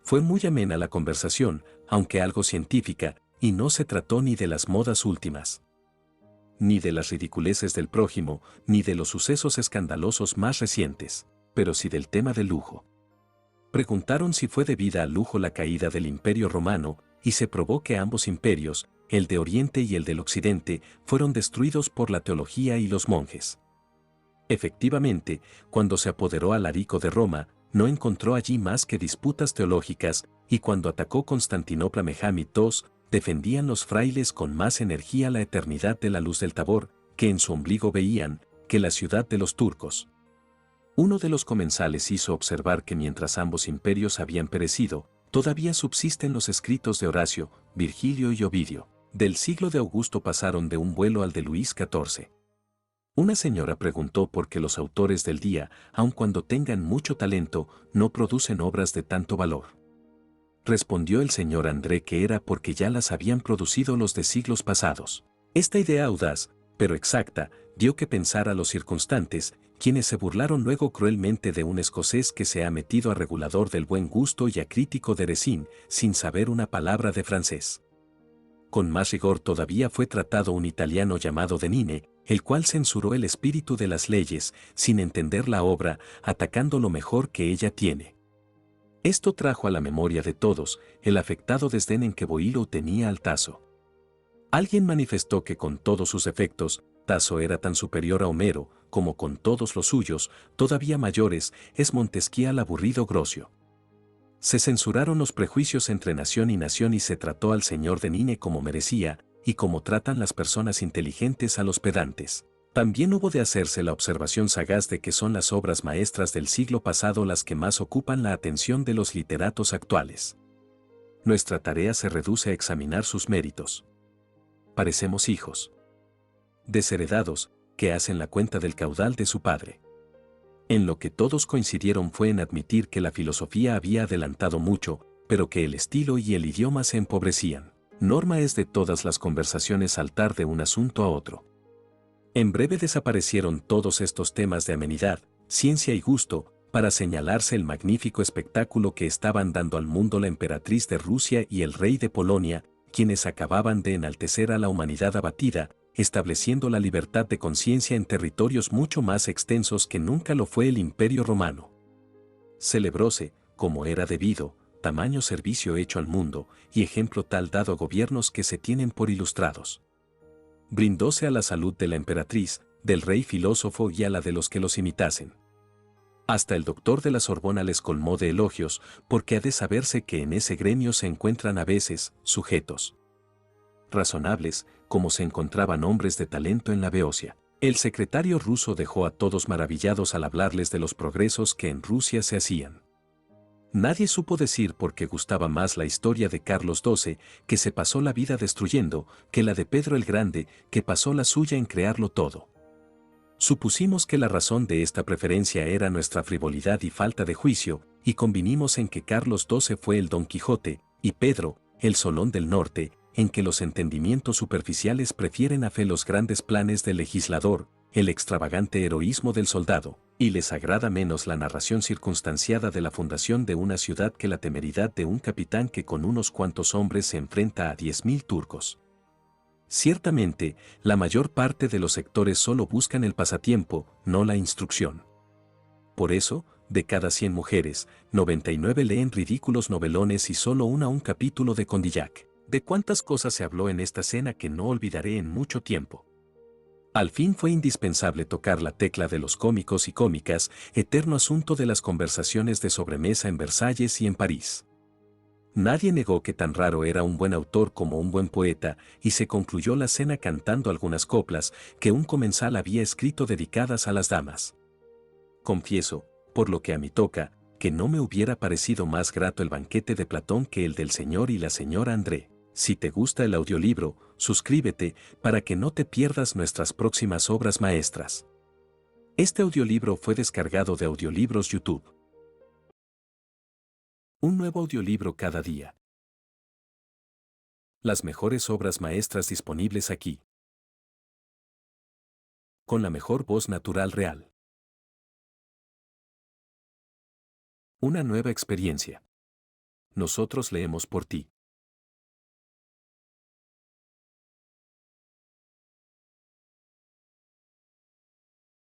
Fue muy amena la conversación, aunque algo científica, y no se trató ni de las modas últimas, ni de las ridiculeces del prójimo, ni de los sucesos escandalosos más recientes, pero sí del tema del lujo. Preguntaron si fue debida al lujo la caída del Imperio Romano, y se probó que ambos imperios, el de Oriente y el del Occidente, fueron destruidos por la teología y los monjes. Efectivamente, cuando se apoderó Alarico de Roma, no encontró allí más que disputas teológicas, y cuando atacó Constantinopla Mehammed II, defendían los frailes con más energía la eternidad de la luz del Tabor, que en su ombligo veían, que la ciudad de los turcos. Uno de los comensales hizo observar que mientras ambos imperios habían perecido, todavía subsisten los escritos de Horacio, Virgilio y Ovidio. Del siglo de Augusto pasaron de un vuelo al de Luis XIV. Una señora preguntó por qué los autores del día, aun cuando tengan mucho talento, no producen obras de tanto valor. Respondió el señor André que era porque ya las habían producido los de siglos pasados. Esta idea audaz, pero exacta, dio que pensar a los circunstantes, quienes se burlaron luego cruelmente de un escocés que se ha metido a regulador del buen gusto y a crítico de Racine, sin saber una palabra de francés. Con más rigor todavía fue tratado un italiano llamado Denine, el cual censuró el espíritu de las leyes, sin entender la obra, atacando lo mejor que ella tiene. Esto trajo a la memoria de todos el afectado desdén en que Boileau tenía al Tasso. Alguien manifestó que con todos sus efectos, Tasso era tan superior a Homero, como con todos los suyos, todavía mayores, es Montesquieu el aburrido Grocio. Se censuraron los prejuicios entre nación y se trató al señor Denine como merecía, y como tratan las personas inteligentes a los pedantes. También hubo de hacerse la observación sagaz de que son las obras maestras del siglo pasado las que más ocupan la atención de los literatos actuales. Nuestra tarea se reduce a examinar sus méritos. Parecemos hijos desheredados, que hacen la cuenta del caudal de su padre. En lo que todos coincidieron fue en admitir que la filosofía había adelantado mucho, pero que el estilo y el idioma se empobrecían. Norma es de todas las conversaciones saltar de un asunto a otro. En breve desaparecieron todos estos temas de amenidad, ciencia y gusto, para señalarse el magnífico espectáculo que estaban dando al mundo la emperatriz de Rusia y el rey de Polonia, quienes acababan de enaltecer a la humanidad abatida, estableciendo la libertad de conciencia en territorios mucho más extensos que nunca lo fue el Imperio Romano. Celebróse, como era debido, tamaño servicio hecho al mundo, y ejemplo tal dado a gobiernos que se tienen por ilustrados. Brindóse a la salud de la emperatriz, del rey filósofo y a la de los que los imitasen. Hasta el doctor de la Sorbona les colmó de elogios, porque ha de saberse que en ese gremio se encuentran a veces sujetos razonables, como se encontraban hombres de talento en la Beocia. El secretario ruso dejó a todos maravillados al hablarles de los progresos que en Rusia se hacían. Nadie supo decir por qué gustaba más la historia de Carlos XII, que se pasó la vida destruyendo, que la de Pedro el Grande, que pasó la suya en crearlo todo. Supusimos que la razón de esta preferencia era nuestra frivolidad y falta de juicio, y convinimos en que Carlos XII fue el Don Quijote, y Pedro, el Solón del Norte, en que los entendimientos superficiales prefieren a fe los grandes planes del legislador, el extravagante heroísmo del soldado, y les agrada menos la narración circunstanciada de la fundación de una ciudad que la temeridad de un capitán que con unos cuantos hombres se enfrenta a 10.000 turcos. Ciertamente, la mayor parte de los sectores solo buscan el pasatiempo, no la instrucción. Por eso, de cada 100 mujeres, 99 leen ridículos novelones y solo una un capítulo de Condillac. De cuántas cosas se habló en esta cena que no olvidaré en mucho tiempo. Al fin fue indispensable tocar la tecla de los cómicos y cómicas, eterno asunto de las conversaciones de sobremesa en Versalles y en París. Nadie negó que tan raro era un buen autor como un buen poeta, y se concluyó la cena cantando algunas coplas que un comensal había escrito dedicadas a las damas. Confieso, por lo que a mí toca, que no me hubiera parecido más grato el banquete de Platón que el del señor y la señora André. Si te gusta el audiolibro, suscríbete para que no te pierdas nuestras próximas obras maestras. Este audiolibro fue descargado de Audiolibros YouTube. Un nuevo audiolibro cada día. Las mejores obras maestras disponibles aquí. Con la mejor voz natural real. Una nueva experiencia. Nosotros leemos por ti.